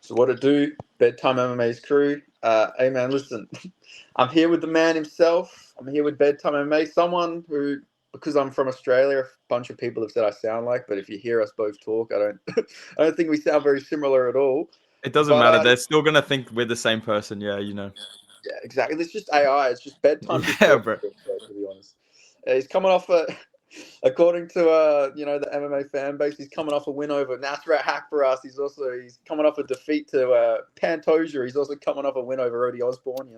So what it do, Bedtime MMA's crew. Hey man, listen, I'm here with the man himself. I'm here with Bedtime MMA, someone who, because I'm from Australia, a bunch of people have said I sound like, but if you hear us both talk, I don't, I don't think we sound very similar at all. It doesn't But matter. They're still gonna think we're the same person. Yeah, you know. yeah, exactly. It's just AI. It's just Bedtime just Yeah, talking bro. to himself, to be honest. He's coming off a, according to the MMA fan base, he's coming off a win over Nasrat Hakparas. He's coming off a defeat to Pantoja. He's also coming off a win over Rody Osborne.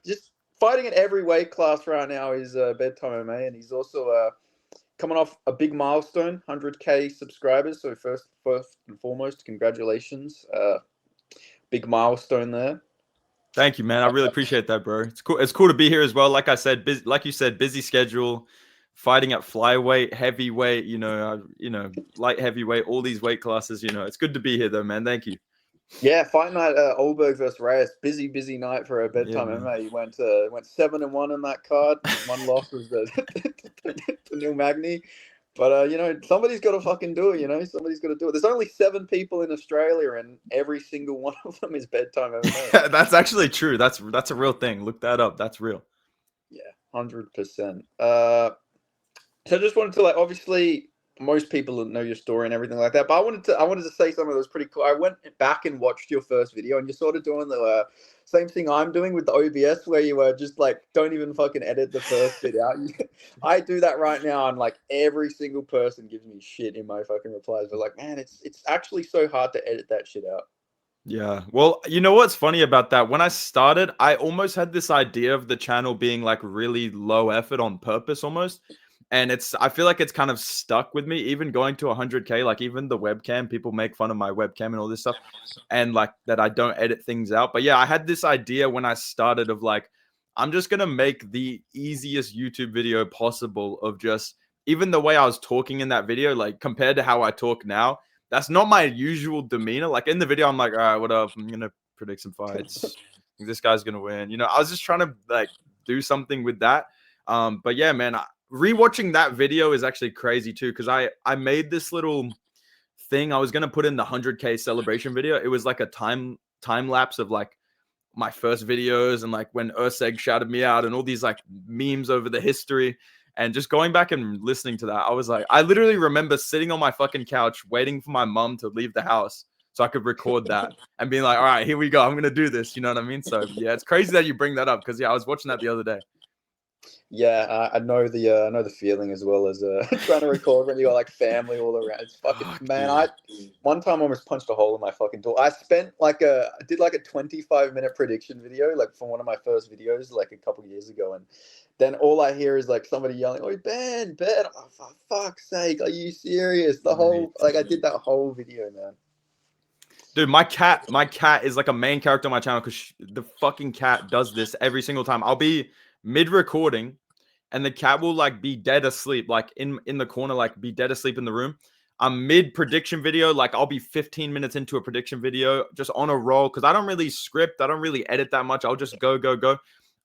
Just fighting at every weight class right now is Bedtime MMA, and he's also coming off a big milestone, 100K subscribers. So first and foremost, congratulations, big milestone there. Thank you, man. I really appreciate that, bro. It's cool. It's cool to be here as well. Like I said, like you said, busy schedule, fighting at flyweight, heavyweight, light heavyweight, all these weight classes. It's good to be here, though, man. Thank you. Yeah, fight night Olberg versus Reyes. Busy night for a Yeah, Bedtime man. MMA. You went 7-1 in that card. One loss was the Neil Magny. But somebody's got to fucking do it. Somebody's got to do it. There's only 7 people in Australia, and every single one of them is Bedtime MMA. That's actually true. That's a real thing. Look that up. That's real. Yeah, 100%. So I just wanted to obviously most people know your story and everything like that, but I wanted to say something that was pretty cool. I went back and watched your first video, and you're sort of doing the same thing I'm doing with the OBS, where you just don't even fucking edit the first bit out. I do that right now, and every single person gives me shit in my fucking replies. But man, it's actually so hard to edit that shit out. Yeah. Well, you know what's funny about that? When I started, I almost had this idea of the channel being really low effort on purpose almost. And I feel like it's kind of stuck with me, even going to 100K, even the webcam, people make fun of my webcam and all this stuff, and that I don't edit things out. But yeah, I had this idea when I started of I'm just going to make the easiest YouTube video possible of just, even the way I was talking in that video, compared to how I talk now, that's not my usual demeanor. In the video, I'm like, all right, what up? I'm going to predict some fights. This guy's going to win. I was just trying to do something with that. But yeah, man, rewatching that video is actually crazy too, because I made this little thing. I was gonna put in the 100K celebration video. It was a time lapse of my first videos and when Urseg shouted me out and all these memes over the history. And just going back and listening to that, I was I literally remember sitting on my fucking couch waiting for my mom to leave the house so I could record that and being all right, here we go. I'm gonna do this. You know what I mean? So yeah, it's crazy that you bring that up, because yeah, I was watching that the other day. Yeah, I know the feeling as well as trying to record when you got family all around. It's fucking man. I one time almost punched a hole in my fucking door. I spent I did a 25-minute prediction video from one of my first videos a couple years ago, and then all I hear is somebody yelling, "Oh Ben, oh, for fuck's sake, are you serious?" The whole I did that whole video, man. Dude, my cat is a main character on my channel, because the fucking cat does this every single time. I'll be mid-recording, and the cat will be dead asleep, in the corner, be dead asleep in the room. I'm mid-prediction video, I'll be 15 minutes into a prediction video, just on a roll, because I don't really script, I don't really edit that much. I'll just go.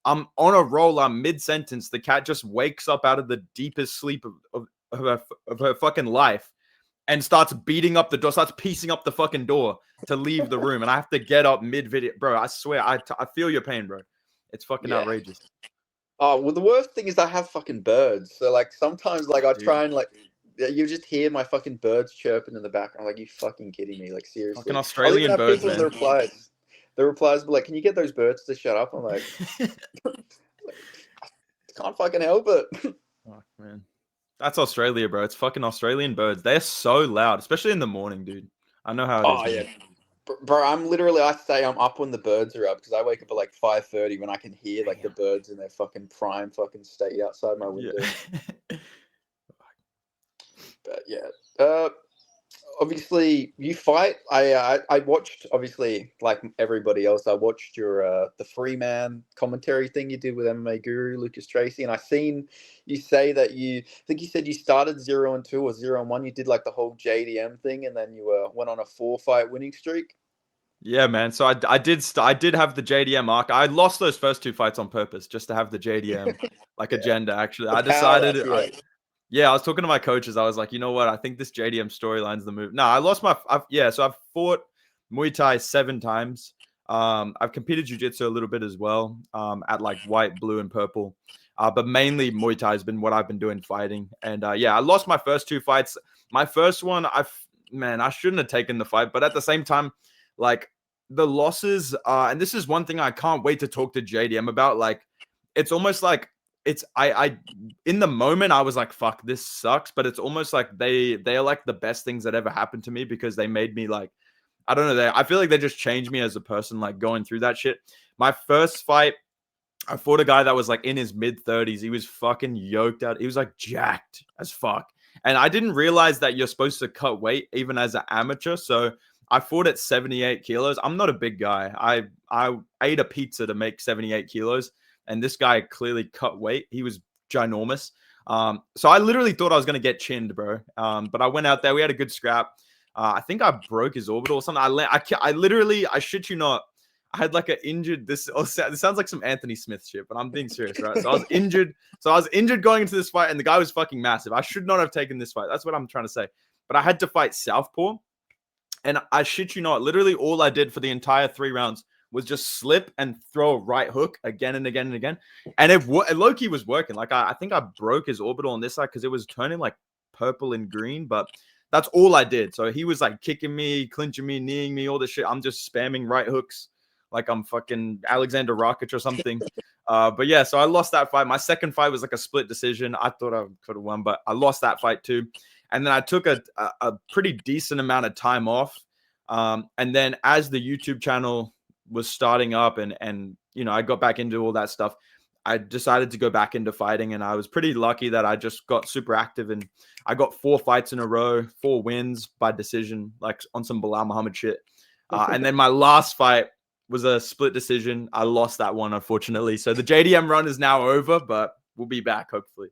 I'm on a roll, I'm mid-sentence. The cat just wakes up out of the deepest sleep of her fucking life and starts beating up the door, starts piecing up the fucking door to leave the room. And I have to get up mid-video. Bro, I swear, I feel your pain, bro. It's fucking outrageous. Oh, well, the worst thing is I have fucking birds. So sometimes I try and you just hear my fucking birds chirping in the background. You fucking kidding me? Seriously. Fucking Australian birds, man. The replies were can you get those birds to shut up? I'm can't fucking help it. Oh, man. That's Australia, bro. It's fucking Australian birds. They're so loud, especially in the morning, dude. I know how it is. Oh, yeah. Bro, I say I'm up when the birds are up, because I wake up at 5:30 when I can hear the birds in their fucking prime fucking state outside my window. Yeah. But yeah, obviously you fight. I watched, obviously like everybody else. I watched your the free man commentary thing you did with MMA guru Lucas Tracy, and I seen you say that I think you said you started 0-2 or 0-1. You did the whole JDM thing, and then you went on a 4-fight winning streak. Yeah, man. So I did have the JDM arc. I lost those first 2 fights on purpose just to have the JDM agenda. Actually, I decided. I was talking to my coaches. I was like, you know what? I think this JDM storyline's the move. No, I lost my. So I've fought Muay Thai 7 times. I've competed jiu-jitsu a little bit as well, at like white, blue, and purple. But mainly Muay Thai has been what I've been doing fighting. And yeah, I lost my first 2 fights. My first one, I shouldn't have taken the fight, but at the same time, like the losses, and this is one thing I can't wait to talk to JDM about. Like, it's almost like I in the moment I was like, fuck, this sucks, but it's almost like they are like the best things that ever happened to me because they made me like, I don't know, I feel like they just changed me as a person, like going through that shit. My first fight, I fought a guy that was like in his mid-30s. He was fucking yoked out. He was like jacked as fuck. And I didn't realize that you're supposed to cut weight even as an amateur. So I fought at 78 kilos. I'm not a big guy. I ate a pizza to make 78 kilos. And this guy clearly cut weight. He was ginormous. So I literally thought I was going to get chinned, bro. But I went out there. We had a good scrap. I think I broke his orbital or something. I literally, I shit you not, I had like an injured. This sounds like some Anthony Smith shit, but I'm being serious, right? So I was injured. So I was injured going into this fight, and the guy was fucking massive. I should not have taken this fight. That's what I'm trying to say. But I had to fight southpaw, and I shit you not, literally all I did for the entire 3 rounds was just slip and throw a right hook again and again and again, and it low-key was working. Like I think I broke his orbital on this side because it was turning like purple and green, but that's all I did. So he was like kicking me, clinching me, kneeing me, all this shit. I'm just spamming right hooks like I'm fucking Alexander Rakic or something. But yeah, so I lost that fight. My second fight was like a split decision. I thought I could have won, but I lost that fight too. And then I took a pretty decent amount of time off. And then as the YouTube channel was starting up and you know, I got back into all that stuff, I decided to go back into fighting. And I was pretty lucky that I just got super active and I got 4 fights in a row, 4 wins by decision, like on some Bilal Muhammad shit. And then my last fight was a split decision. I lost that one, unfortunately. So the JDM run is now over, but we'll be back, hopefully.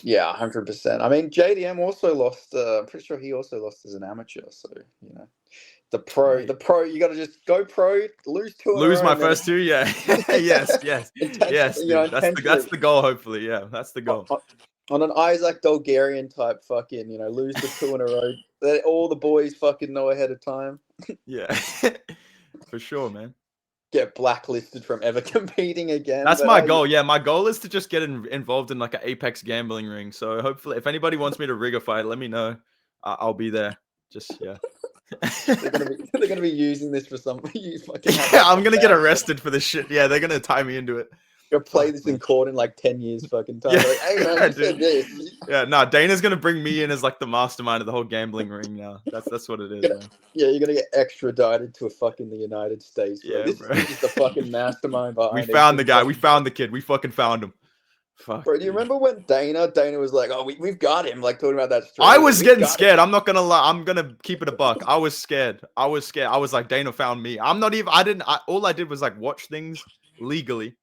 Yeah, 100%. I mean, JDM also lost. I'm pretty sure he also lost as an amateur. So, you know, the pro, you got to just go pro, lose 2 in a Lose row, my first 2, yeah. yes. Yes, you know, that's the goal, hopefully. Yeah, that's the goal. On an Isaac Dolgarian type fucking, you know, lose the 2 in a row that all the boys fucking know ahead of time. Yeah, for sure, man. Get blacklisted from ever competing again. That's my goal. Yeah, my goal is to just get involved in like an Apex gambling ring. So hopefully, if anybody wants me to rig a fight, let me know. I'll be there. Just yeah. they're gonna be using this for some. Yeah, I'm gonna get arrested for this shit. Yeah, they're gonna tie me into it. You'll play this in court in like 10 years, fucking time. Yeah. Like, hey man, you said this. Yeah, no, Dana's gonna bring me in as like the mastermind of the whole gambling ring now. That's what it is. Man. Yeah, you're gonna get extradited to the United States. Bro. Yeah, this is the fucking mastermind behind it. We found the guy. We found the kid. We fucking found him. Fuck. Bro, do you remember when Dana was like, "Oh, we've got him," like talking about that story? I was getting scared. I'm not gonna lie. I'm gonna keep it a buck. I was scared. I was like, Dana found me. I'm not even. All I did was like watch things legally.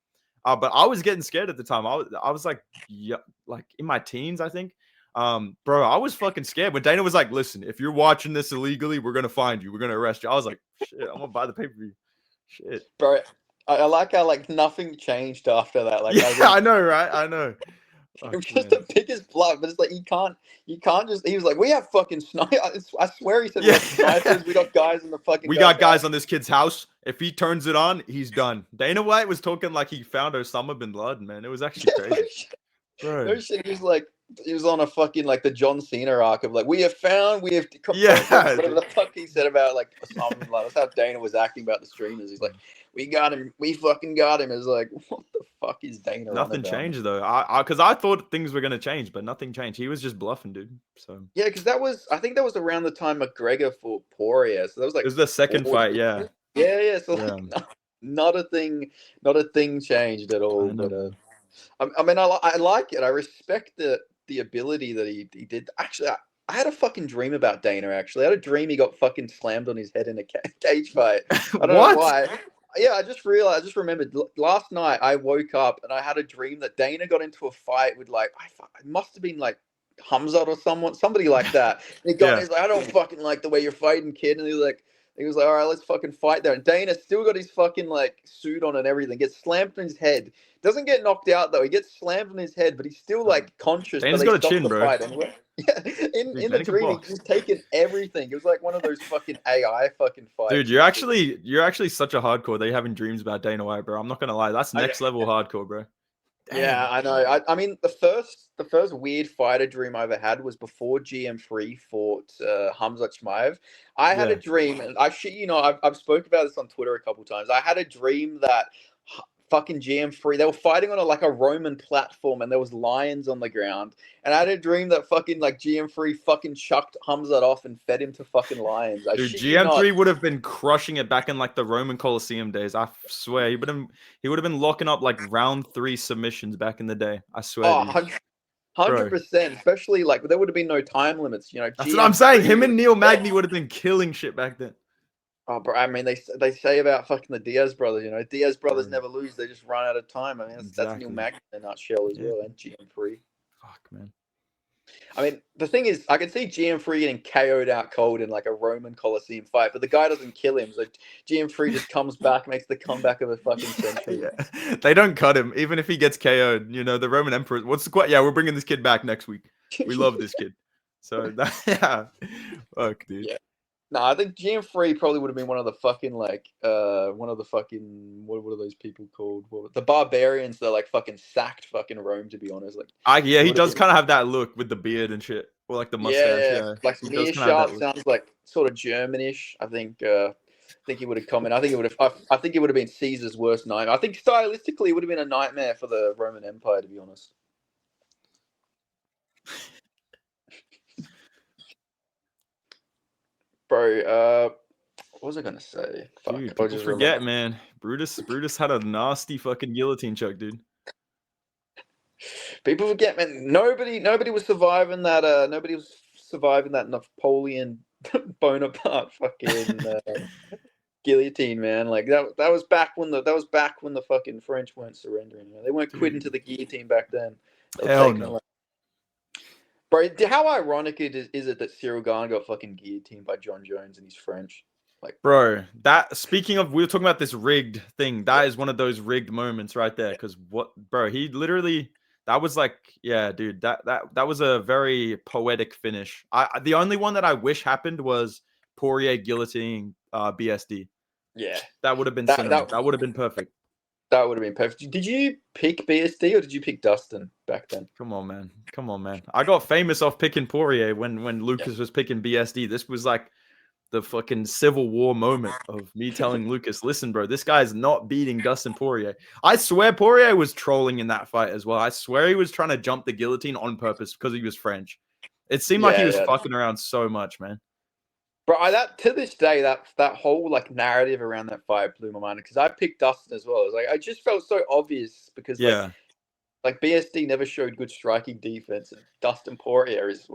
But I was getting scared at the time. I was like, yeah, like in my teens, I think. Bro, I was fucking scared when Dana was like, "Listen, if you're watching this illegally, we're gonna find you. We're gonna arrest you." I was like, "Shit, I'm gonna buy the pay-per-view." Shit, bro. I like how like nothing changed after that. Like, yeah, I know, right? I know. It was just the biggest bluff, but it's like you can't just. He was like, "We have fucking snipers." I swear he said, "We have snipers. We got guys in the fucking." We got guys on this kid's house. If he turns it on, he's done. Dana White was talking like he found Osama bin Laden, man. It was actually crazy. Bro. No shit. He was on a fucking like the John Cena arc of like, whatever the fuck he said about like Osama bin Laden. That's how Dana was acting about the streamers. He's like, "We got him. We fucking got him." It's like, what the fuck is Dana? Nothing changed though. Because I thought things were gonna change, but nothing changed. He was just bluffing, dude. So yeah, because I think that was around the time McGregor fought Poirier. So that was like it was the second fight. Yeah. Yeah. So like, not a thing changed at all. But I mean, I like it. I respect the ability that he did. Actually, I had a fucking dream about Dana. Actually, I had a dream he got fucking slammed on his head in a cage fight. I don't know why. Yeah, I just remembered last night I woke up and I had a dream that Dana got into a fight with like, it must have been like Hamzat or somebody like that. And he's like, "I don't fucking like the way you're fighting, kid." And he's like, He was like, all right, let's fucking fight there. And Dana still got his fucking like suit on and everything. Gets slammed on his head. Doesn't get knocked out though. He gets slammed on his head, but he's still like conscious. Dana's but got they a stop chin, the bro. fight anyway. Yeah, Dude, in the Dana can dream, box. he's taken everything. It was like one of those fucking AI fucking fights. Dude, you're actually such a hardcore that you're having dreams about Dana White, bro. I'm not gonna lie, that's next level hardcore, bro. Damn. Yeah, I know. I mean, the first weird fighter dream I ever had was before GM3 fought Hamza Chimaev. I had a dream, and I shit you know, I've spoke about this on Twitter a couple times. I had a dream that fucking GM3 they were fighting on a Roman platform, and there was lions on the ground. And I had a dream that fucking like GM3 fucking chucked Hamza off and fed him to fucking lions. Dude, GM3 would have been crushing it back in like the Roman Colosseum days. I swear, he would have been locking up like round 3 submissions back in the day. I swear. Oh, 100%. Especially like there would have been no time limits. You know, that's what I'm saying. Him and Neil Magny would have been killing shit back then. Oh, bro, I mean, they say about fucking the Diaz brothers, you know, Diaz brothers never lose. They just run out of time. I mean, that's Neil Magny in a nutshell as well, and GM3. Fuck, man. I mean, the thing is, I can see GM3 getting KO'd out cold in like a Roman Colosseum fight, but the guy doesn't kill him. So GM3 just comes back, makes the comeback of a fucking century. Yeah. They don't cut him, even if he gets KO'd. You know, the Roman Emperor. What's the quote? Yeah, we're bringing this kid back next week. We love this kid. So, yeah. Fuck, dude. Yeah. No, I think GM3 probably would have been one of the fucking what are those people called? The barbarians that like fucking sacked fucking Rome, to be honest. Like, yeah, he does kind of have that look with the beard and shit, or like the mustache. Yeah. Like Meerschaert sounds like sort of Germanish. I think he would have come in. I think it would have been Caesar's worst nightmare. I think stylistically it would have been a nightmare for the Roman Empire, to be honest. Bro, what was I gonna say? Fuck, dude, people forget, man. Brutus had a nasty fucking guillotine choke, dude. People forget, man. Nobody was surviving that. Nobody was surviving that Napoleon Bonaparte fucking guillotine, man. Like that was back when the fucking French weren't surrendering. Man. They weren't quitting to the guillotine back then. Hell no. Bro, how ironic is it that Cyril Gane got fucking guillotined by John Jones and he's French? Like, bro, speaking of, we were talking about this rigged thing. That is one of those rigged moments right there. Because he literally, that was like, yeah, dude, that was a very poetic finish. The only one that I wish happened was Poirier guillotining BSD. Yeah, that would have been that would have been perfect. That would have been perfect. Did you pick BSD or did you pick Dustin back then? Come on, man. I got famous off picking Poirier when Lucas was picking BSD. This was like the fucking civil war moment of me telling Lucas, listen, bro, this guy's not beating Dustin Poirier. I swear Poirier was trolling in that fight as well. I swear he was trying to jump the guillotine on purpose because he was French. It seemed like he was fucking around so much, man. Bro, that to this day, that whole like narrative around that fight blew my mind because I picked Dustin as well. It was like I just felt so obvious because like BSD never showed good striking defense, and Dustin Poirier he's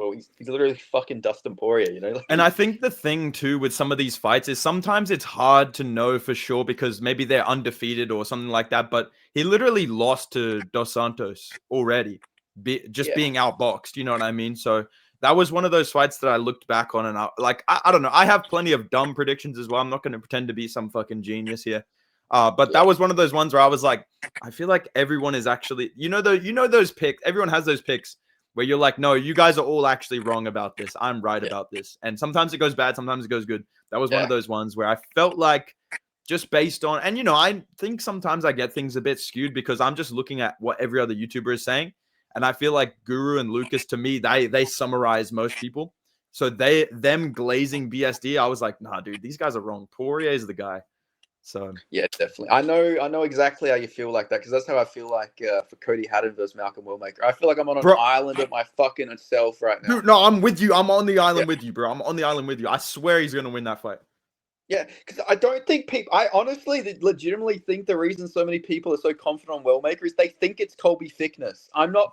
literally fucking Dustin Poirier, you know. And I think the thing too with some of these fights is sometimes it's hard to know for sure because maybe they're undefeated or something like that. But he literally lost to Dos Santos already, being outboxed. You know what I mean? So. That was one of those fights that I looked back on and I don't know. I have plenty of dumb predictions as well. I'm not going to pretend to be some fucking genius here. But that was one of those ones where I was like, I feel like everyone is actually, those picks. Everyone has those picks where you're like, no, you guys are all actually wrong about this. I'm right about this. And sometimes it goes bad. Sometimes it goes good. That was one of those ones where I felt like just based on, and I think sometimes I get things a bit skewed because I'm just looking at what every other YouTuber is saying. And I feel like Guru and Lucas, to me, they summarize most people. So them glazing BSD, I was like, nah, dude, these guys are wrong. Poirier is the guy. So yeah, definitely. I know exactly how you feel like that because that's how I feel like for Cody Haddon versus Malcolm Willmaker. I feel like I'm on an island of my fucking self right now. Dude, no, I'm with you. I'm on the island with you, bro. I'm on the island with you. I swear he's gonna win that fight. Yeah, because I don't think people. I honestly, legitimately think the reason so many people are so confident on Wellmaker is they think it's Colby thickness. I'm not.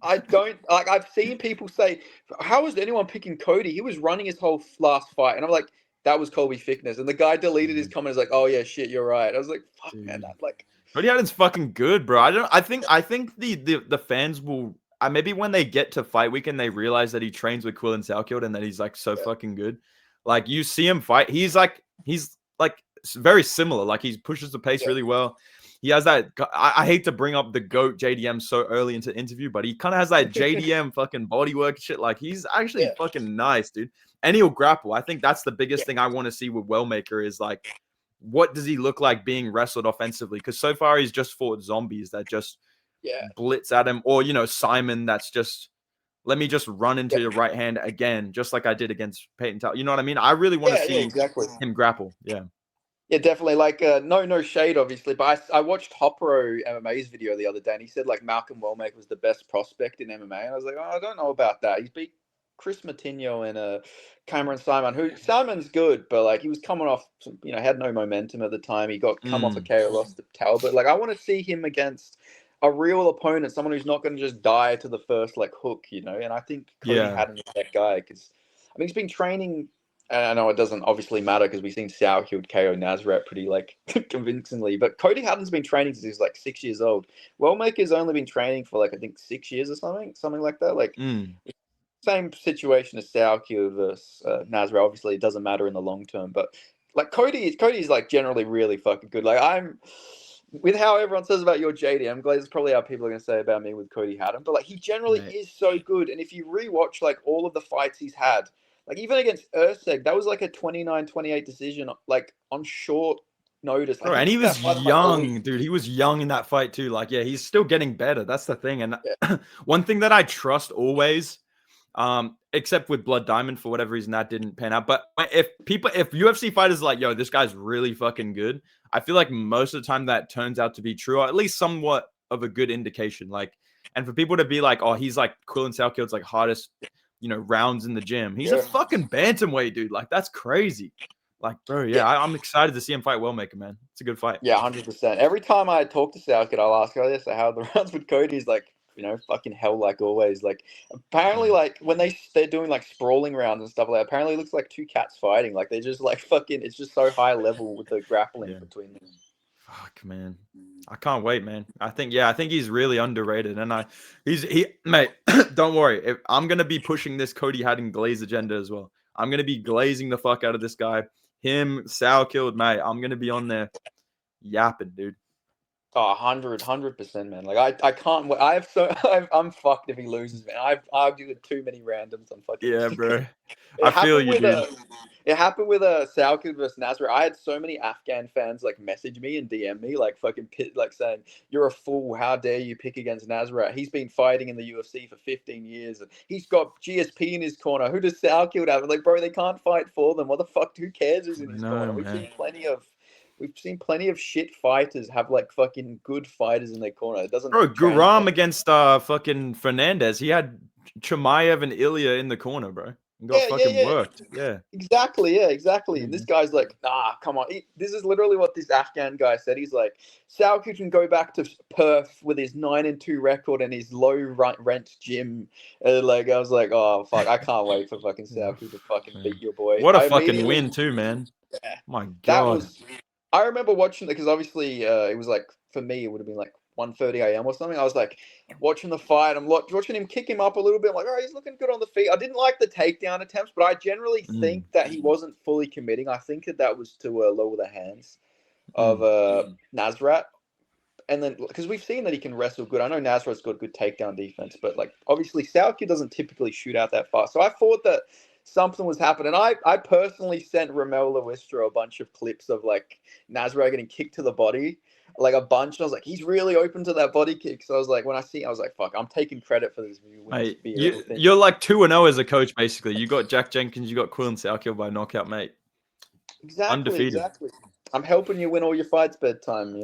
I don't like. I've seen people say, "How is anyone picking Cody? He was running his whole last fight," and I'm like, "That was Colby thickness." And the guy deleted his comment. Like, "Oh yeah, shit, you're right." I was like, "Fuck, man, that like." Cody Haddon's fucking good, bro. I think the fans will. Maybe when they get to fight weekend, they realize that he trains with Quillen Salkeld and that he's like so fucking good. Like you see him fight, he's like very similar. Like he pushes the pace really well. He has that. I hate to bring up the GOAT JDM so early into the interview, but he kind of has that JDM fucking bodywork shit. Like he's actually fucking nice, dude. And he'll grapple. I think that's the biggest thing I want to see with Wellmaker is like, what does he look like being wrestled offensively? Because so far he's just fought zombies that just blitz at him, or Simon that's just let me just run into your right hand again, just like I did against Peyton Tal. You know what I mean? I really want to see him grapple. Yeah. Yeah, definitely. Like, no shade, obviously, but I watched Hopro MMA's video the other day, and he said like Malcolm Wellmaker was the best prospect in MMA, and I was like, oh, I don't know about that. He's beat Chris Matinho and Cameron Simon, who Simon's good, but like he was coming off, had no momentum at the time. He got come off a KO loss to Talbot. Like, I want to see him against a real opponent, someone who's not going to just die to the first like hook, And I think Cody Haddon is that guy because I mean he's been training. I know it doesn't obviously matter because we've seen Sauerkield KO Nazareth pretty like convincingly, but Cody Haddon's been training since he's like 6 years old. Wellmaker's only been training for like I think 6 years or something like that. Like same situation as Sauerkield versus Nazareth. Obviously, it doesn't matter in the long term, but like Cody's like generally really fucking good. Like I'm with how everyone says about your JD, I'm glad it's probably how people are going to say about me with Cody Haddon, but like he generally is so good. And if you rewatch like all of the fights he's had. Like, even against Urseg, that was like a 29-28 decision, like, on short notice. Bro, and he was young, dude. He was young in that fight, too. Like, yeah, he's still getting better. That's the thing. And one thing that I trust always, except with Blood Diamond, for whatever reason, that didn't pan out. But if UFC fighters are like, yo, this guy's really fucking good, I feel like most of the time that turns out to be true, or at least somewhat of a good indication. Like, and for people to be like, oh, he's like Quillen Salkild's like hardest rounds in the gym. He's a fucking bantamweight, dude. Like, that's crazy. Like, bro, I'm excited to see him fight Wellmaker, man. It's a good fight. Yeah, 100%. Every time I talk to Salkild, I'll ask, so how are the rounds with Cody? He's like, fucking hell, like always. Like, apparently, like, when they're doing, like, sprawling rounds and stuff like that, apparently it looks like two cats fighting. Like, they're just, like, fucking, it's just so high level with the grappling between them. Fuck, man. I can't wait, man. I think he's really underrated, and mate. Don't worry. I'm gonna be pushing this Cody Haddon glaze agenda as well. I'm gonna be glazing the fuck out of this guy. Him, Salkilled, mate. I'm gonna be on there yapping, dude. Oh, 100%, man. Like I can't. I'm fucked if he loses, man. I've argued with too many randoms. I'm fucking. Bro. I feel you, dude. It happened with Salkid versus Nazareth. I had so many Afghan fans like message me and DM me like fucking like saying you're a fool. How dare you pick against Nazareth? He's been fighting in the UFC for 15 years and he's got GSP in his corner. Who does Salkid have? Like, bro, they can't fight for them. What the fuck? Who cares who's in his corner? We've seen plenty of shit fighters have like fucking good fighters in their corner. It doesn't. Bro, Guram against fucking Fernandez. He had Chimaev and Ilya in the corner, bro. And got worked. Yeah. Exactly. And this guy's like, nah, come on. This is literally what this Afghan guy said. He's like, Salkid can go back to Perth with his 9-2 record and his low rent gym. And like, I was like, oh fuck, I can't wait for fucking Salkid to fucking beat your boy. What a fucking win too, man. Yeah. My God. I remember watching it because obviously it was like, for me, it would have been like 1:30 a.m. or something. I was like watching the fight. I'm watching him kick him up a little bit. I'm like, oh, he's looking good on the feet. I didn't like the takedown attempts, but I generally think that he wasn't fully committing. I think that was to lower the hands of Nazrat. And then, because we've seen that he can wrestle good. I know Nazrat's got good takedown defense, but like obviously Salkid doesn't typically shoot out that fast. So I thought that something was happening. I personally sent Ramel Lewistra a bunch of clips of like Nazrat getting kicked to the body, like a bunch. And I was like, he's really open to that body kick. So I was like, I was like, fuck, I'm taking credit for this view. Mate, you're like 2-0 as a coach, basically. You got Jack Jenkins, you got Quillen Salkil by knockout, mate. Exactly. I'm helping you win all your fights bedtime,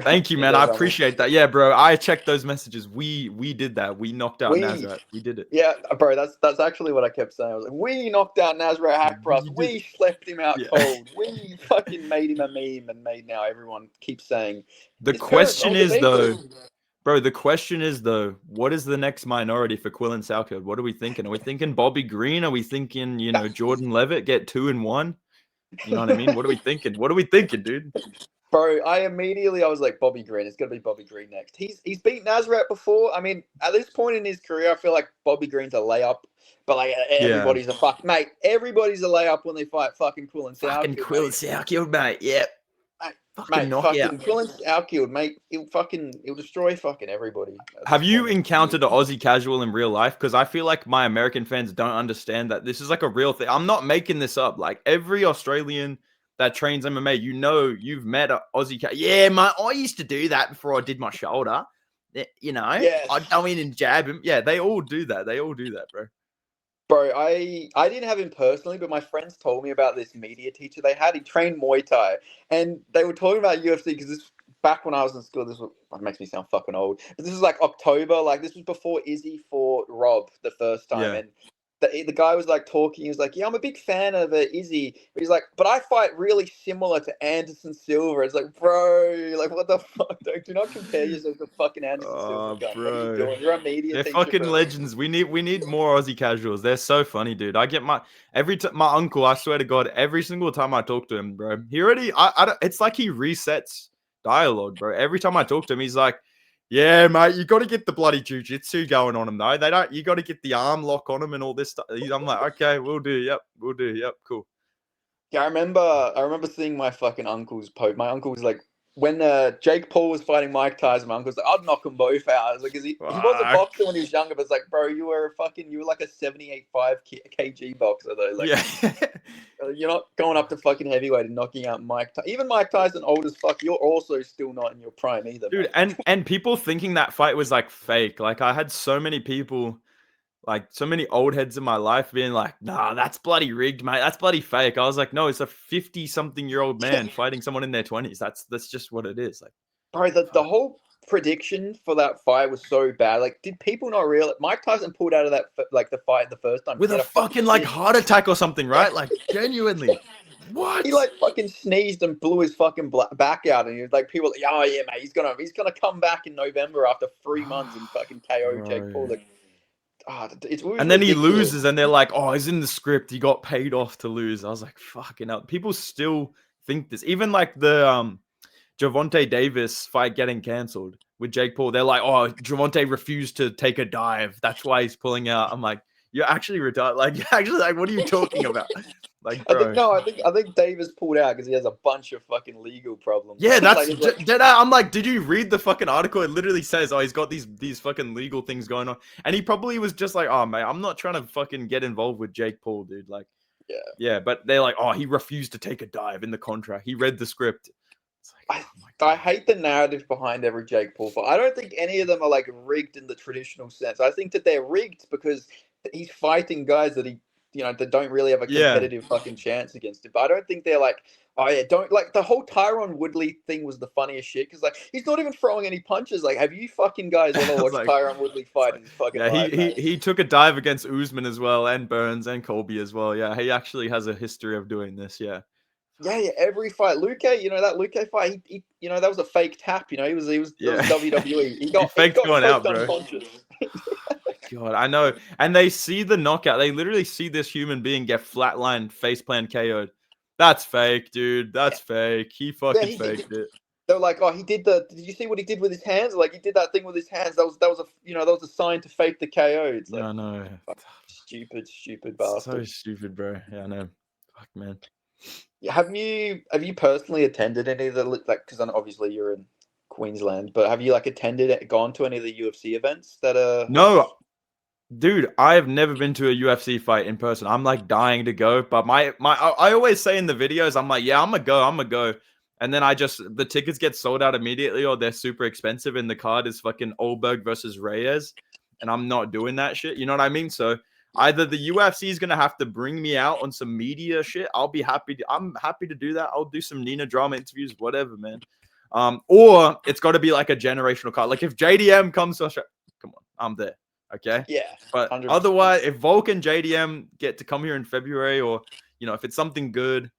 Thank you, man. I appreciate that. Yeah, bro. I checked those messages. We did that. We knocked out Nazrat. We did it. Yeah, bro. That's actually what I kept saying. I was like, we knocked out Nazrat Hakpras. We slept him out cold. We fucking made him a meme, and now everyone keeps saying. The question is though, bro. The question is though, what is the next minority for Quillen Salkil? What are we thinking? Are we thinking Bobby Green? Are we thinking Jordan Levitt get 2-1? You know what I mean? What are we thinking? Dude? Bro, I was like, Bobby Green. It's gonna be Bobby Green next. He's beat Nasrat before. I mean, at this point in his career, I feel like Bobby Green's a layup. But like Yeah. everybody's a fuck, mate. Everybody's a layup when they fight fucking Quill and Fucking Southfield, Quill mate. Southfield, mate. Yep. Mate, Fucking mate, knockout. fucking Quill and Southfield, mate. He'll destroy fucking everybody. At Have this you point. encountered an Aussie casual in real life? Because I feel like my American fans don't understand that this is like a real thing. I'm not making this up. Like every Australian that trains MMA, you know, you've met an Aussie. Yeah, I used to do that before I did my shoulder. You know, Yes. I'd go in and jab him. Yeah, they all do that. They all do that, bro. Bro, I didn't have him personally, but my friends told me about this media teacher they had. He trained Muay Thai, and they were talking about UFC because this back when I was in school. That makes me sound fucking old, but this was like October. Like this was before Izzy fought Rob the first time, Yeah. and the guy was like talking. He was like, "Yeah, I'm a big fan of Izzy," but he's like, "But I fight really similar to Anderson Silva." It's like, bro, like what the fuck? Do not compare yourself to fucking Anderson Silva. Gun. What are you doing? You're a media They're teacher. fucking Bro. legends. We need more Aussie casuals. They're so funny, dude. I get my uncle. I swear to God, every single time I talk to him, bro, he already. I don't. It's like he resets dialogue, bro. Every time I talk to him, he's like, "Yeah, mate, you got to get the bloody jujitsu going on him, though. They don't. You got to get the arm lock on him and all this stuff." I'm like, "Okay, we'll do. Yep, we'll do. Yep, cool." Yeah, I remember seeing my fucking uncle's post. My uncle was like, when Jake Paul was fighting Mike Tyson, my uncle's like, I'd knock them both out. I was like, he was a Fuck. boxer when he was younger, but it's like, bro, you were like a 78.5 kg boxer though. Like, Yeah. you're not going up to fucking heavyweight and knocking out Mike. Even Mike Tyson, old as fuck, you're also still not in your prime either, Dude, mate. and people thinking that fight was like fake. Like I had so many people, like so many old heads in my life being like, "Nah, that's bloody rigged, mate. That's bloody fake." I was like, "No, it's a 50-something-year-old man fighting someone in their 20s. That's just what it is." Like, Bro, the whole prediction for that fight was so bad. Like, did people not realize Mike Tyson pulled out of that like the fight the first time with he a had fucking like heart attack or something, right? Like genuinely. What? He like fucking sneezed and blew his fucking back out, and he was like, people, like, oh yeah, mate, he's gonna come back in November after 3 months and fucking KO Jake Paul. Like, it was And then he ridiculous. loses, and they're like, "Oh, he's in the script. He got paid off to lose." I was like, "Fucking hell!" People still think this. Even like the Javonte Davis fight getting cancelled with Jake Paul. They're like, "Oh, Javonte refused to take a dive. That's why he's pulling out." I'm like, "You're actually retarded. Like, you're actually like, what are you talking about?" Like, bro. I think Davis pulled out because he has a bunch of fucking legal problems. Yeah, that's. like, I'm like, did you read the fucking article? It literally says, "Oh, he's got these fucking legal things going on," and he probably was just like, "Oh, mate, I'm not trying to fucking get involved with Jake Paul, dude." Like, yeah. But they're like, "Oh, he refused to take a dive in the contract. He read the script." It's like, I hate the narrative behind every Jake Paul fight. I don't think any of them are like rigged in the traditional sense. I think that they're rigged because he's fighting guys that that don't really have a competitive fucking chance against him. But I don't think they're like, oh yeah, don't like the whole Tyron Woodley thing was the funniest shit because like he's not even throwing any punches. Like, have you fucking guys ever watched Tyron Woodley fight in fucking live? He took a dive against Usman as well, and Burns and Colby as well. Yeah, he actually has a history of doing this. Yeah. Yeah, every fight. That Luque fight, he that was a fake tap. That was WWE. He got going out, bro. Unconscious. God, I know. And they see the knockout. They literally see this human being get flatlined, faceplant KO'd. That's fake, dude. That's fake. He fucking faked it. They're like, oh, did you see what he did with his hands? Like, he did that thing with his hands. That was a sign to fake the KO. It's like, I know. Stupid bastard. So stupid, bro. Yeah, I know. Fuck, man. Have you personally attended any of the because obviously you're in Queensland, but have you gone to any of the UFC events that are? No, dude, I have never been to a UFC fight in person. I'm like dying to go, but I always say in the videos, I'm like, yeah, I'm gonna go, and then the tickets get sold out immediately, or they're super expensive, and the card is fucking Olberg versus Reyes, and I'm not doing that shit. You know what I mean? So either the UFC is gonna have to bring me out on some media shit. I'm happy to do that. I'll do some Nina drama interviews, whatever, man. Or it's got to be like a generational card. Like if JDM comes to Australia, come on, I'm there. Okay. Yeah. But 100%. Otherwise, if Volk and JDM get to come here in February, or if it's something good,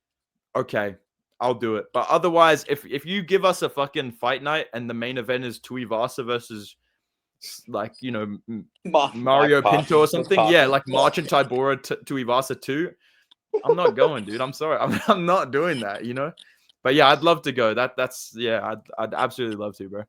okay, I'll do it. But otherwise, if you give us a fucking fight night and the main event is Tuivasa versus like Mario Pinto or something, yeah, like March and Tybura Tuivasa 2, I'm not going, dude. I'm sorry, I'm not doing that. But yeah, I'd love to go. That's yeah, I'd absolutely love to, bro.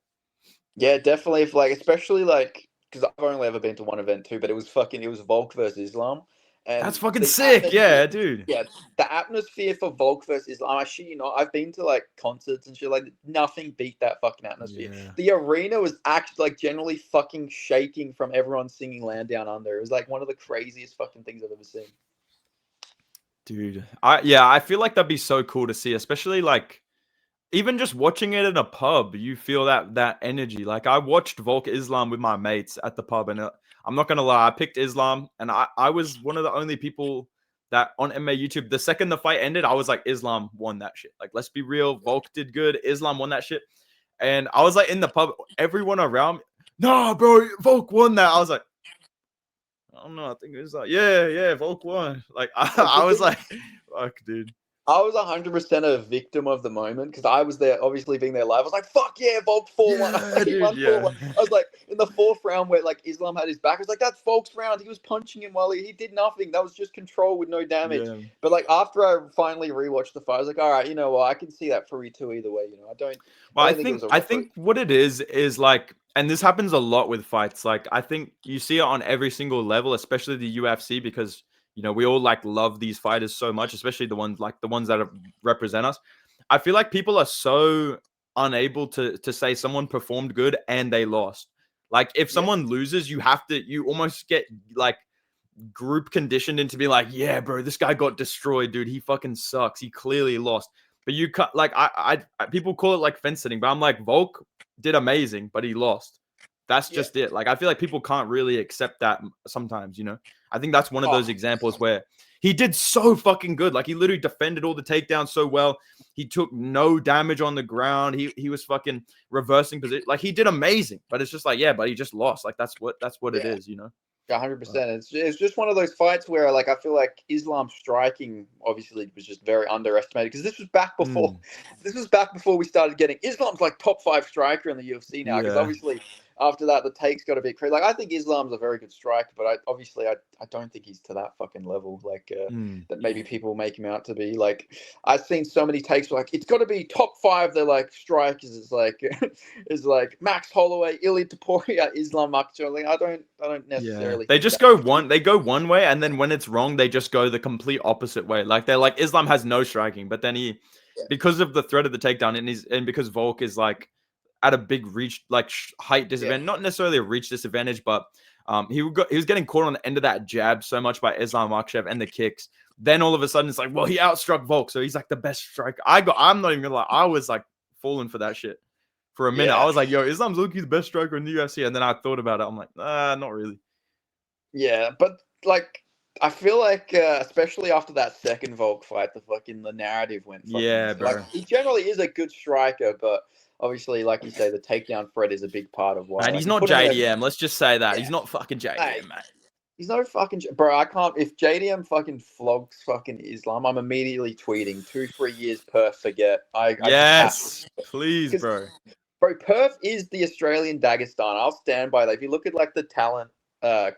Yeah, definitely. If like, especially like, because I've only ever been to one event too, but it was Volk versus Islam, That's and fucking the sick. atmosphere. Yeah, dude. Yeah, the atmosphere for Volk versus Islam. I shit you not. I've been to like concerts and shit. Like nothing beat that fucking atmosphere. Yeah. The arena was actually like generally fucking shaking from everyone singing "Land Down Under." It was like one of the craziest fucking things I've ever seen. Dude. I feel like that'd be so cool to see, especially like even just watching it in a pub, you feel that energy. Like I watched Volk Islam with my mates at the pub, and I'm not gonna lie, I picked Islam, and I was one of the only people that on MMA YouTube. The second the fight ended, I was like, Islam won that shit. Like, let's be real, Volk did good, Islam won that shit, and I was like in the pub, everyone around me, nah, bro, Volk won that. I was like, I don't know, I think it was like, yeah, Volk won. Like I The was thing like, fuck, dude. I was 100% a victim of the moment because I was there, obviously being there live. I was like, "Fuck yeah, Volk 4-1." Yeah, He dude, won yeah, 4-1. I was like, in the fourth round where like Islam had his back, I was like, "That's Volk's round." He was punching him while he did nothing. That was just control with no damage. yeah. But like after I finally rewatched the fight, I was like, "All right, you know what? I can see that 3-2 either way." You know, I Well, I don't think it was think a I robbery. think what it is like, and this happens a lot with fights. Like, I think you see it on every single level, especially the UFC, because we all like love these fighters so much, especially the ones that represent us. I feel like people are so unable to say someone performed good and they lost. Like, if Yeah, someone loses, you almost get like group conditioned into be like, yeah, bro, this guy got destroyed, dude. He fucking sucks. He clearly lost. But you cut like people call it like fence sitting, but I'm like, Volk did amazing, but he lost. That's yeah. just it. Like I feel like people can't really accept that sometimes. I think that's one of those Oh, examples where he did so fucking good. Like he literally defended all the takedowns so well. He took no damage on the ground. He was fucking reversing position. Like he did amazing. But it's just like, yeah, but he just lost. Like that's what it yeah. is. 100%. It's just one of those fights where like I feel like Islam striking obviously was just very underestimated because Mm, this was back before we started getting Islam's like top 5 striker in the UFC now because yeah. obviously after that the takes got a bit crazy. Like I think Islam's a very good striker, but I don't think he's to that fucking level like Mm. that maybe people make him out to be. Like I've seen so many takes where, like it's got to be top 5. They're like strikers is like is like Max Holloway, Ilia Topuria, Islam Makhachev. Like, I don't Yeah. necessarily They think just that. go one way, and then when it's wrong, they just go the complete opposite way. Like they're like Islam has no striking, but then Yeah, because of the threat of the takedown, and because Volk is like at a big reach, like height yeah, disadvantage, not necessarily a reach disadvantage, but he was getting caught on the end of that jab so much by Islam Makhachev and the kicks. Then all of a sudden it's like, well, he outstruck Volk, so he's like the best striker. I'm not even gonna lie, I was like falling for that shit for a minute. I yeah, was like, yo, Islam's Luki's the best striker in the UFC, and then I thought about it. I'm like, not really. yeah. But like, I feel like, especially after that second Volk fight, the narrative went fucking Yeah, like bro. he generally is a good striker, but obviously, like you say, the takedown threat is a big part of why. Man, Like he's you not put him in a JDM. Let's just say that. yeah, He's not fucking hey, JDM, mate. he's no fucking bro. I can't. If JDM fucking flogs fucking Islam, I'm immediately tweeting 2 3 years per forget. I just have to Yes. Please, because bro. bro, Perth is the Australian Dagestan. I'll stand by that. If you look at like the talent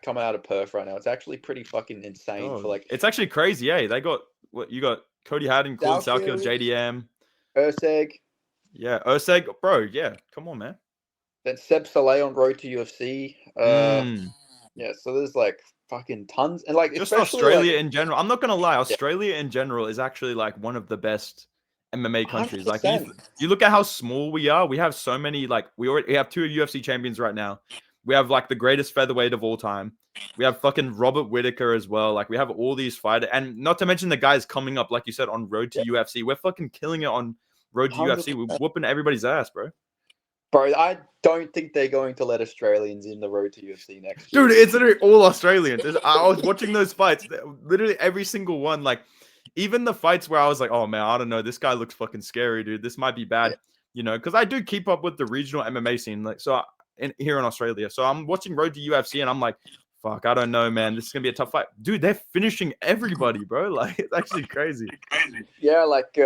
coming out of Perth right now, it's actually pretty fucking insane for Oh, like it's actually crazy. Yeah, they got what you got Cody Haddon, Claude Salkio, Salkiel, JDM. Urseg, Yeah, Oseg, bro. Yeah, come on, man. then Seb Saleh on road to UFC. Mm. Yeah, so there's like fucking tons and like Just especially like Australia in general. I'm not gonna lie, yeah, Australia in general is actually like one of the best MMA hundred countries. Like percent. you look at how small we are. We have so many like we have 2 UFC champions right now. We have like the greatest featherweight of all time. We have fucking Robert Whitaker as well. Like we have all these fighters, and not to mention the guys coming up, like you said, on Road to Yeah, UFC. We're fucking killing it on Road to hundred UFC. We're percent. whooping everybody's ass, bro. Bro, I don't think they're going to let Australians in the road to UFC next year. Dude, it's literally all Australians. I was watching those fights, literally every single one. Like, even the fights where I was like, oh man, I don't know, this guy looks fucking scary, dude. This might be Yeah, bad, because I do keep up with the regional MMA scene, like here in Australia. So I'm watching Road to UFC, and I'm like, fuck, I don't know, man. This is gonna be a tough fight, dude. They're finishing everybody, bro. Like, it's actually crazy. yeah, like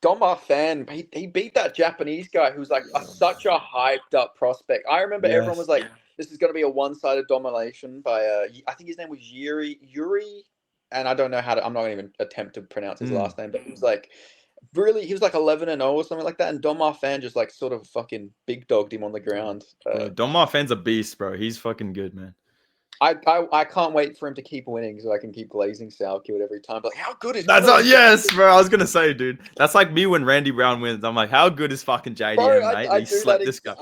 Doma Fan, he beat that Japanese guy who's like such a hyped up prospect. I remember everyone was Yes. like, "This is going to be a one-sided domination by I think his name was Yuri, and I don't know how to. I'm not going to even attempt to pronounce his Mm. last name, but it was like really, he was like 11-0 or something like that, and Don Marfan just like sort of fucking big dogged him on the ground. Bro, Don Marfan's a beast, bro. He's fucking good, man. I can't wait for him to keep winning so I can keep glazing Sourkill every time. But like, how good is That's all, yes, bro. I was gonna say, dude. That's like me when Randy Brown wins. I'm like, how good is fucking JDM, Bro, mate? I He do slept that. this guy.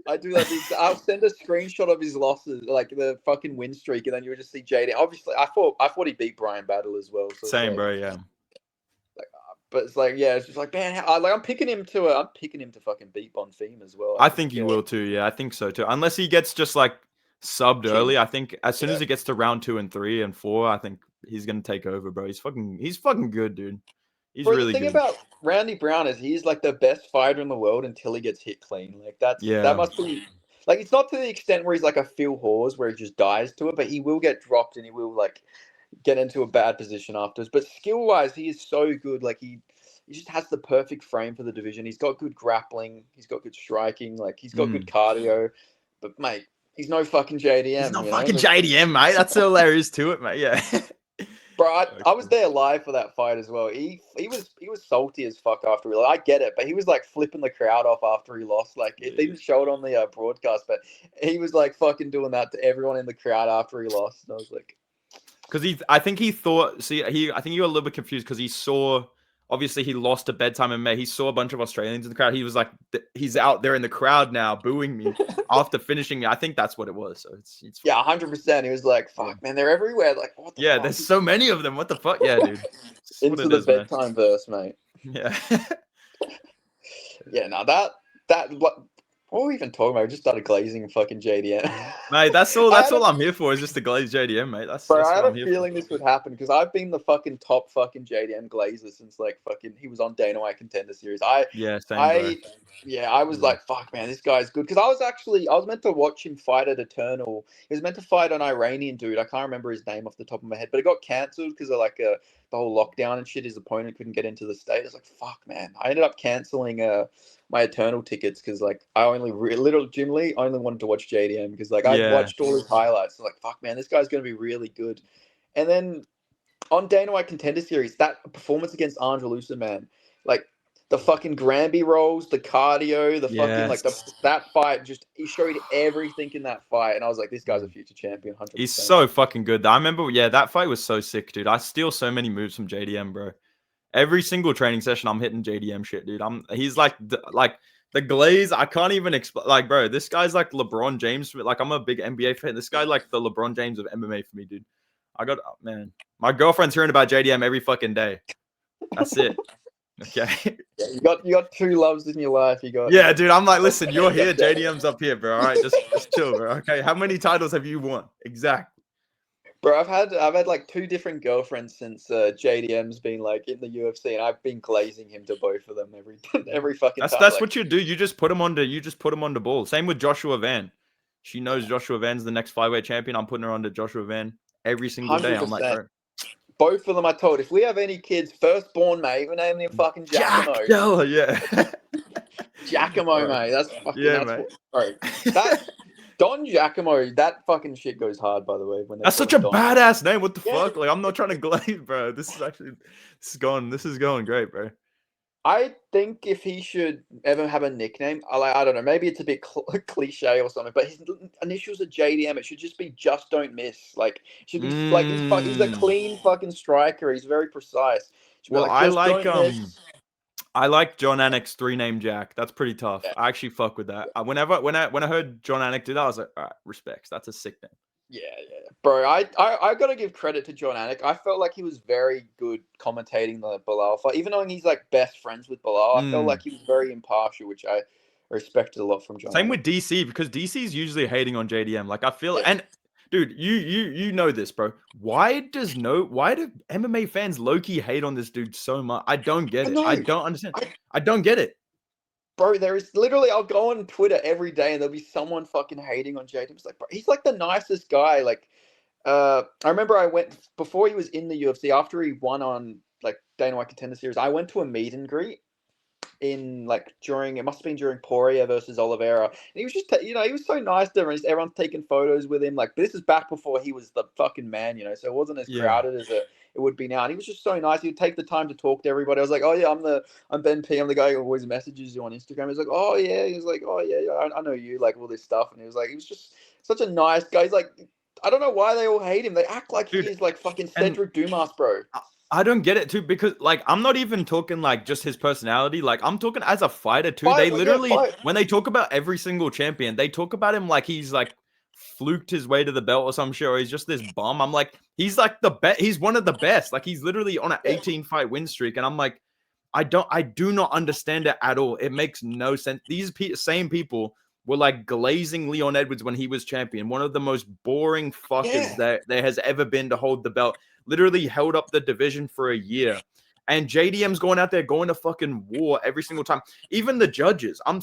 I do that. I'll send a screenshot of his losses, like the fucking win streak, and then you would just see JD. Obviously, I thought he beat Brian Battle as well. So Same, like, bro. Yeah. but it's like, yeah, it's just like, man, I'm picking him to fucking beat Bonfim as well. I think he will too. Yeah, I think so too. Unless he gets just like subbed early. I think as soon as it gets to round 2 and 3 and 4, I think he's gonna take over, bro. He's fucking good, dude. He's Bro, really the thing good. about Randy Brown is he's like the best fighter in the world until he gets hit clean. Like that Yeah. must be like, it's not to the extent where he's like a Phil Hawes where he just dies to it, but he will get dropped and he will like get into a bad position afterwards. But skill wise, he is so good. Like he just has the perfect frame for the division. He's got good grappling. He's got good striking. Like he's got good cardio. But mate, he's no fucking JDM. He's not you fucking know? JDM, mate. That's hilarious to it, mate. Yeah. Bro, I was there live for that fight as well. He was salty as fuck after he lost. I get it, but he was like flipping the crowd off after he lost. Like it didn't show it on the broadcast, but he was like fucking doing that to everyone in the crowd after he lost. And I was like, Because I think he thought. See, I think you got a little bit confused because he saw. Obviously, he lost to Bedtime MMA. He saw a bunch of Australians in the crowd. He was like, he's out there in the crowd now, booing me after finishing me. I think that's what it was. So it's yeah, 100%. He was like, "Fuck, man, they're everywhere." Like, what the yeah, fuck? there's so many of them. What the fuck? Yeah, dude. Into the bedtime verse, mate. Yeah. Yeah, no, what were we even talking about? We just started glazing fucking JDM. Mate, that's all I'm here for is just to glaze JDM, mate. That's Bro, what I had I'm a here feeling for. this would happen because I've been the fucking top fucking JDM glazer since like fucking he was on Dana White Contender Series. Yeah, same, bro. I was like, fuck, man, this guy's good because I was meant to watch him fight at Eternal. He was meant to fight an Iranian dude. I can't remember his name off the top of my head, but it got cancelled because of like the whole lockdown and shit. His opponent couldn't get into the state. I was like, fuck, man. I ended up canceling my Eternal tickets because like I only legitimately only wanted to watch JDM because like I watched all his highlights. So like, fuck, man, this guy's gonna be really good. And then on Dana White Contender Series, that performance against Angelusa, man, like the fucking Granby rolls, the cardio, the fucking like that fight, just he showed everything in that fight, and I was like, this guy's a future champion, 100%. He's so fucking good. I remember, that fight was so sick, dude. I steal so many moves from JDM, bro. Every single training session, I'm hitting JDM shit, dude. He's like the glaze. I can't even explain. Like, bro, this guy's like LeBron James. Like, I'm a big NBA fan. This guy like the LeBron James of MMA for me, dude. Man, my girlfriend's hearing about JDM every fucking day. That's it. Okay. Yeah, you got two loves in your life. Yeah, dude. I'm like, listen, you're here. JDM's up here, bro. All right, just chill, bro. Okay. How many titles have you won? Exactly. Bro, I've had like two different girlfriends since JDM's been like in the UFC, and I've been glazing him to both of them every fucking time. That's what you do. You just put him on the ball. Same with Joshua Van. She knows Joshua Van's the next flyweight champion. I'm putting her on to Joshua Van every single day. 100%. I'm like, bro. Both of them I told, if we have any kids, firstborn, mate, we're naming him fucking Giacomo. Yeah. Giacomo, mate. That's fucking mate. That Don Giacomo, that fucking shit goes hard, by the way. That's such a badass name. What the fuck? Like, I'm not trying to glaze, bro. This is going great, bro. I think if he should ever have a nickname, I don't know, maybe it's a bit cliche or something, but his initials are JDM. It should just be just don't miss. Like, it should be like he's a clean fucking striker. He's very precise. Well, I like John Anik's 3-name Jack. That's pretty tough. Yeah. I actually fuck with that. When I heard John Anik do that, I was like, all right, respects. That's a sick name. Yeah. Bro, I gotta give credit to John Anik. I felt like he was very good commentating the Bilal fight. Even though he's like best friends with Bilal, I felt like he was very impartial, which I respected a lot from John. Same with DC, because DC's usually hating on JDM. Like, I feel and dude, you know this, bro. Why do MMA fans low-key hate on this dude so much? I don't get it. I don't understand. I don't get it. Bro, there is literally, I'll go on Twitter every day and there'll be someone fucking hating on JDM. It's like, bro, he's like the nicest guy. Like, I remember I went, before he was in the UFC, after he won on like Dana White Contender Series, I went to a meet and greet in like it must have been during Poirier versus Oliveira. And he was just, he was so nice to everyone. Everyone's taking photos with him. Like, this is back before he was the fucking man, so it wasn't as crowded it would be now. And he was just so nice. He'd take the time to talk to everybody. I was like, oh yeah, I'm Ben P. I'm the guy who always messages you on Instagram. He was like, oh yeah. He was like, oh yeah, I know you, like all this stuff. And he was just such a nice guy. He's like, I don't know why they all hate him. They act like Dude, he is like fucking Cedric Dumas, bro. I don't get it too, because like I'm not even talking like just his personality. Like I'm talking as a fighter too. They literally, when they talk about every single champion, they talk about him like he's like fluked his way to the belt or some shit, or he's just this bum. I'm like, he's like the best. He's one of the best. Like he's literally on an 18 fight win streak, and I'm like, I do not understand it at all. It makes no sense. These same people were like glazing Leon Edwards when he was champion. One of the most boring fuckers that there has ever been to hold the belt. Literally held up the division for a year. And JDM's going out there, going to fucking war every single time. Even the judges. I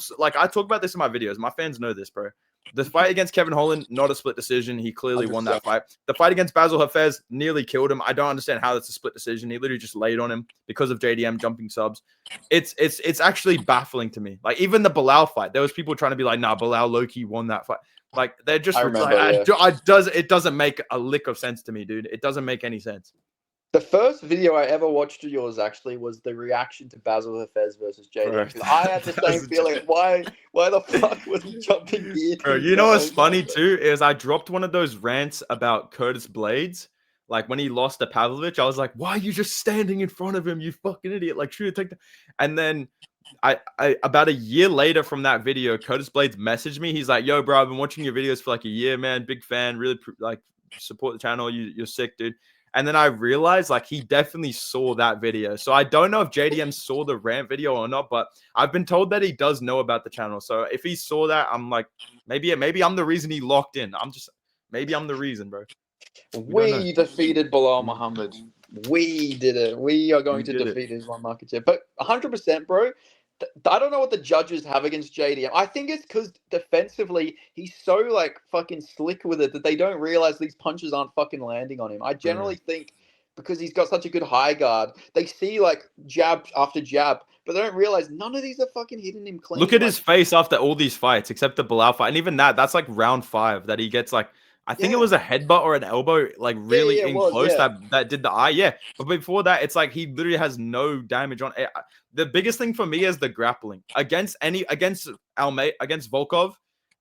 talk about this in my videos. My fans know this, bro. The fight against Kevin Holland, not a split decision. He clearly won that fight. The fight against Basil Hafez nearly killed him. I don't understand how that's a split decision. He literally just laid on him because of JDM jumping subs. It's actually baffling to me. Like even the Bilal fight, there was people trying to be like, nah, Bilal low-key won that fight. Like they're just it doesn't make a lick of sense to me, dude. It doesn't make any sense. The first video I ever watched of yours actually was the reaction to Basil Hafez versus JDM. I had the same feeling. Why the fuck was he jumping gear? Bro, you know what's funny too is I dropped one of those rants about Curtis Blades. Like when he lost to Pavlovich, I was like, why are you just standing in front of him, you fucking idiot? Like, should take that. And then I about a year later from that video, Curtis Blades messaged me. He's like, yo, bro, I've been watching your videos for like a year, man. Big fan. Really like support the channel. You're sick, dude. And then I realized like he definitely saw that video. So I don't know if JDM saw the rant video or not, but I've been told that he does know about the channel. So if he saw that, I'm like, maybe I'm the reason he locked in. Maybe I'm the reason, bro. We defeated Bilal Muhammad. We did it. We are going to defeat Islam Makhachev. But 100%, bro. I don't know what the judges have against JDM. I think it's because defensively he's so like fucking slick with it that they don't realize these punches aren't fucking landing on him. I generally think because he's got such a good high guard, they see like jab after jab, but they don't realize none of these are fucking hitting him clean. Look at his face after all these fights, except the Bilal fight, and even that's like round 5 that he gets like. I think it was a headbutt or an elbow, like really close that did the eye. Yeah. But before that, it's like he literally has no damage on it. The biggest thing for me is the grappling. Against Volkov,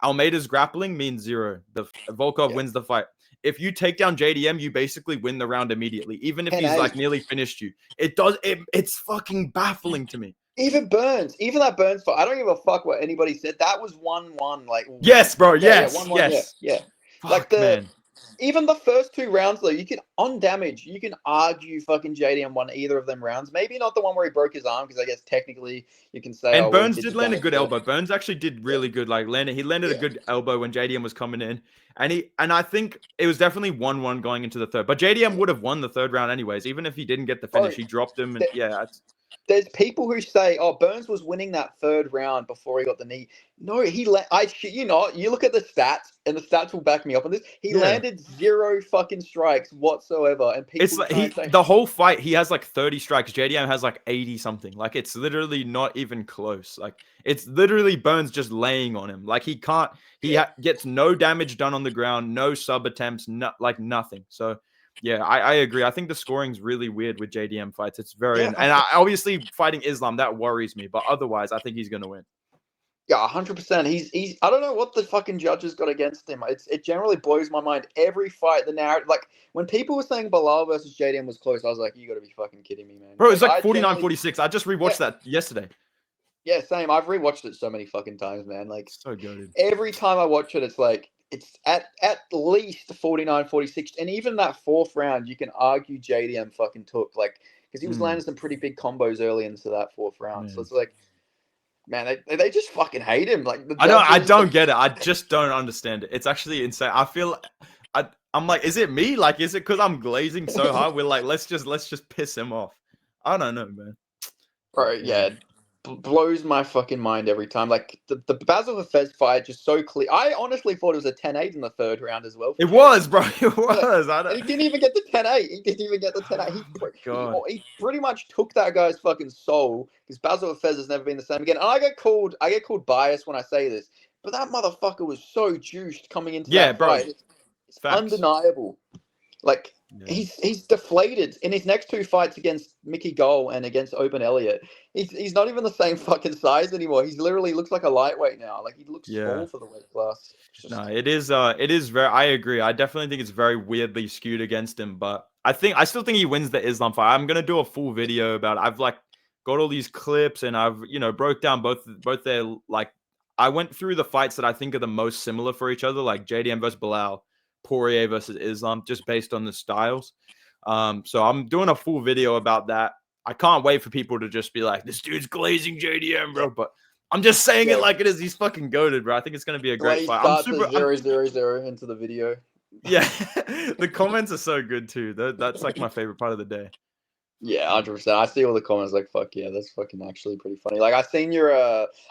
Almeida's grappling means 0. The Volkov wins the fight. If you take down JDM, you basically win the round immediately, even if he's like nearly finished you. It's fucking baffling to me. Even that Burns fight, I don't give a fuck what anybody said. That was 1-1. Like yes, bro. Yes. 1-1, yeah. Fuck, like man. Even the first 2 rounds though, you can on damage, you can argue fucking JDM won either of them rounds. Maybe not the one where he broke his arm, because I guess technically you can say. And Burns did land a good elbow. Burns actually did really good. Like he landed a good elbow when JDM was coming in, and I think it was definitely 1-1 going into the third. But JDM would have won the third round anyways, even if he didn't get the finish. He dropped him, and there's people who say, "Oh, Burns was winning that third round before he got the knee." No, I shit you not. You look at the stats, and the stats will back me up on this. He landed 0 fucking strikes whatsoever, and people. It's like the whole fight. He has like 30 strikes. JDM has like 80 something. Like it's literally not even close. Like it's literally Burns just laying on him. Like he can't. He gets no damage done on the ground. No sub attempts. Like nothing. So. Yeah, I agree. I think the scoring's really weird with JDM fights. It's very and obviously fighting Islam, that worries me. But otherwise, I think he's gonna win. Yeah, 100%. He's I don't know what the fucking judges got against him. It generally blows my mind. Every fight, the narrative, like when people were saying Bilal versus JDM was close, I was like, you got to be fucking kidding me, man. Bro, it's like 49-46. I just rewatched that yesterday. Yeah, same. I've rewatched it so many fucking times, man. Like so good. Every time I watch it, it's like. It's at least 49-46. And even that 4th round, you can argue JDM fucking took. Like, because he was landing some pretty big combos early into that 4th round. So it's like, man, they just fucking hate him. Like, I don't get it. I just don't understand it. It's actually insane. I feel... I'm like, is it me? Like, is it because I'm glazing so hard? We're like, let's just piss him off. I don't know, man. Bro, yeah. Blows my fucking mind every time. Like the Basil Hafez fight, just so clear. I honestly thought it was a 10-8 in the 3rd round as well. It was, bro. It was. He didn't even get the 10-8. He didn't even get the 10-8. He pretty much took that guy's fucking soul, because Basil Hafez has never been the same again. And I get called biased when I say this, but that motherfucker was so juiced coming into that fight. It's undeniable. Like Yeah. he's deflated in his next two fights against Mickey Gall and against Open Elliott. He's not even the same fucking size anymore. He's literally looks like a lightweight now. Like he looks Yeah. small for the weight class. It's No, just it is very, I agree. I definitely think it's very weirdly skewed against him, but I still think he wins the Islam fight. I'm gonna do a full video about it. I've like got all these clips and I've, broke down both their like I went through the fights that I think are the most similar for each other, like JDM versus Bilal, Poirier versus Islam, just based on the styles. So I'm doing a full video about that. I can't wait for people to just be like, this dude's glazing JDM, bro. But I'm just saying it yeah. like it is. He's fucking goated, bro. I think it's gonna be a The way great he fight. starts at 0-0-0 into the video. Yeah. The comments are so good too. That's like my favorite part of the day. Yeah, 100%. I see all the comments like, "Fuck yeah, that's fucking actually pretty funny." Like, I seen your,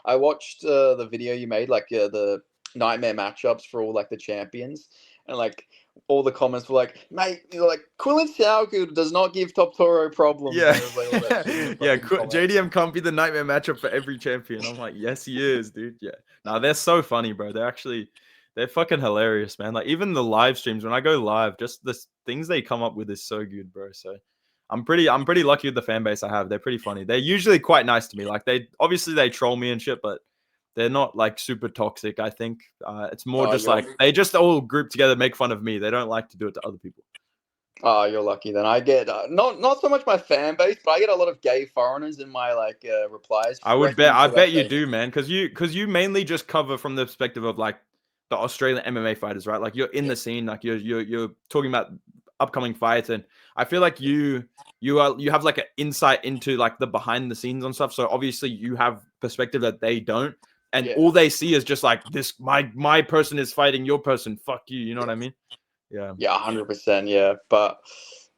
I watched the video you made, like the nightmare matchups for all like the champions, and like all the comments were like, "Mate, like Quillen Salgood does not give Top Toro problems." Yeah. And it was like all that shit in the Yeah. fucking comments. JDM can't be the nightmare matchup for every champion. I'm like, yes, he is, dude. Yeah. Nah, they're so funny, bro. They're fucking hilarious, man. Like even the live streams when I go live, just the things they come up with is so good, bro. So I'm pretty lucky with the fan base I have. They're pretty funny. They're usually quite nice to me. Like they troll me and shit, but they're not like super toxic. I think it's more just like they just all group together, make fun of me. They don't like to do it to other people. Oh, you're lucky then. I get not so much my fan base, but I get a lot of gay foreigners in my like replies. I bet you do, man, because you mainly just cover from the perspective of like the Australian MMA fighters, right? Like you're in the scene, like you're talking about upcoming fights, and I feel like you have like an insight into like the behind the scenes and stuff. So obviously you have perspective that they don't, and all they see is just like this. My person is fighting your person. Fuck you. You know what I mean? Yeah. Yeah, 100%. Yeah, but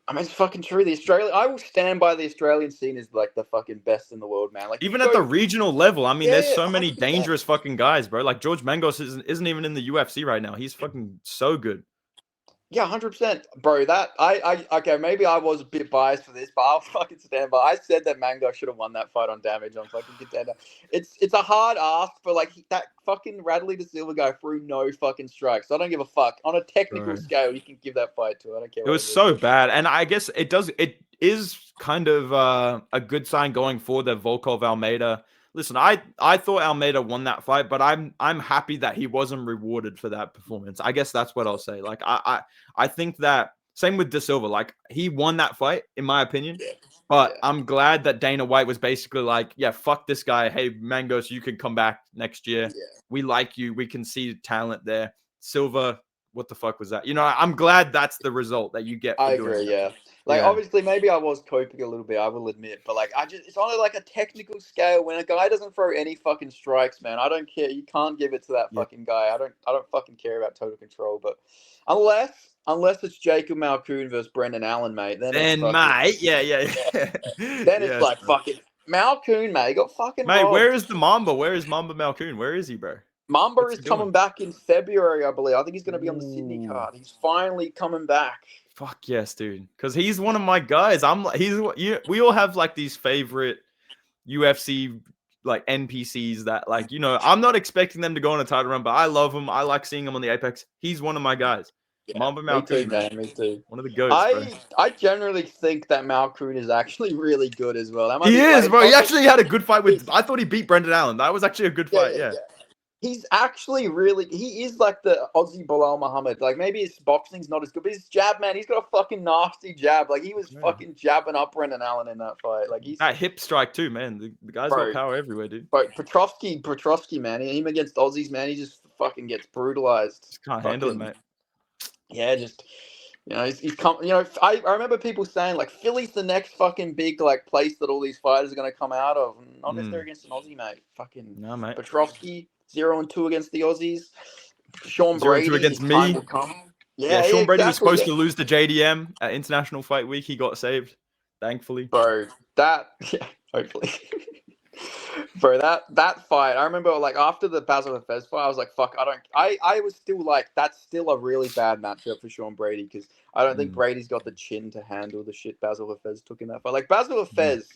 I mean, it's fucking true. I will stand by the Australian scene as like the fucking best in the world, man. Like Even at the regional level, I mean, there's so many 100%. dangerous fucking guys, bro. Like George Mangos isn't even in the UFC right now. He's fucking so good. Yeah, 100%, bro. That okay. Maybe I was a bit biased for this, but I'll fucking stand by. I said that Mango should have won that fight on damage on fucking contender. It's a hard ask, but like that fucking Radley de Silva guy threw no fucking strikes. So I don't give a fuck. On a technical scale, you can give that fight to. I don't care. It was so bad, and I guess it is kind of a good sign going forward that Volkov Almeida. Listen, I thought Almeida won that fight, but I'm happy that he wasn't rewarded for that performance. I guess that's what I'll say. Like I think that same with De Silva. Like he won that fight in my opinion, but I'm glad that Dana White was basically like, yeah, fuck this guy. Hey, Mangos, you can come back next year. Yeah. We like you. We can see talent there. Silva, what the fuck was that? You know, I'm glad that's the result that you get. I agree, yeah. Like, obviously, maybe I was coping a little bit, I will admit. But, like, it's on, like, a technical scale. When a guy doesn't throw any fucking strikes, man, I don't care. You can't give it to that fucking guy. I don't fucking care about total control. But unless it's Jacob Malkoon versus Brendan Allen, mate, then it's fucking... mate, yeah. Then it's like, fucking... Malkoon, mate, got fucking robbed. Where is the Mamba? Where is Mamba Malkoon? Where is he, bro? Mamba is coming back in February, I believe. I think he's going to be on the Sydney card. He's finally coming back. Fuck yes, dude. Because he's one of my guys. We all have like these favorite UFC like NPCs that like, I'm not expecting them to go on a title run, but I love him. I like seeing him on the Apex. He's one of my guys. Yeah, Mamba Malkoon, man. Me too. One of the goats, I generally think that Malkoon is actually really good as well. He is, bro. He actually had a good fight with... I thought he beat Brendan Allen. That was actually a good fight, yeah. He's actually he is like the Aussie Bilal Muhammad. Like, maybe his boxing's not as good, but his jab, man, he's got a fucking nasty jab. Like, he was fucking jabbing up Brendan Allen in that fight. Like, that hip strike too, man. The guy's got power everywhere, dude. But Petrovsky, man, him against Aussies, man, he just fucking gets brutalized. Just can't handle it, mate. Yeah, just... he's come. I remember people saying like Philly's the next fucking big like place that all these fighters are going to come out of. Not necessarily against an Aussie, mate. Fucking no, mate. Petrovsky 0-2 against the Aussies. Sean Brady 0-2 against me. Yeah, Sean Brady was supposed to lose to JDM at International Fight Week. He got saved, thankfully. Bro, hopefully. Bro, that fight, I remember like after the Basil Fez fight, I was like, fuck, I was still like, that's still a really bad matchup for Sean Brady because I don't think Brady's got the chin to handle the shit Basil Fez took in that fight. Like Basil Fez,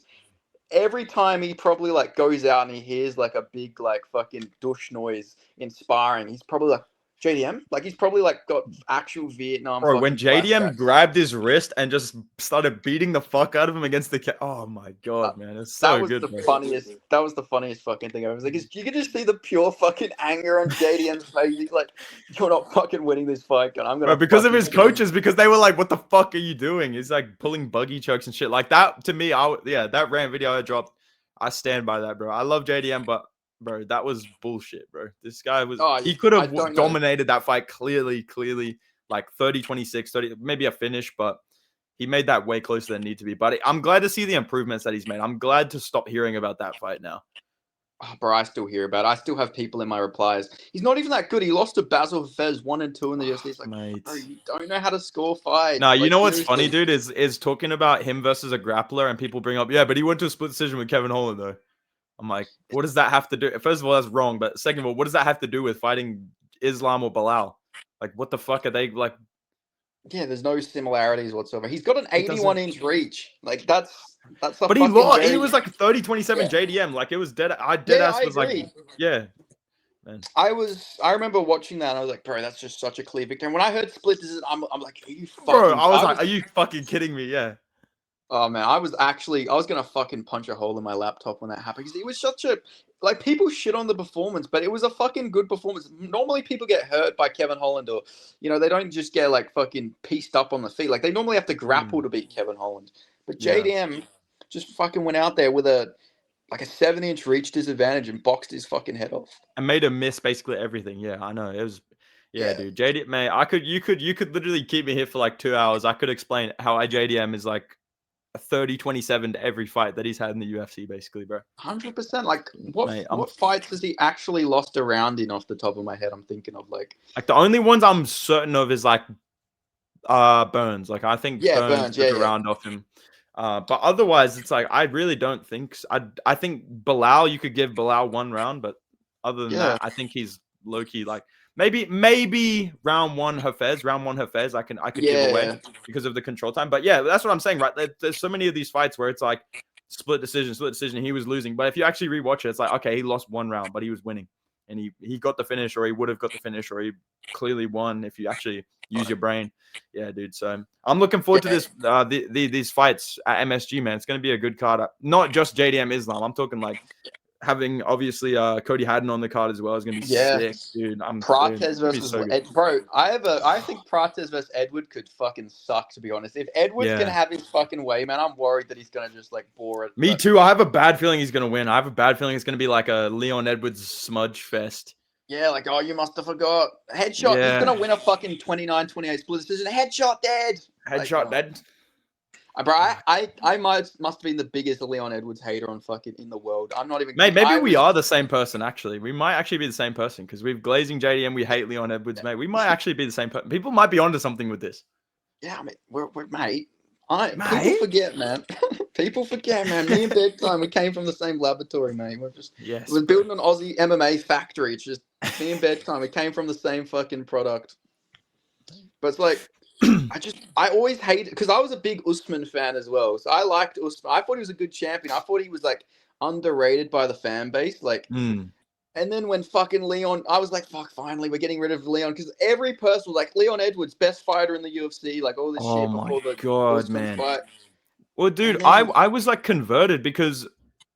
every time he probably like goes out and he hears like a big like fucking douche noise in sparring, he's probably like, JDM, like he's probably like got actual Vietnam. Bro, when fucking JDM flashbacks. grabbed his wrist and just started beating the fuck out of him against the oh my god, man, it's That so was good, the bro. funniest. That was the funniest fucking thing. I was like, you could just see the pure fucking anger on JDM's face. He's like, "You're not fucking winning this fight, and I'm gonna." Bro, because of fucking his coaches, because they were like, "What the fuck are you doing?" He's like pulling buggy chokes and shit like that. To me, that rant video I dropped, I stand by that, bro. I love JDM, but bro, that was bullshit, bro. This guy was Oh, he could I have don't know. dominated that fight clearly, like 30-26, 30, maybe a finish, but he made that way closer than need to be. But I'm glad to see the improvements that he's made. I'm glad to stop hearing about that fight now. Oh, bro, I still hear about it. I still have people in my replies. He's not even that good. He lost to Basil Fez 1 and 2 in the UFC. It's like, Mate. bro, you don't know how to score fights. No, you like, know what's seriously. funny, dude, is talking about him versus a grappler, and people bring up, yeah, but he went to a split decision with Kevin Holland, though. I'm like, what does that have to do? First of all, that's wrong. But second of all, what does that have to do with fighting Islam or Bilal? Like, what the fuck are they like? Yeah, there's no similarities whatsoever. He's got an 81-inch reach. Like that's a But he fucking lost. He very... was like 30-27 Yeah. JDM. Like it was dead. I I was like, agree. yeah, man. I remember watching that and I was like, bro, that's just such a clear victory. And when I heard split decision, I'm like, are you fucking... Bro, I was like, are you fucking kidding me? Yeah. Oh man, I was gonna fucking punch a hole in my laptop when that happened because it was such a... Like, people shit on the performance, but it was a fucking good performance. Normally people get hurt by Kevin Holland, or they don't just get like fucking pieced up on the feet. Like, they normally have to grapple to beat Kevin Holland. But JDM just fucking went out there with a 7-inch reach disadvantage and boxed his fucking head off. And made him miss basically everything. Yeah, I know. It was Yeah. dude. JDM, man, you could literally keep me here for like 2 hours. I could explain how JDM is like a 30-27 to every fight that he's had in the UFC, basically, bro. 100%. Like, what Mate, what fights has he actually lost a round in off the top of my head? I'm thinking of like the only ones I'm certain of is like Burns. Like I think Burns took a round off him. But otherwise, it's like I really don't think I think Bilal, you could give Bilal 1 round, but other than that, I think he's low key like maybe round one Hafez I could give away because of the control time. But yeah, that's what I'm saying, right? There's so many of these fights where it's like split decision, he was losing. But if you actually rewatch it, it's like, okay, he lost 1 round, but he was winning. And he got the finish, or he would have got the finish, or he clearly won if you actually use your brain. Yeah, dude. So I'm looking forward to this these fights at MSG, man. It's gonna be a good card. Not just JDM Islam. I'm talking like having obviously Cody Haddon on the card as well is gonna be sick, dude. Prates versus so bro. I think Prates versus Edward could fucking suck, to be honest. If Edward's gonna have his fucking way, man, I'm worried that he's gonna just like bore it. Me too. I have a bad feeling he's gonna win. I have a bad feeling it's gonna be like a Leon Edwards smudge fest. Yeah, like, oh, you must have forgot. Headshot. Yeah. He's gonna win a fucking 29-28 split decision. Headshot dead. Headshot dead. Bro, I must have been the biggest Leon Edwards hater on fucking in the world. I'm not even... Mate, maybe we are the same person, actually. We might actually be the same person because we've glazing JDM, we hate Leon Edwards, mate. We might actually be the same person. People might be onto something with this. Yeah, I mean, we're mate. People forget, man. People forget, man. Me and Bedtime, we came from the same laboratory, mate. We're building an Aussie MMA factory. It's just me and Bedtime. We came from the same fucking product. But it's like, I always hated, because I was a big Usman fan as well. So I liked Usman. I thought he was a good champion. I thought he was like underrated by the fan base. Like, and then when fucking Leon, I was like, fuck, finally, we're getting rid of Leon. Because every person was like, Leon Edwards, best fighter in the UFC, like all this shit before the Usman fight. Well, dude, I was like converted because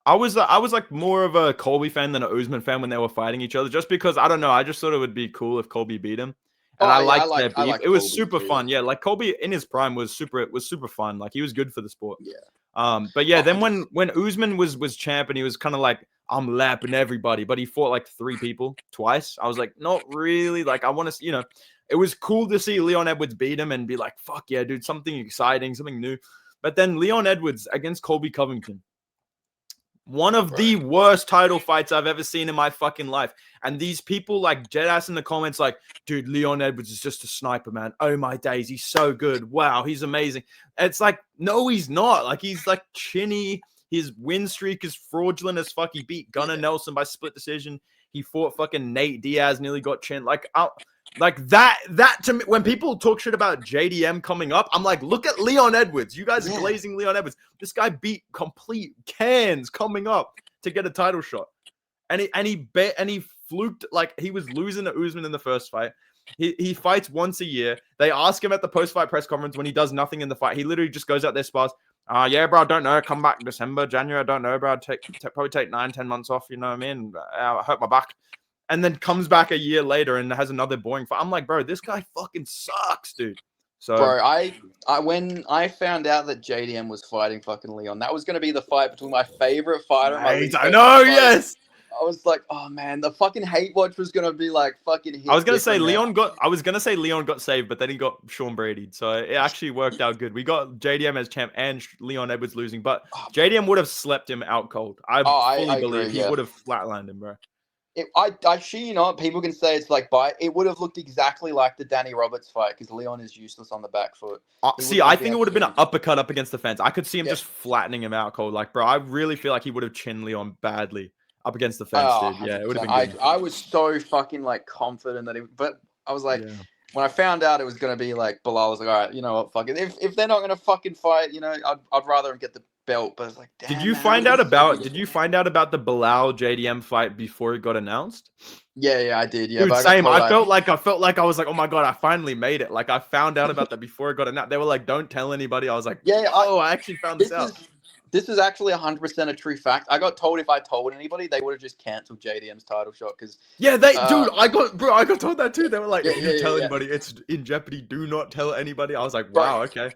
I was like more of a Colby fan than an Usman fan when they were fighting each other. Just because, I don't know, I just thought it would be cool if Colby beat him. And I liked their beef. It was super fun. Yeah, like Colby in his prime was super fun. Like he was good for the sport. Yeah. But yeah, then when Usman was champ and he was kind of like, I'm lapping everybody, but he fought like 3 people twice. I was like, not really. Like I want to, it was cool to see Leon Edwards beat him and be like, fuck yeah, dude, something exciting, something new. But then Leon Edwards against Colby Covington. One of the worst title fights I've ever seen in my fucking life. And these people like Jedass in the comments like, dude, Leon Edwards is just a sniper, man. Oh my days, he's so good. Wow, he's amazing. It's like, no, he's not. Like, he's like chinny. His win streak is fraudulent as fuck. He beat Gunnar Nelson by split decision. He fought fucking Nate Diaz, nearly got chin. Like that to me, when people talk shit about JDM coming up, I'm like, look at Leon Edwards. You guys are glazing Leon Edwards. This guy beat complete cans coming up to get a title shot. And he fluked, like he was losing to Usman in the first fight. He fights once a year. They ask him at the post-fight press conference when he does nothing in the fight. He literally just goes out there, spars. Yeah, bro, I don't know. Come back December, January. I don't know, bro. Probably take 9-10 months off. You know what I mean? I hurt my back. And then comes back a year later and has another boring fight. I'm like, bro, this guy fucking sucks, dude. So, bro, I when I found out that JDM was fighting fucking Leon, that was going to be the fight between my favorite fighter and my least I favorite know, fighter. yes. I was like, oh man, the fucking hate watch was gonna be like fucking hit. I was gonna say Leon got saved, but then he got Sean Brady, so it actually worked out good. We got JDM as champ and Leon Edwards losing, but JDM would have slept him out cold. I fully believe he would have flatlined him, bro. I sure you not. People can say it's like it would have looked exactly like the Danny Roberts fight because Leon is useless on the back foot. See, I think it would have been an uppercut up against the fence. I could see him just flattening him out cold. Like, bro, I really feel like he would have chinned Leon badly up against the fence, dude. Yeah, it would have been good. I was so fucking like confident that but I was like, when I found out it was gonna be like Bilal, I was like, all right, you know what, fuck it. If they're not gonna fucking fight, you know, I'd rather get the belt. But it's like, damn. Did you find out about the Bilal JDM fight before it got announced? Yeah, I did. Yeah, dude, same. I felt like I was like, oh my god, I finally made it. Like I found out about that before it got announced. They were like, don't tell anybody. I was like, I actually found this out. This is actually 100% a true fact. I got told if I told anybody, they would have just cancelled JDM's title shot because dude, I got told that too. They were like, if you tell anybody, it's in jeopardy. Do not tell anybody. I was like, wow, okay.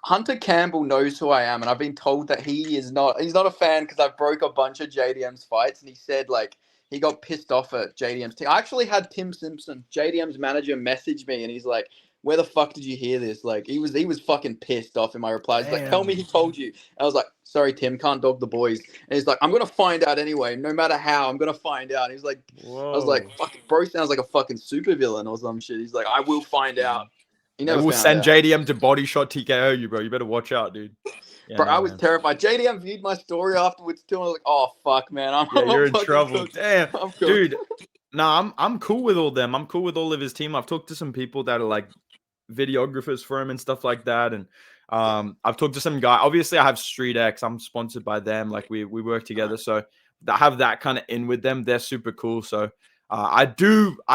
Hunter Campbell knows who I am, and I've been told that he's not a fan because I broke a bunch of JDM's fights, and he said like he got pissed off at JDM's team. I actually had Tim Simpson, JDM's manager, message me, and he's like, where the fuck did you hear this? Like, he was fucking pissed off in my replies. He's like, tell me he told you. I was like, sorry, Tim, can't dog the boys. And he's like, I'm going to find out anyway. No matter how, I'm going to find out. And he's like, whoa. I was like, fucking bro sounds like a fucking supervillain or some shit. He's like, I will find out. He never will send JDM to body shot TKO you, bro. You better watch out, dude. Yeah, bro, I was terrified. JDM viewed my story afterwards too. I was like, oh, fuck, man. You're in trouble. Damn. Dude, nah, I'm cool with all them. I'm cool with all of his team. I've talked to some people that are like videographers for him and stuff like that, and I've talked to some guy. Obviously I have StreetX, I'm sponsored by them, like we work together, so I have that kind of in with them. They're super cool. So I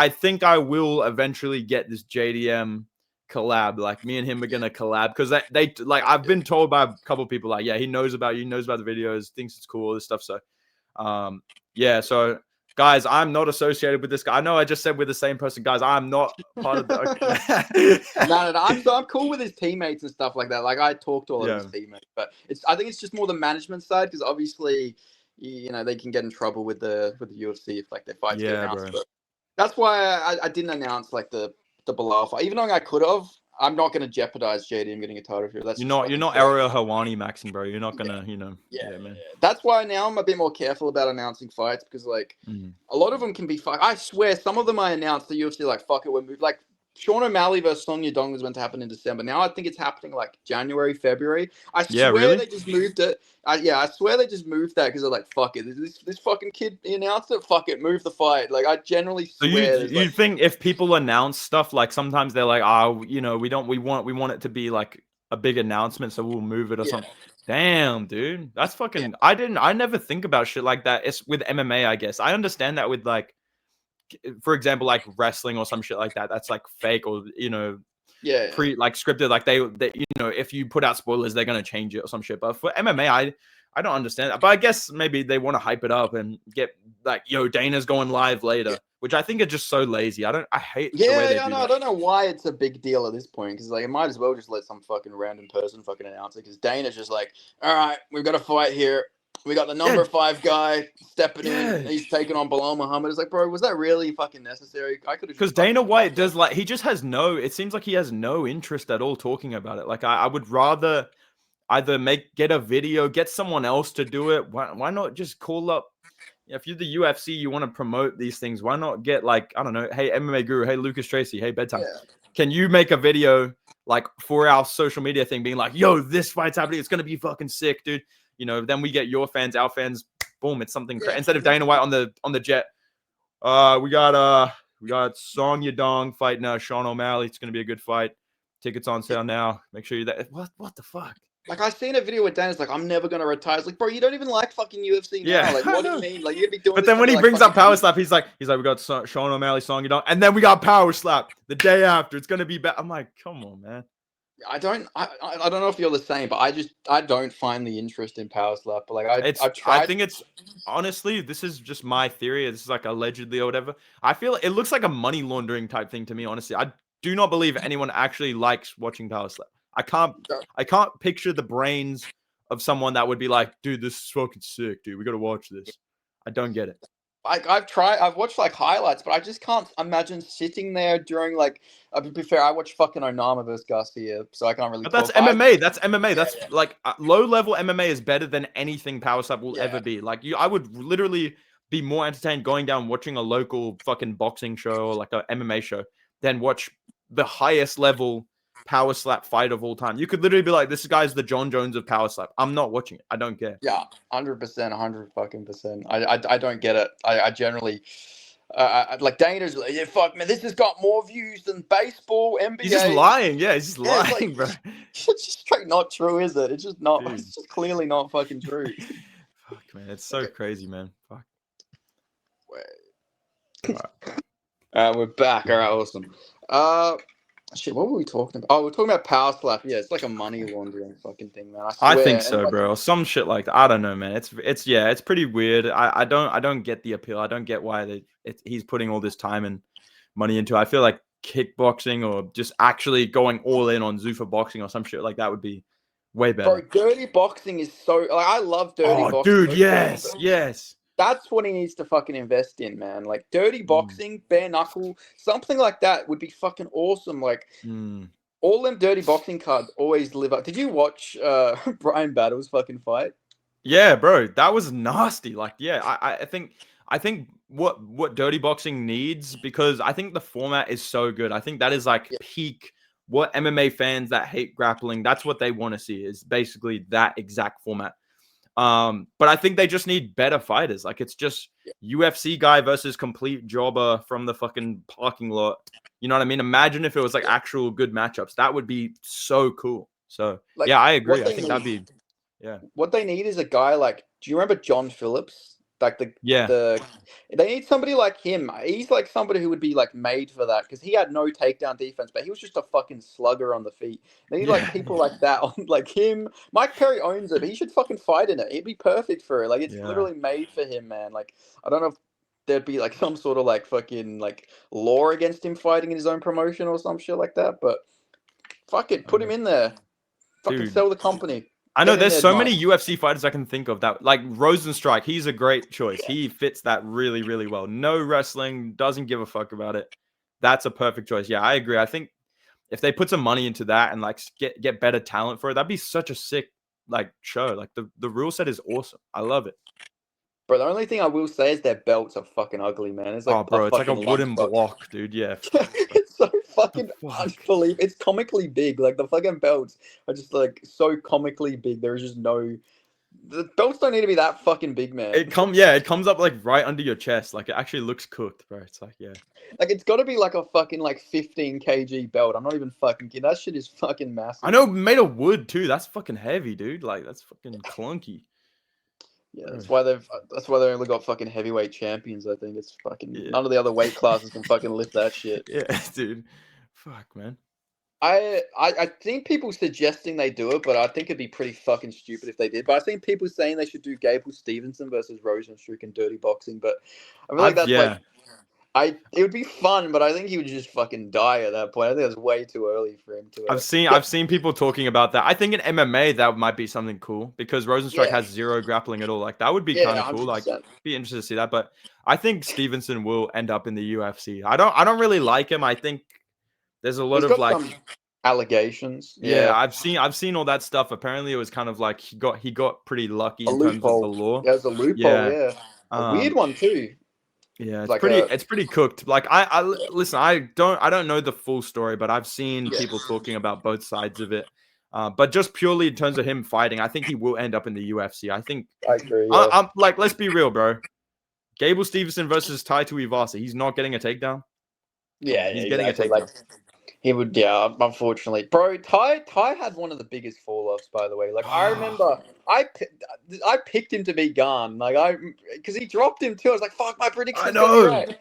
think I will eventually get this JDM collab. Like me and him are gonna collab because they like I've been told by a couple of people like, yeah, he knows about you, knows about the videos, thinks it's cool, all this stuff. So yeah, so guys, I'm not associated with this guy. I know I just said we're the same person. Guys, I'm not part of the... No. I'm cool with his teammates and stuff like that. Like, I talk to all of his teammates. But I think it's just more the management side because obviously, you know, they can get in trouble with the UFC if, like, their fights get announced. But that's why I didn't announce, like, the Bilal fight. Even though I could have, I'm not going to jeopardize JDM getting a title here. That's you're not Ariel Helwani maxing, bro. You're not gonna, man. That's why now I'm a bit more careful about announcing fights because like a lot of them can be I swear some of them I announced the UFC like fuck it, we're moved. Like Sean O'Malley versus Song Yadong was meant to happen in December. Now I think it's happening like January, February. I swear they just moved it. I swear they just moved that because they're like, fuck it. This fucking kid announced it. Fuck it, move the fight. Like I generally swear. So you think if people announce stuff, like sometimes they're like, we want it to be like a big announcement, so we'll move it or something. Damn, dude, that's fucking. Yeah. I never think about shit like that. It's with MMA, I guess. I understand that with like, for example, like wrestling or some shit like that. That's like fake or like scripted. Like they if you put out spoilers, they're gonna change it or some shit. But for MMA, I don't understand that. But I guess maybe they want to hype it up and get like, Dana's going live later, which I think are just so lazy. I hate. I don't know why it's a big deal at this point because like it might as well just let some fucking random person fucking announce it because Dana's just like, all right, we've got a fight here. We got the number 5 guy stepping in. He's taking on Bilal Muhammad. It's like, bro, was that really fucking necessary? I could have. Because Dana White does like he just has it seems like he has no interest at all talking about it. Like I would rather either get a video, get someone else to do it. Why not just call up? If you're the UFC, you want to promote these things. Why not get like, I don't know, hey MMA Guru, hey Lucas Tracy, hey Bedtime. Yeah. Can you make a video like for our social media thing, being like, yo, this fight's happening. It's gonna be fucking sick, dude. Then we get your fans, our fans. Boom, it's something instead of Dana White on the jet. We got Song Yadong fighting Sean O'Malley. It's gonna be a good fight. Tickets on sale now. Make sure you're there. What the fuck? Like, I seen a video where Dana's like, I'm never gonna retire. It's like, bro, you don't even like fucking UFC now. Yeah, Like, I what do you know. mean? Like, you're gonna be doing But this then when when you're he like brings up fucking Power 80. Slap, he's like, we got Sean O'Malley song, and then we got Power Slap the day after. It's gonna be bad. I'm like, come on, man. I don't know if you're the same, but I don't find the interest in Power Slap. But like I've I tried. think it's honestly, this is just my theory. This is like allegedly or whatever. I feel it looks like a money laundering type thing to me. Honestly, I do not believe anyone actually likes watching Power Slap. I can't picture the brains of someone that would be like, dude, this is fucking sick, dude. We gotta watch this. I don't get it. I've watched like highlights, but I just can't imagine sitting there during like. To be fair, I watched fucking Onama versus Garcia, so I can't really But that's talk. But MMA. That's MMA. yeah, That's like low level MMA is better than anything Power Slap will yeah, ever be. Like I would literally be more entertained going down watching a local fucking boxing show or like a MMA show than watch the highest level Power Slap fight of all time. You could literally be like, this guy's the John Jones of Power Slap. I'm not watching it. I don't care. yeah, 100%, 100%. I don't get it. I generally. Like Dana's like, yeah, fuck man, this has got more views than baseball, NBA. He's just lying. Yeah, he's just Yeah, it's lying, like bro. it's just straight not true, is it? It's just not. Dude. It's just clearly not fucking true. Fuck, man. It's so crazy, man. Fuck. We're back. All right, awesome. Shit, what were we talking about? Oh, we're talking about Power Slap. Yeah, it's like a money laundering fucking thing, man. I swear. think And so, like, bro. Some shit like that. I don't know, man. It's pretty weird. I don't get the appeal. I don't get why he's putting all this time and money into it. I feel like kickboxing or just actually going all in on Zuffa boxing or some shit like that would be way better. bro, dirty boxing is so. Like, I love dirty boxing. Dude, yes, yes. That's what he needs to fucking invest in, man. Like dirty boxing, bare knuckle, something like that would be fucking awesome. Like all them dirty boxing cards always live up. Did you watch Brian Battle's fucking fight? Yeah, bro, that was nasty. Like, yeah, I think what dirty boxing needs, because I think the format is so good. I think that is like peak what MMA fans that hate grappling, that's what they want to see, is basically that exact format. But I think they just need better fighters. Like, it's just UFC guy versus complete jobber from the fucking parking lot. You know what I mean? Imagine if it was like actual good matchups. That would be so cool. So Like, yeah, I agree. I think need, that'd be what they need is a guy like. Do you remember John Phillips? Like yeah. They need somebody like him. He's like somebody who would be like made for that, because he had no takedown defense, but he was just a fucking slugger on the feet. They need like people like that, like him. Mike Perry owns it, but he should fucking fight in it. He'd be perfect for it. Like, it's literally made for him, man. Like, I don't know if there'd be like some sort of like fucking like law against him fighting in his own promotion or some shit like that, but fuck it, put him in there. Fucking Dude. sell the company. I know there's so many UFC fighters I can think of that, like Rosenstrike. He's a great choice. Yeah. He fits that really, really well. No wrestling, doesn't give a fuck about it. That's a perfect choice. Yeah, I agree. I think if they put some money into that and like get better talent for it, that'd be such a sick like show. Like the rule set is awesome. I love it. Bro, the only thing I will say is their belts are fucking ugly, man. It's like it's like a wooden block, dude. Yeah. It's so fucking unbelievable. It's comically big. Like, the fucking belts are just like so comically big. There's just no. The belts don't need to be that fucking big, man. It comes up like right under your chest. Like, it actually looks cooked, bro. It's like, yeah. Like, it's got to be like a fucking like 15 kg belt. I'm not even fucking kidding. That shit is fucking massive. I know, made of wood too. That's fucking heavy, dude. Like, that's fucking clunky. Yeah, that's why they only got fucking heavyweight champions. I think it's fucking none of the other weight classes can fucking lift that shit. Yeah, dude. Fuck, man. I think people suggesting they do it, but I think it'd be pretty fucking stupid if they did. But I've seen people saying they should do Gable Stevenson versus Rosenstruck in dirty boxing. But I feel like that's it would be fun, but I think he would just fucking die at that point. I think it's way too early for him to. I've seen people talking about that. I think in MMA that might be something cool, because Rosenstruck has zero grappling at all. Like, that would be kind of cool. Like, be interested to see that. But I think Stevenson will end up in the UFC. I don't really like him. I think there's a lot of like some allegations. Yeah, I've seen all that stuff. Apparently, it was kind of like he got pretty lucky in terms of the law. Yeah, it was a loophole. Yeah, a weird one too. Yeah, it's pretty cooked. Like, I listen, I don't know the full story, but I've seen people talking about both sides of it. But just purely in terms of him fighting, I think he will end up in the UFC. I think I agree. I'm like, let's be real, bro. Gable Stevenson versus Tai Tuivasa. He's not getting a takedown. Yeah, he's getting a takedown. Like, He would, yeah. Unfortunately, bro. Ty had one of the biggest fall offs. By the way, like I remember, I picked him to be gone. Like because he dropped him too. I was like, fuck, my I prediction's gonna be know, right.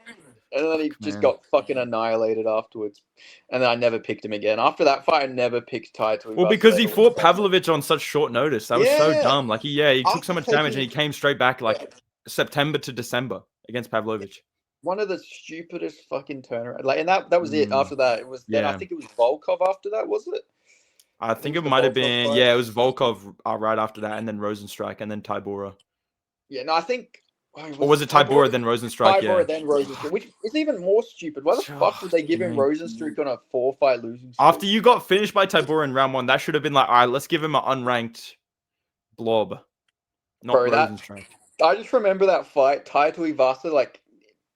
And then he just man. got fucking annihilated afterwards. And then I never picked him again. After that fight, I never picked Tai Well, Tuivasa because he ever fought again. Pavlovich on such short notice. That was so Yeah. dumb. Like he took so After much damage and taking he came straight back yeah, like September to December against Pavlovich. one of the stupidest fucking turnaround. Like, and that was it. After that, it was then I Yeah. think it was Volkov. After that, was it? I It think was it the might have Volkov been, fight. yeah, it was Volkov right after that, and then Rosenstrike, and then Tybura. Yeah, no, I think. Or was it Tybura, then Rosenstrike? Yeah. Tybura, then Rosenstruck, which is even more stupid. Why the fuck would they give him Dude. Rosenstruck on a 4-fight losing After streak? you got finished by Tybura in round 1, that should have been like, all right, let's give him an unranked blob, not Bro, that Rosenstrike. I just remember that fight, Tai Tuivasa, like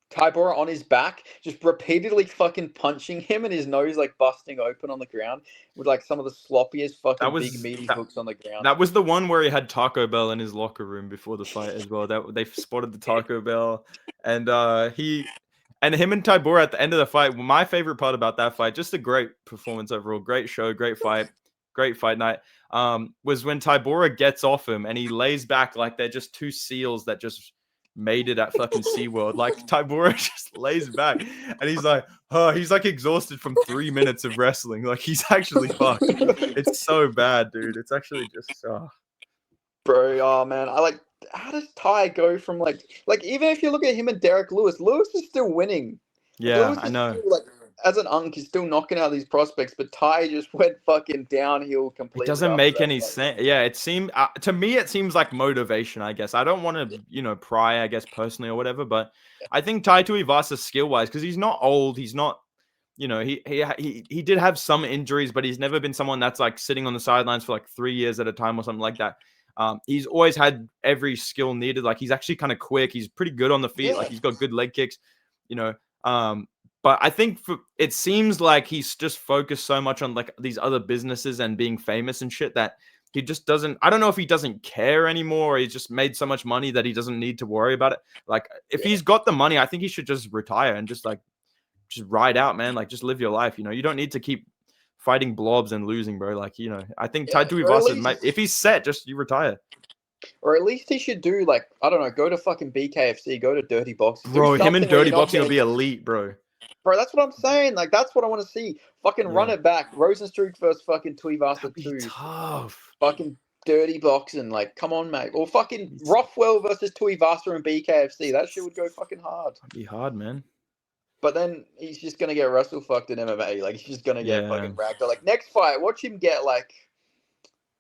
Tybura on his back, just repeatedly fucking punching him and his nose like busting open on the ground with like some of the sloppiest That fucking big was meaty that, hooks on the ground. that was the one where he had Taco Bell in his locker room before the fight as well. That they spotted the Taco Bell, and him and Tybura at the end of the fight. My favorite part about that fight, just a great performance overall, great show, great fight night. Was when Tybura gets off him and he lays back like they're just two seals that just made it at fucking SeaWorld. Like Tybura just lays back and he's like, oh, he's like exhausted from 3 minutes of wrestling. Like he's actually fucked. It's so bad, dude. It's actually just Bro, oh man, I like. How does Ty go from like even if you look at him and Derek Lewis, Lewis is still winning. Like, yeah, Lewis I is know. still like as an unk, he's still knocking out these prospects, but Ty just went fucking downhill It completely. doesn't After make that any fight. sense. Yeah, it seemed to me it seems like motivation. I guess I don't want to pry. I guess personally or whatever, but I think Tai Tuivasa skill wise, because he's not old, he's not. He did have some injuries, but he's never been someone that's like sitting on the sidelines for like 3 years at a time or something like that. He's always had every skill needed. Like he's actually kind of quick. He's pretty good on the feet. Yeah. Like he's got good leg kicks. You know, but I think it seems like he's just focused so much on like these other businesses and being famous and shit that he just doesn't. I don't know if he doesn't care anymore, or he's just made so much money that he doesn't need to worry about it. Like if he's got the money, I think he should just retire and just ride out, man. Like just live your life. You don't need to keep fighting blobs and losing, bro. Like I think Tai Tuivasa, if he's set, just you retire. Or at least he should do like I don't know, go to fucking BKFC, go to Dirty Boxing, Bro, do him and something where Dirty you're not Boxing will getting be elite, bro. Bro, that's what I'm saying. Like, that's what I want to see. Fucking run Yeah. it back. Rosenstruck versus fucking Tuivasa That'd be 2. tough. Fucking Dirty Boxing. Like, come on, mate. Or fucking Rothwell versus Tuivasa and BKFC. That shit would go fucking hard. That'd be hard, man. But then he's just going to get wrestle fucked in MMA. Like, he's just going to get fucking Yeah. ragged. Like, next fight, watch him get, like,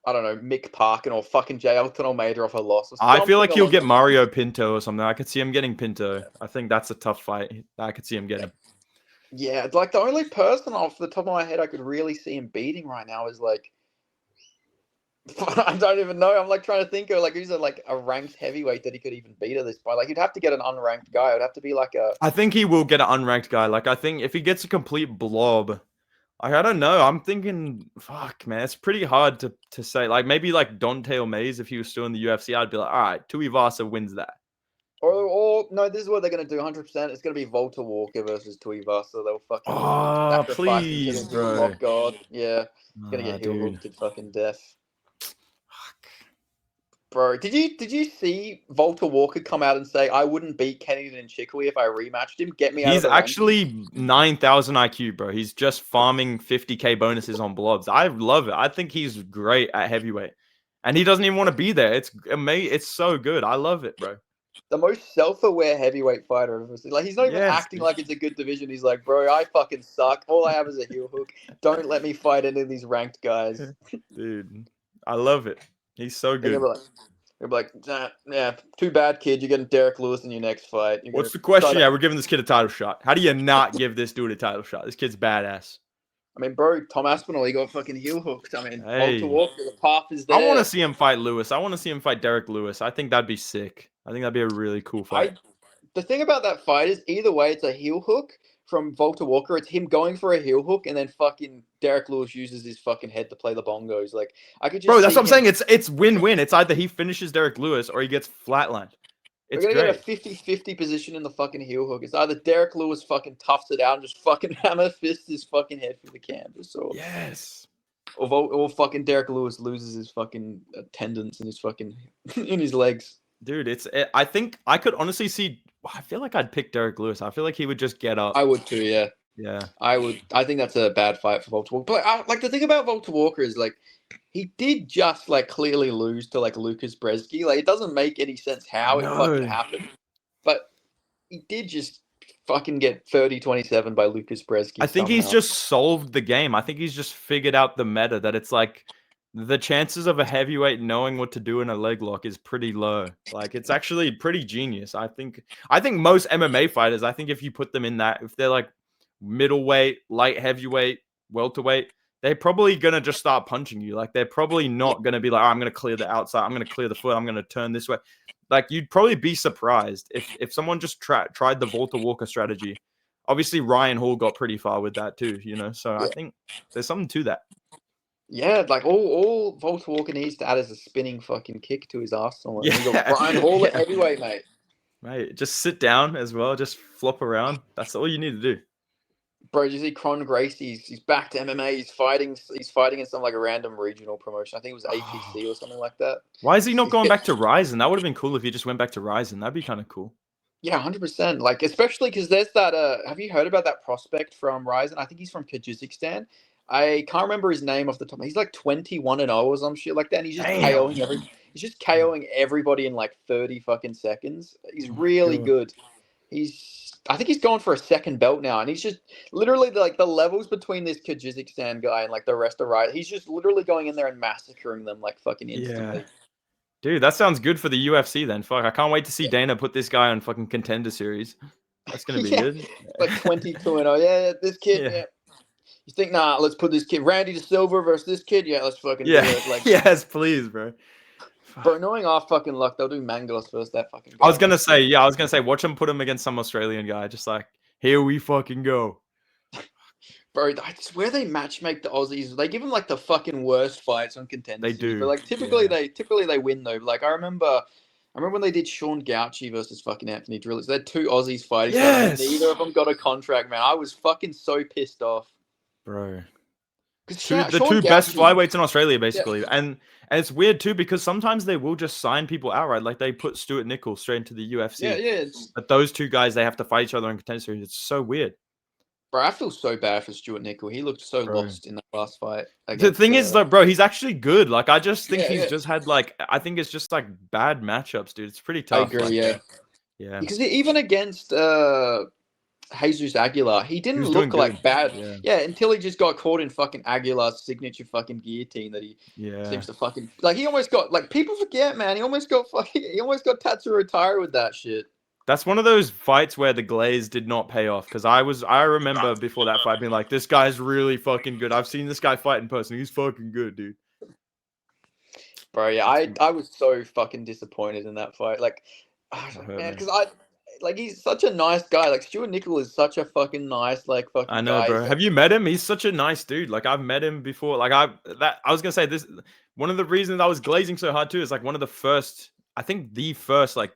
I don't know, Mick Parkin or fucking J. Elton Almeida off a loss. Or I feel like he'll along get those Mario lines. Pinto or something. I could see him getting Pinto. I think that's a tough fight. I could see him getting. Yeah, it's like the only person off the top of my head I could really see him beating right now is like I don't even know. I'm like trying to think of like who's a ranked heavyweight that he could even beat at this point. Like you'd have to get an unranked guy. It would have to be like a. I think he will get an unranked guy. Like I think if he gets a complete blob, I don't know. I'm thinking, fuck, man, it's pretty hard to say. Like maybe like Dante or Mays if he was still in the UFC, I'd be like, all right, Tuivasa wins that. Or no, this is what they're gonna do. 100%. It's gonna be Volta Walker versus Tuivasa. They'll fucking sacrifice him to Please, the heel bro. lock god. Yeah, he's gonna get heel Dude. hooked to fucking death. Bro, did you see Volta Walker come out and say I wouldn't beat Kennedy and Chikwi if I rematched him? Get me out of He's the actually 9,000 IQ, bro. He's just farming 50K bonuses on blobs. I love it. I think he's great at heavyweight. And he doesn't even want to be there. It's amazing. It's so good. I love it, bro. The most self-aware heavyweight fighter I've ever seen. Like he's not even acting like it's a good division. He's like, bro, I fucking suck. All I have is a heel hook. Don't let me fight any of these ranked guys. Dude, I love it. He's so good. You're like, yeah, too bad, kid. You're getting Derek Lewis in your next fight. What's the question? Yeah, we're giving this kid a title shot. How do you not give this dude a title shot? This kid's badass. I mean, bro, Tom Aspinall, he got fucking heel hooked. I mean, Hey. Volta Walker, the path is there. I want to see him fight Lewis. I want to see him fight Derek Lewis. I think that'd be sick. I think that'd be a really cool fight. The thing about that fight is either way, it's a heel hook from Volta Walker. It's him going for a heel hook, and then fucking Derek Lewis uses his fucking head to play the bongos. Like I could just bro, that's what I'm saying. It's win-win. It's either he finishes Derek Lewis or he gets flatlined. We're It's gonna get a great. 50-50 position in the fucking heel hook. It's either Derek Lewis fucking toughs it out and just fucking hammer fists his fucking head through the canvas, Yes. or fucking Derek Lewis loses his fucking tendons in his fucking in his legs. Dude, I think I could honestly see. I feel like I'd pick Derek Lewis. I feel like he would just get up. I would too, yeah. Yeah. I would. I think that's a bad fight for Volta Walker. But like the thing about Volta Walker is like he did just like clearly lose to like Lucas Bresky. Like it doesn't make any sense how it fucking No. happened. But he did just fucking get 30-27 by Lucas Bresky. I think he's somehow. just solved the game. I think he's just figured out the meta that it's like the chances of a heavyweight knowing what to do in a leg lock is pretty low. Like it's actually pretty genius. I think most MMA fighters, I think if you put them in that, if they're like middleweight, light heavyweight, welterweight, they're probably gonna just start punching you. Like they're probably not gonna be like, oh, I'm gonna clear the outside, I'm gonna clear the foot, I'm gonna turn this way. Like you'd probably be surprised if someone just tried the Volta Walker strategy. Obviously, Ryan Hall got pretty far with that too, you know. So I think there's something to that. Yeah, like all Volta Walker needs to add is a spinning fucking kick to his ass somewhere. Yeah. You got Ryan Hall at Yeah. heavyweight, mate. Right, just sit down as well, just flop around. That's all you need to do. Bro, did you see Cron Gracie? He's back to MMA. He's fighting in some like a random regional promotion. I think it was APC or something like that. Why is he not going back to Ryzen? That would have been cool if he just went back to Ryzen. That'd be kind of cool. Yeah, 100%. Like, especially because there's that. Have you heard about that prospect from Ryzen? I think he's from Kyrgyzstan. I can't remember his name off the top. He's like 21-0 or some shit like that. And he's just KOing everybody in like 30 fucking seconds. He's really good. I think he's going for a second belt now, and he's just literally like the levels between this Kyrgyzstan guy and like the rest of Ryzen. He's just literally going in there and massacring them like fucking instantly. Yeah. Dude, that sounds good for the UFC then. Fuck, I can't wait to see Dana put this guy on fucking Contender Series. That's gonna be good. Like 22-0. Yeah, this kid. Yeah. You think, nah, let's put this kid Randy De Silva versus this kid. Yeah, let's fucking do it. Like, yes, please, bro. Bro, knowing our fucking luck, they'll do Mangalos versus that fucking guy. I was gonna say, watch him put him against some Australian guy. Just like, here we fucking go. Bro, I swear they matchmake the Aussies. They give them like the fucking worst fights on Contender. They do. But like typically they win though. Like I remember when they did Sean Gauchi versus fucking Anthony Drillis. They had two Aussies fighting. Yes. Neither of them got a contract, man. I was fucking so pissed off. Bro. The Sean two best Gauchi, flyweights in Australia, basically. Yeah. And it's weird too because sometimes they will just sign people outright. Like they put Stuart Nichols straight into the UFC. Yeah. But those two guys, they have to fight each other in Contender Series. It's so weird. Bro, I feel so bad for Stuart Nichols. He looked so lost in that last fight. The thing is, though, bro, he's actually good. Like, I just think he's just had, like, I think it's just, like, bad matchups, dude. It's pretty tough. I agree, like, yeah. Because even against Jesus Aguilar, he didn't look like bad. Yeah, until he just got caught in fucking Aguilar's signature fucking guillotine that he seems to fucking... Like, he almost got... Like, people forget, man. He almost got Tatsuro tired with that shit. That's one of those fights where the glaze did not pay off. Because I remember before that fight being like, this guy's really fucking good. I've seen this guy fight in person. He's fucking good, dude. Bro, yeah, I was so fucking disappointed in that fight. Like, man, because he's such a nice guy. Like, Stuart Nichols is such a fucking nice, like, fucking guy. I know, bro. Have you met him? He's such a nice dude. Like, I've met him before. Like, I was gonna say this. One of the reasons I was glazing so hard too is like one of the first, I think the first like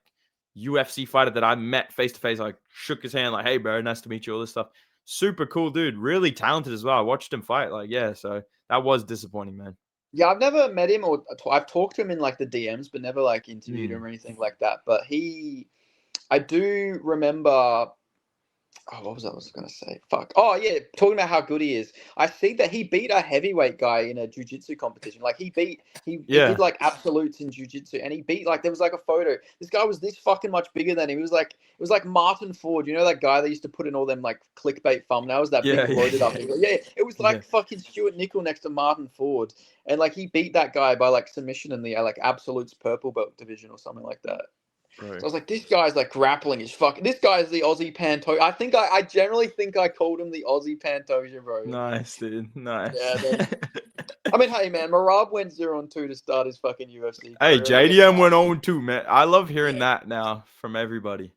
UFC fighter that I met face to face. Like, shook his hand, like, "Hey, bro, nice to meet you." All this stuff. Super cool dude. Really talented as well. I watched him fight. Like, yeah. So that was disappointing, man. Yeah, I've never met him or I've talked to him in like the DMs, but never like interviewed him or anything like that. But I do remember. Oh, what was I going to say? Fuck. Oh, yeah. Talking about how good he is. I see that he beat a heavyweight guy in a jiu-jitsu competition. Like, he did like absolutes in jiu-jitsu, and he beat, like, there was like a photo. This guy was this fucking much bigger than him. It was like Martin Ford. You know that guy that used to put in all them like clickbait thumbnails, that big loaded up. Yeah, it was like fucking Stuart Nichols next to Martin Ford. And like, he beat that guy by like submission in the like absolutes purple belt division or something like that. Right. So I was like, this guy's like grappling his fucking. This guy's the Aussie Pantoja. I generally think I called him the Aussie Pantoja, bro. Nice, dude. Nice. Yeah. I mean, hey, man, Marab went 0-2 to start his fucking UFC. Hey, JDM went 0-2, man. I love hearing that now from everybody.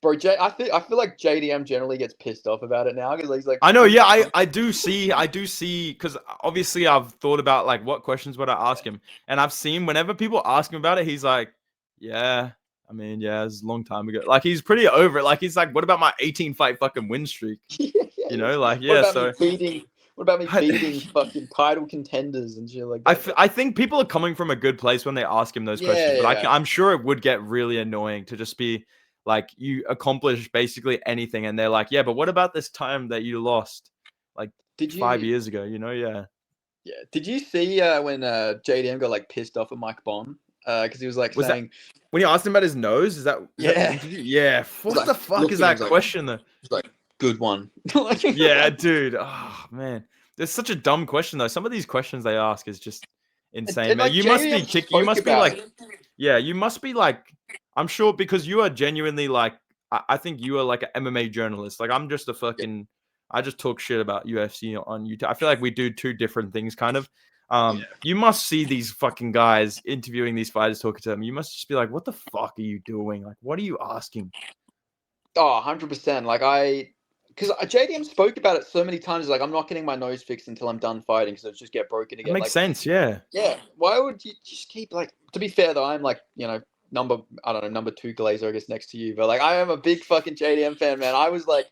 Bro, I feel like JDM generally gets pissed off about it now because he's like. I know, yeah, I do see, because obviously I've thought about like what questions would I ask him, and I've seen whenever people ask him about it, he's like, yeah. I mean, yeah, it's a long time ago. Like, he's pretty over it. Like, he's like, what about my 18 fight fucking win streak? You know, like, What yeah. about So me beating? What about me I, beating fucking title contenders and shit like that? I think people are coming from a good place when they ask him those questions, but Yeah. I'm sure it would get really annoying to just be like, you accomplish basically anything, and they're like, yeah, but what about this time that you lost, like Did 5 years ago? You know, yeah. Yeah. Did you see when JDM got like pissed off at Mike Bond? Because he was like Was that saying, when you asked him about his nose? Is that the yeah, interview? Yeah. he's What like, the fuck looked is at him, that he's like, question though? he's like, good one. Like, Yeah, dude. Oh man, it's such a dumb question though. Some of these questions they ask is just insane, and man. like You must be JDM kick. You spoke must be about like, it. yeah, you must be like. I'm sure because you are genuinely like. I think you are like an MMA journalist. Like I'm just a Yeah. fucking. I just talk shit about UFC on YouTube. I feel like we do two different things, kind of. You must see these fucking guys interviewing these fighters, talking to them. You must just be like, what the fuck are you doing? Like, what are you asking? Oh, 100%. Because JDM spoke about it so many times. Like, I'm not getting my nose fixed until I'm done fighting, because it'll just get broken That again. makes Like, sense. Yeah. yeah, why would you just keep like? To be fair though, I'm like, number 2 Glazer, I guess, next to you. But like, I am a big fucking JDM fan, man. I was like,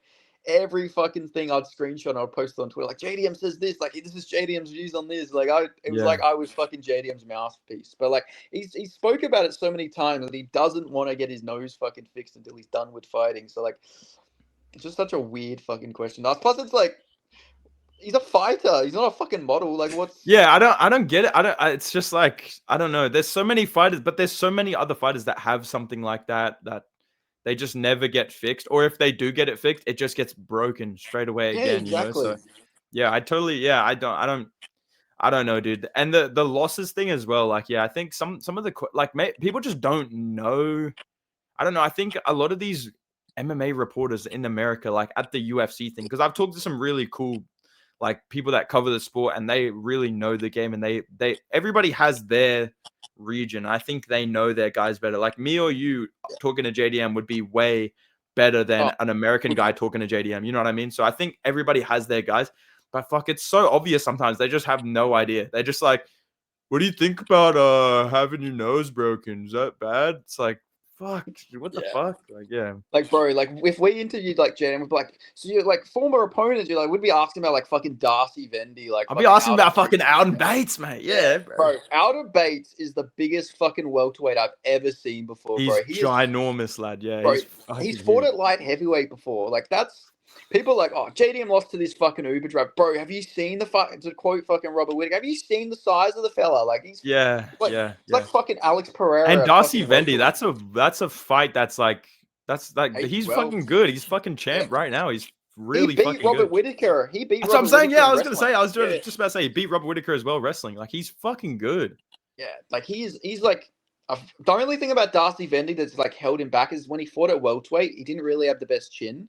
every fucking thing I'd screenshot and I'd post on Twitter, like JDM says this, like this is JDM's views on this. Like it was Yeah. like I was fucking JDM's mouthpiece. But like he spoke about it so many times that he doesn't want to get his nose fucking fixed until he's done with fighting. So like, it's just such a weird fucking question. Plus, it's like he's a fighter. He's not a fucking model. Like, what's Yeah, I don't get it. It's just like I don't know. There's so many fighters, but there's so many other fighters that have something like that they just never get fixed, or if they do get it fixed, it just gets broken straight away yeah, again. You know, exactly. so yeah, I don't know, dude. And the losses thing as well. Like, yeah, I think some of the people just don't know. I don't know. I think a lot of these MMA reporters in America, like at the UFC thing, because I've talked to some really cool like people that cover the sport and they really know the game, and they everybody has their region. I think they know their guys better. Like me or you talking to JDM would be way better than Oh, an American guy talking to JDM. You know what I mean? So I think everybody has their guys, but fuck, it's so obvious sometimes. They just have no idea. They're just like, what do you think about having your nose broken? Is that bad? It's like, fuck, what the yeah. fuck? Like, yeah. Like, bro, like if we interviewed like Jen, we'd be like, so you're like former opponents, you're like, we'd be asking about like fucking Darcy Vendy, like I'll be fucking asking Alden about fucking Bates. Alden Bates, mate. Yeah, bro. Bro, Alden Bates is the biggest fucking welterweight I've ever seen before, He's bro. He is, ginormous, lad. Yeah, bro. he's He's fucking fought huge. at light heavyweight before. Like that's people are like, oh, JDM lost to this fucking Uber driver, bro. Have you seen to quote fucking Robert Whittaker? Have you seen the size of the fella? Like he's Yeah, like yeah, it's like yeah. fucking Alex And Pereira, Darcy fucking Vendy, welterweight. that's a fight that's like Hey, he's well, fucking good. He's fucking yeah. champ right now. He's He really beat fucking Robert good. Whittaker. He beat That's what I'm Robert saying. Whittaker Yeah, I in was gonna wrestling. say, I was Yeah. just about to say he beat Robert Whittaker as well wrestling. Like he's fucking good. Yeah, like he's like the only thing about Darcy Vendy that's like held him back is when he fought at welterweight, he didn't really have the best chin.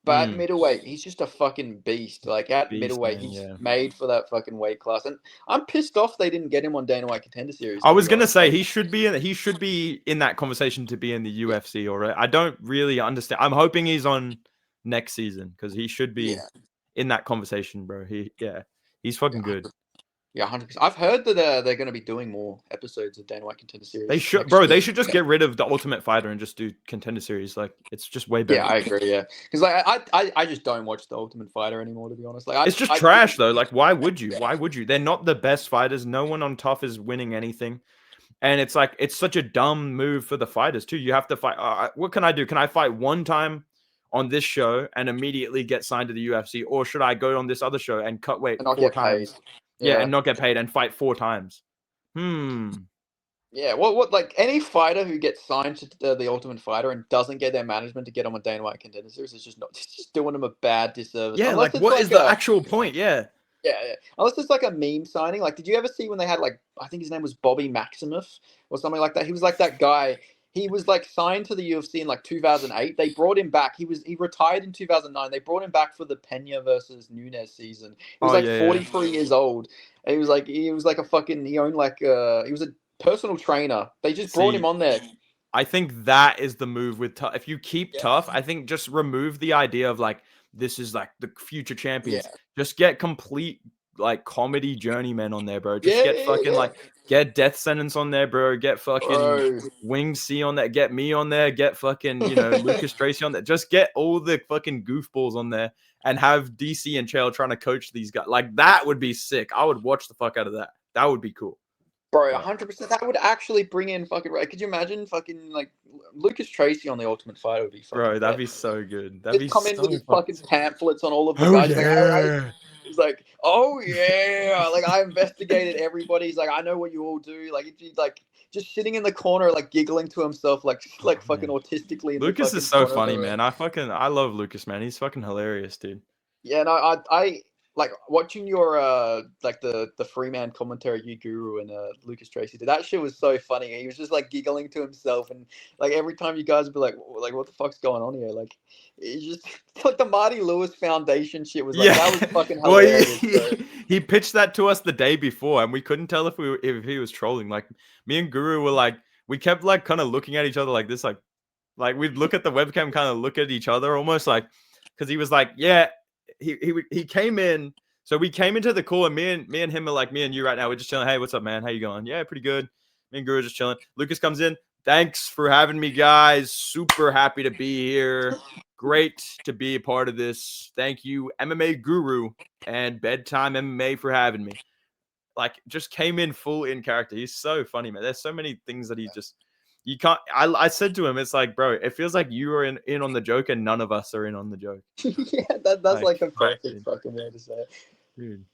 But at middleweight, he's just a fucking beast. Like at Beast, middleweight, man. he's Yeah. made for that fucking weight class. And I'm pissed off they didn't get him on Dana White Contender Series. I To was be gonna honest, say like, he should be in that conversation to be in the yeah, UFC already. I don't really understand. I'm hoping he's on next season because he should be yeah, in that conversation, bro. He's yeah, fucking good. yeah, 100%. I've heard that they're going to be doing more episodes of Dana White Contender They Series should, next bro. year. They should just get rid of the Ultimate Fighter and just do Contender Series. Like it's just way better. Yeah, I agree. Yeah, because like I just don't watch the Ultimate Fighter anymore. To be honest, like It's just trash though. Like why would you? Yeah. Why would you? They're not the best fighters. No one on Tough is winning anything. And it's like it's such a dumb move for the fighters too. You have to fight. What can I do? Can I fight one time on this show and immediately get signed to the UFC, or should I go on this other show and cut weight and not 4 get paid. times? Yeah, Yeah. and not get paid and fight 4 times. Hmm. Yeah, what like any fighter who gets signed to the Ultimate Fighter and doesn't get their management to get on a Dana White Contender Series is just not it's just doing them a bad disservice. Yeah, Unless like it's what like is the actual point? Yeah. yeah. Unless it's like a meme signing. Like, did you ever see when they had like I think his name was Bobby Maximus or something like that? He was like that guy. He was like signed to the UFC in like 2008. They brought him back. He retired in 2009. They brought him back for the Pena versus Nunes season. He was Oh like yeah, yeah. 43 years old. And he was like a fucking he owned like he was a personal trainer. They just brought See, him on there. I think that is the move with Tough. If you keep Yeah. Tough, I think just remove the idea of like this is like the future Yeah. champions. Just get complete like comedy journeymen on there, bro. Just Yeah, get yeah, fucking yeah. like get Death Sentence on there, bro. Get fucking Bro. Wing C on there. Get me on there. Get fucking Lucas Tracy on there. Just get all the fucking goofballs on there and have DC and Chael trying to coach these guys. Like that would be sick. I would watch the fuck out of that. That would be cool. Bro, But 100%. That would actually bring in fucking. Could you imagine fucking like Lucas Tracy on the Ultimate Fighter would be fucking. bro, that'd be so good. That'd Just be come in with so his fucking fucking pamphlets on all of the Oh guys. He's like, hey, yeah. he's like, oh yeah, like I investigated everybody. He's like, I know what you all do. Like, he's like just sitting in the corner, like giggling to himself, like fucking Man. autistically in Lucas the fucking is so corner of funny, the man. ring. I love Lucas, man. He's fucking hilarious, dude. Yeah, no, I like watching your like the Freeman commentary you Guru and Lucas Tracy did. That shit was so funny. He was just like giggling to himself, and like every time you guys would be like what the fuck's going on here? Like it's just like the Marty Lewis Foundation shit was like that was fucking Well, hilarious. Bro. he pitched that to us the day before, and we couldn't tell if he was trolling. Like me and Guru were like, we kept like kind of looking at each other like this, like we'd look at the webcam, kind of look at each other, almost like because he was like, yeah, he came in. So we came into the call, and me and him are like me and you right now. We're just chilling. Hey, what's up, man? How you going? Yeah, pretty good. Me and Guru are just chilling. Lucas comes in. Thanks for having me, guys. Super happy to be here. Great to be a part of this. Thank you, MMA Guru and Bedtime MMA for having me. Like, just came in full in character. He's so funny, man. There's so many things that he just you can't. I said to him, it's like, bro, it feels like you are in on the joke and none of us are in on the joke. Yeah, that's like the fuck, perfect fucking way to say it. dude.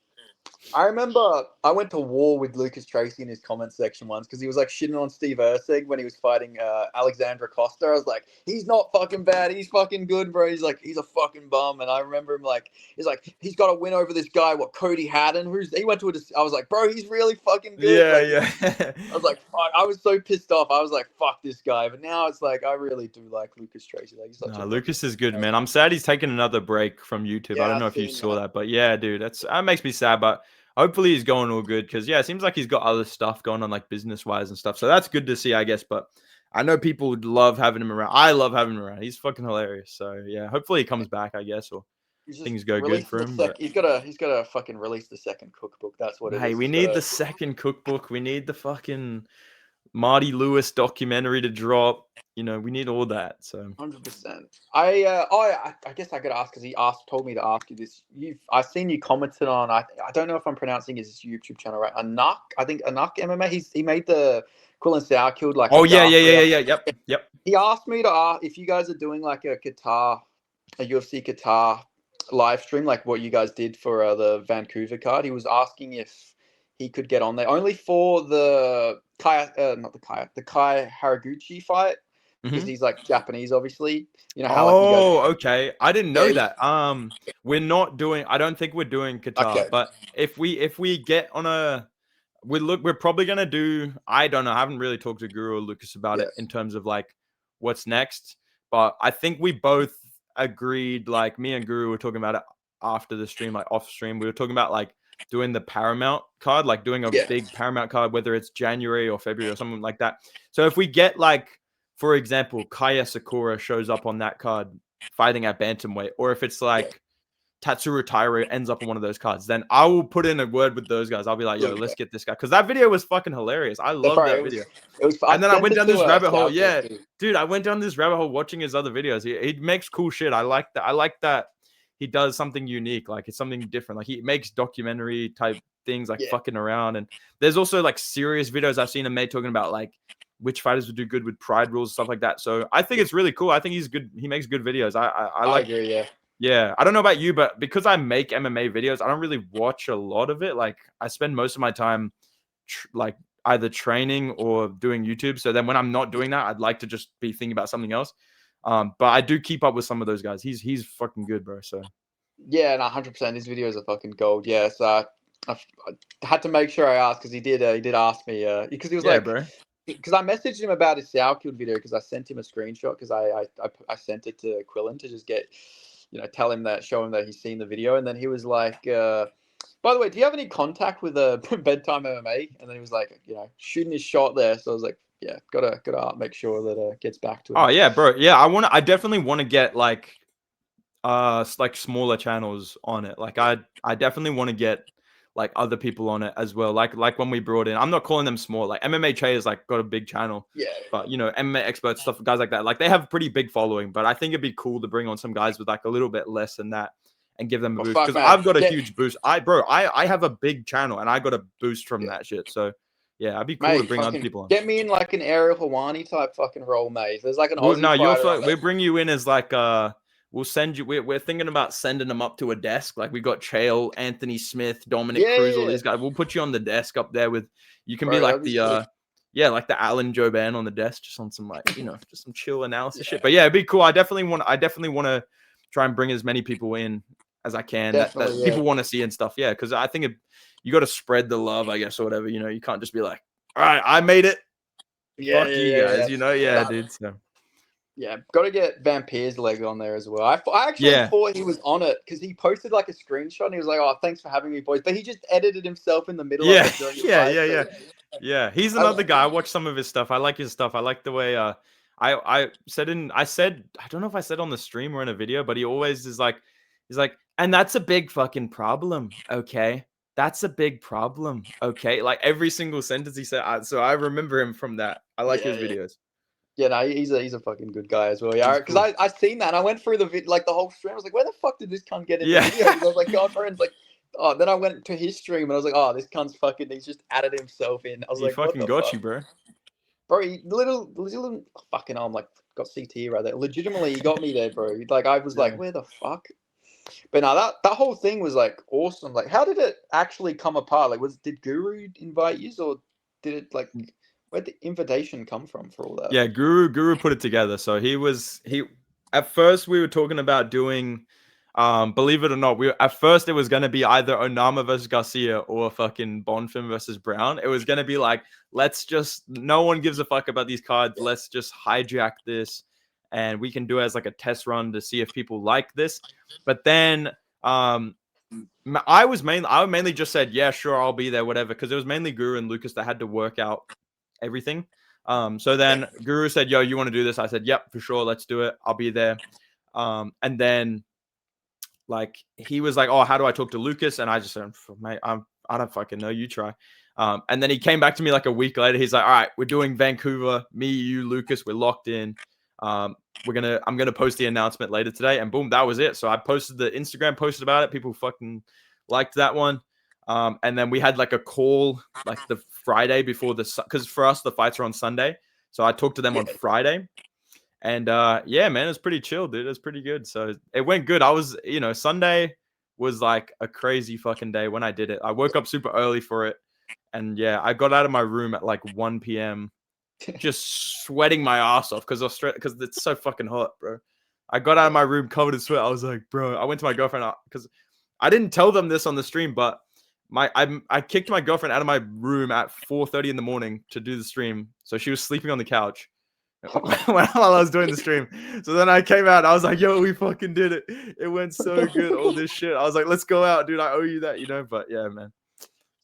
I remember I went to war with Lucas Tracy in his comment section once because he was like shitting on Steve Erceg when he was fighting Alexandra Costa. I was like, he's not fucking bad. He's fucking good, bro. He's like, he's a fucking bum. And I remember him like, he's got to win over this guy, Cody Haddon, he went to I was like, bro, he's really fucking good. Yeah, like, yeah. I was like, fuck. I was so pissed off. I was like, fuck this guy. But now it's like, I really do like Lucas Tracy. Like, he's such a Lucas is good, man. I'm sad he's taking another break from YouTube. I don't know if you saw that, but yeah, dude, that makes me sad. But hopefully he's going all good because yeah, it seems like he's got other stuff going on, like business wise and stuff. So that's good to see, I guess. But I know people would love having him around. I love having him around. He's fucking hilarious. So yeah, hopefully he comes back, I guess, or things go good for him. He's gotta fucking release the second cookbook. That's what it is. Hey, we need the second cookbook. We need the fucking Marty Lewis documentary to drop. We need all that. So 100%. I guess I could ask because he told me to ask you this. I've seen you commented on. I don't know if I'm pronouncing his YouTube channel right. I think Anuk MMA. He made the Quill and Sour killed like. Oh yeah. Yep. He asked me to ask if you guys are doing like a UFC Qatar live stream, like what you guys did for the Vancouver card. He was asking if he could get on there only for the Kai Haraguchi fight because he's like Japanese, obviously. You know how like you guys... okay. I didn't know that. We're not doing. I don't think we're doing Qatar. Okay. But if we get on a, we're probably gonna do. I don't know. I haven't really talked to Guru or Lucas about it in terms of like what's next. But I think we both agreed. Like me and Guru were talking about it after the stream, like off stream. We were talking about like doing the Paramount card, like doing a big Paramount card, whether it's January or February or something like that. So if we get like, for example, Kaya Sakura shows up on that card fighting at bantamweight, or if it's like Tatsuro Taira ends up on one of those cards, then I will put in a word with those guys. I'll be like, yo, let's get this guy. Because that video was fucking hilarious. I love that video. It was and then I went down this rabbit hole. Yeah, dude, I went down this rabbit hole watching his other videos. He makes cool shit. I like that. I like that he does something unique. Like it's something different. Like he makes documentary type things, like fucking around. And there's also like serious videos I've seen him make talking about like which fighters would do good with pride rules, stuff like that. So I think it's really cool. I think he's good. He makes good videos. I like. Agree, yeah. I don't know about you, but because I make MMA videos, I don't really watch a lot of it. Like I spend most of my time like either training or doing YouTube. So then when I'm not doing that, I'd like to just be thinking about something else. But I do keep up with some of those guys. He's fucking good, bro. So yeah, and 100%. His videos are fucking gold. Yeah, so I had to make sure I asked because he did ask me because he was like, bro. Because I messaged him about his Sourkilled video because I sent him a screenshot because I sent it to Quillen to just get, show him that he's seen the video, and then he was like, by the way, do you have any contact with Bedtime MMA? And then he was like, shooting his shot there. So I was like, yeah, gotta make sure that it gets back to him. Oh yeah, bro. Yeah, I definitely want to get like smaller channels on it. Like I definitely want to get like other people on it as well. Like when we brought in, I'm not calling them small. Like MMA Che is like got a big channel, Yeah. but you know, MMA experts stuff, guys like that, like they have a pretty big following. But I think it'd be cool to bring on some guys with like a little bit less than that and give them a Well, boost, fuck, because man. I've got a huge boost. I have a big channel and I got a boost from that shit. So yeah, it'd be cool to Mate, bring other fucking people on. get me in like an Ariel Hawani type fucking role, mate. There's like an Well, Aussie no, fighter on we'll there. bring you in as like we'll send you. We're thinking about sending them up to a desk. Like we got Chael, Anthony Smith, Dominic Cruz, all these guys. We'll put you on the desk up there with. You can be Bro, like that'd be sick. yeah, like the Alan Joban on the desk, just on some like just some chill analysis shit. But yeah, it'd be cool. I definitely want to try and bring as many people in as I can that Definitely, people want to see and stuff. Yeah, because I think you got to spread the love, I guess, or whatever. You know, you can't just be like, all right, I made it. Yeah, Fuck you guys. yeah. You know, yeah, dude. So. Yeah, got to get Vampire's leg on there as well. I actually Yeah. thought he was on it because he posted like a screenshot and he was like, "Oh, thanks for having me, boys." But he just edited himself in the middle of it during his live stream. Yeah. He's another guy. I watched some of his stuff. I like his stuff. I like the way I said I don't know if I said on the stream or in a video, but he always is like he's like, and that's a big fucking problem. Okay. That's a big problem. Okay. Like every single sentence he said. So I remember him from that. I like his videos. Yeah, no, he's a fucking good guy as well. Yeah, because cool. I seen that and I went through the whole stream. I was like, where the fuck did this cunt get in Yeah. the video? I was like, God, friends, like, oh. Then I went to his stream and I was like, oh, this cunt's fucking. He's just added himself in. I was He like, what fucking the got fuck? you, bro. Bro, he little fucking. I'm like, got CT right there. Legitimately, he got me there, bro. Like, I was like, where the fuck? But no, that whole thing was like awesome. Like, how did it actually come apart? Like, did Guru invite you, or did it like? Where'd the invitation come from for all that? Yeah, Guru put it together. So he at first we were talking about doing believe it or not, at first it was gonna be either Onama versus Garcia or fucking Bonfim versus Brown. It was gonna be like, no one gives a fuck about these cards. Let's just hijack this and we can do it as like a test run to see if people like this. But then I mainly just said, yeah, sure, I'll be there, whatever, because it was mainly Guru and Lucas that had to work out everything. So then Guru said, yo, you want to do this? I said, yep, for sure, let's do it, I'll be there. And then like he was like, oh, how do I talk to Lucas? And I just said, mate, I don't fucking know, you try. And then he came back to me like a week later. He's like, all right, we're doing Vancouver, me, you, Lucas, we're locked in. I'm gonna post the announcement later today, and boom, that was it. So I posted the Instagram, posted about it. People fucking liked that one. And then we had like a call like the Friday before because for us the fights are on Sunday. So I talked to them on Friday. And yeah, man, it was pretty chill, dude. It was pretty good. So it went good. Sunday was like a crazy fucking day when I did it. I woke up super early for it. And yeah, I got out of my room at like 1 p.m. just sweating my ass off because it's so fucking hot, bro. I got out of my room covered in sweat. I was like, bro, I went to my girlfriend because I didn't tell them this on the stream, but I kicked my girlfriend out of my room at 4:30 in the morning to do the stream. So she was sleeping on the couch while I was doing the stream. So then I came out. I was like, yo, we fucking did it. It went so good. All this shit. I was like, let's go out, dude. I owe you that, But yeah, man.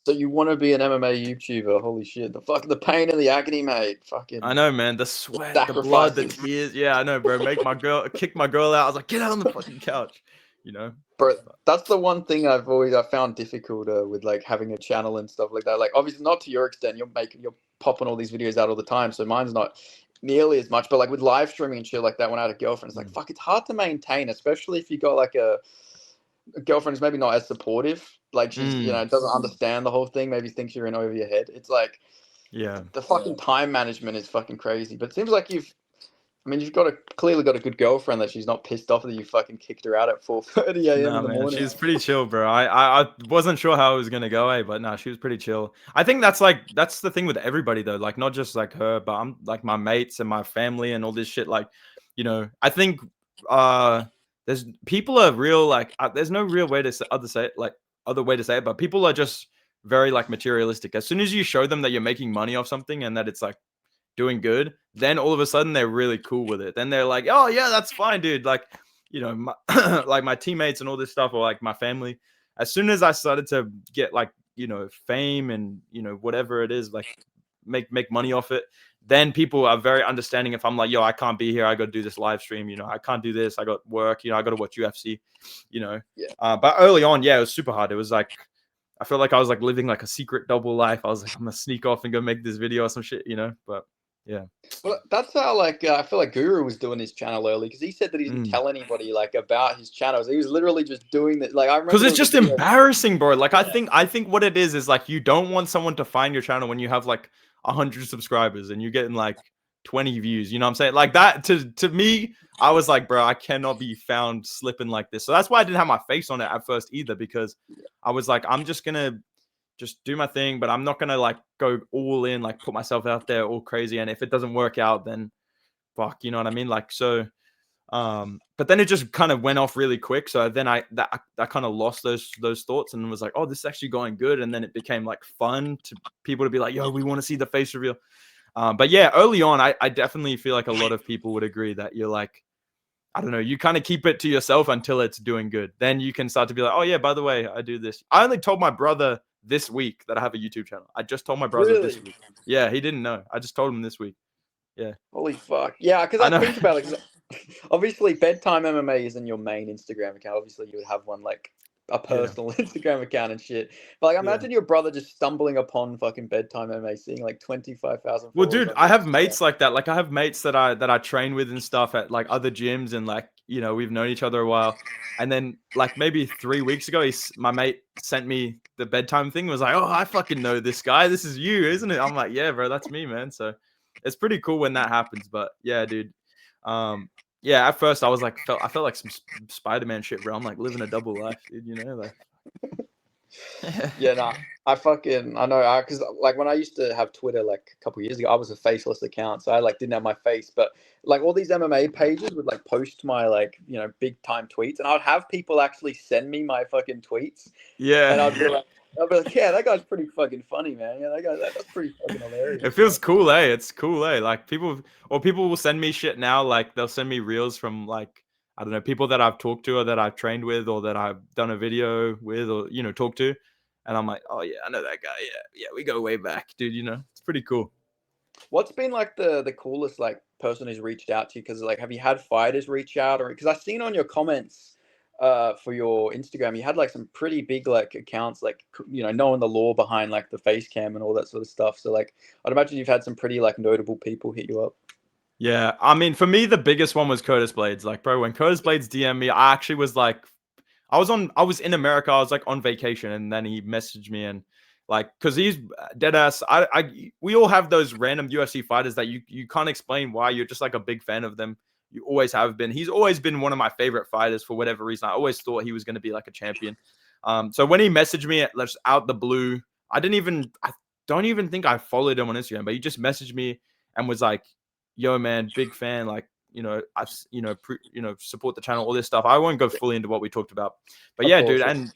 So you want to be an MMA YouTuber? Holy shit! The pain and the agony, mate. Fucking. I know, man. The sweat, the blood, the tears. Yeah, I know, bro. Kick my girl out. I was like, get out on the fucking couch, Bro, that's the one thing I found difficult with like having a channel and stuff like that. Like, obviously not to your extent. You're popping all these videos out all the time, so mine's not nearly as much. But like with live streaming and shit like that, when I had a girlfriend, it's like fuck. It's hard to maintain, especially if you got like a girlfriend who's maybe not as supportive. Like she's doesn't understand the whole thing. Maybe thinks you're in over your head. It's like the fucking time management is fucking crazy. But it seems like you've clearly got a good girlfriend that she's not pissed off that you fucking kicked her out at 4:30 a.m. in the morning. She's pretty chill, bro. I wasn't sure how it was gonna go, but no, she was pretty chill. I think that's the thing with everybody though, like not just like her, but I'm like my mates and my family and all this shit. Like, I think there's people are real like there's no real way to other way to say it, but people are just very like materialistic. As soon as you show them that you're making money off something and that it's like doing good, then all of a sudden they're really cool with it. Then they're like, oh yeah, that's fine, dude. Like, like my teammates and all this stuff, or like my family. As soon as I started to get like, fame and, whatever it is, like make money off it, then people are very understanding. If I'm like, yo, I can't be here, I got to do this live stream, I can't do this, I got work, I got to watch UFC, But early on, yeah, it was super hard. It was like, I felt like I was like living like a secret double life. I was like, I'm gonna sneak off and go make this video or some shit, you know. But yeah, Well, that's how like I feel like Guru was doing his channel early because he said that he didn't tell anybody like about his channels. He was literally just doing that. Like I remember because there it's was a just video. embarrassing, bro. Like Yeah. I think what it is like you don't want someone to find your channel when you have like 100 subscribers and you're getting like 20 views. You know what I'm saying? Like that to me, I was like, bro, I cannot be found slipping like this. So that's why I didn't have my face on it at first either, because I was like, I'm just gonna just do my thing, but I'm not gonna like go all in, like put myself out there all crazy. And if it doesn't work out, then fuck, you know what I mean? Like so. But then it just kind of went off really quick. So then I kind of lost those thoughts and was like, oh, this is actually going good. And then it became like fun to people to be like, yo, we want to see the face reveal. But yeah, early on, I definitely feel like a lot of people would agree that you're like, I don't know, you kind of keep it to yourself until it's doing good. Then you can start to be like, oh yeah, by the way, I do this. I only told my brother this week that I have a YouTube channel. I just told my brother this Really? week. Yeah, he didn't know. I just told him this week. Yeah, Holy fuck. Yeah, because I I know. think about it. 'Cause obviously, Bedtime MMA isn't your main Instagram account. Obviously, you would have one like a Yeah, personal Instagram account and shit. But like, yeah. imagine your brother just stumbling upon fucking Bedtime MMA, seeing like 25,000 Well, followers dude, on I your have Instagram. mates like that. Like I have mates that I train with and stuff at like other gyms, and like you know we've known each other a while. And then like maybe 3 weeks ago, my mate sent me the bedtime thing. Was like, oh, I fucking know this guy. This is you, isn't it? I'm like, yeah, bro, that's me, man. So it's pretty cool when that happens. But yeah, dude. Um, yeah, at first I was like, I felt like some Spider-Man shit, bro. I'm like living a double life, dude. You know, like. Yeah, no, I know, because like when I used to have Twitter like a couple years ago, I was a faceless account, so I like didn't have my face, but like all these MMA pages would like post my like big time tweets, and I'd have people actually send me my fucking tweets, and Yeah. I'd be like, yeah, that guy's pretty fucking funny, man. Yeah, that's pretty fucking hilarious, It feels cool, eh? It's cool, eh? Like people will send me shit now. Like they'll send me reels from like I don't know people that I've talked to or that I've trained with or that I've done a video with or talked to, and I'm like, oh yeah, I know that guy. Yeah, yeah, we go way back, dude. You know, it's pretty cool. What's been like the coolest like person who's reached out to you? Because like, have you had fighters reach out, or because I've seen on your comments for your Instagram, you had like some pretty big like accounts, like knowing the law behind like the face cam and all that sort of stuff. So like, I'd imagine you've had some pretty like notable people hit you up. Yeah, I mean, for me, the biggest one was Curtis Blades. Like, bro, when Curtis Blades DM me, I actually was like, I was in America. I was like on vacation, and then he messaged me and like, cause he's dead ass. We all have those random UFC fighters that you can't explain why. You're just like a big fan of them. You always have been. He's always been one of my favorite fighters for whatever reason. I always thought he was going to be like a champion. So when he messaged me just out the blue, I don't even think I followed him on Instagram, but he just messaged me and was like, "Yo, man, big fan. Like, support the channel, all this stuff." I won't go fully into what we talked about, but Of yeah, dude, course. and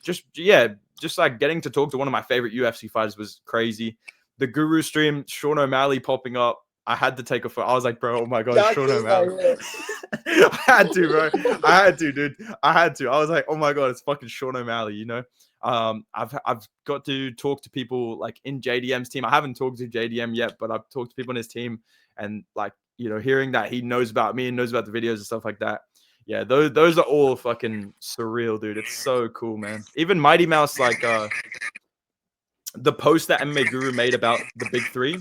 just like getting to talk to one of my favorite UFC fighters was crazy. The Guru stream, Sean O'Malley popping up. I had to take a photo. I was like, bro, oh my god, Yeah, I Sean see O'Malley. that. I had to, bro. I had to, dude. I had to. I was like, oh my god, it's fucking Sean O'Malley. You know, I've got to talk to people like in JDM's team. I haven't talked to JDM yet, but I've talked to people in his team, and like hearing that he knows about me and knows about the videos and stuff like that. Yeah, those are all fucking surreal, dude. It's so cool, man. Even Mighty Mouse, like the post that MMA Guru made about the big three,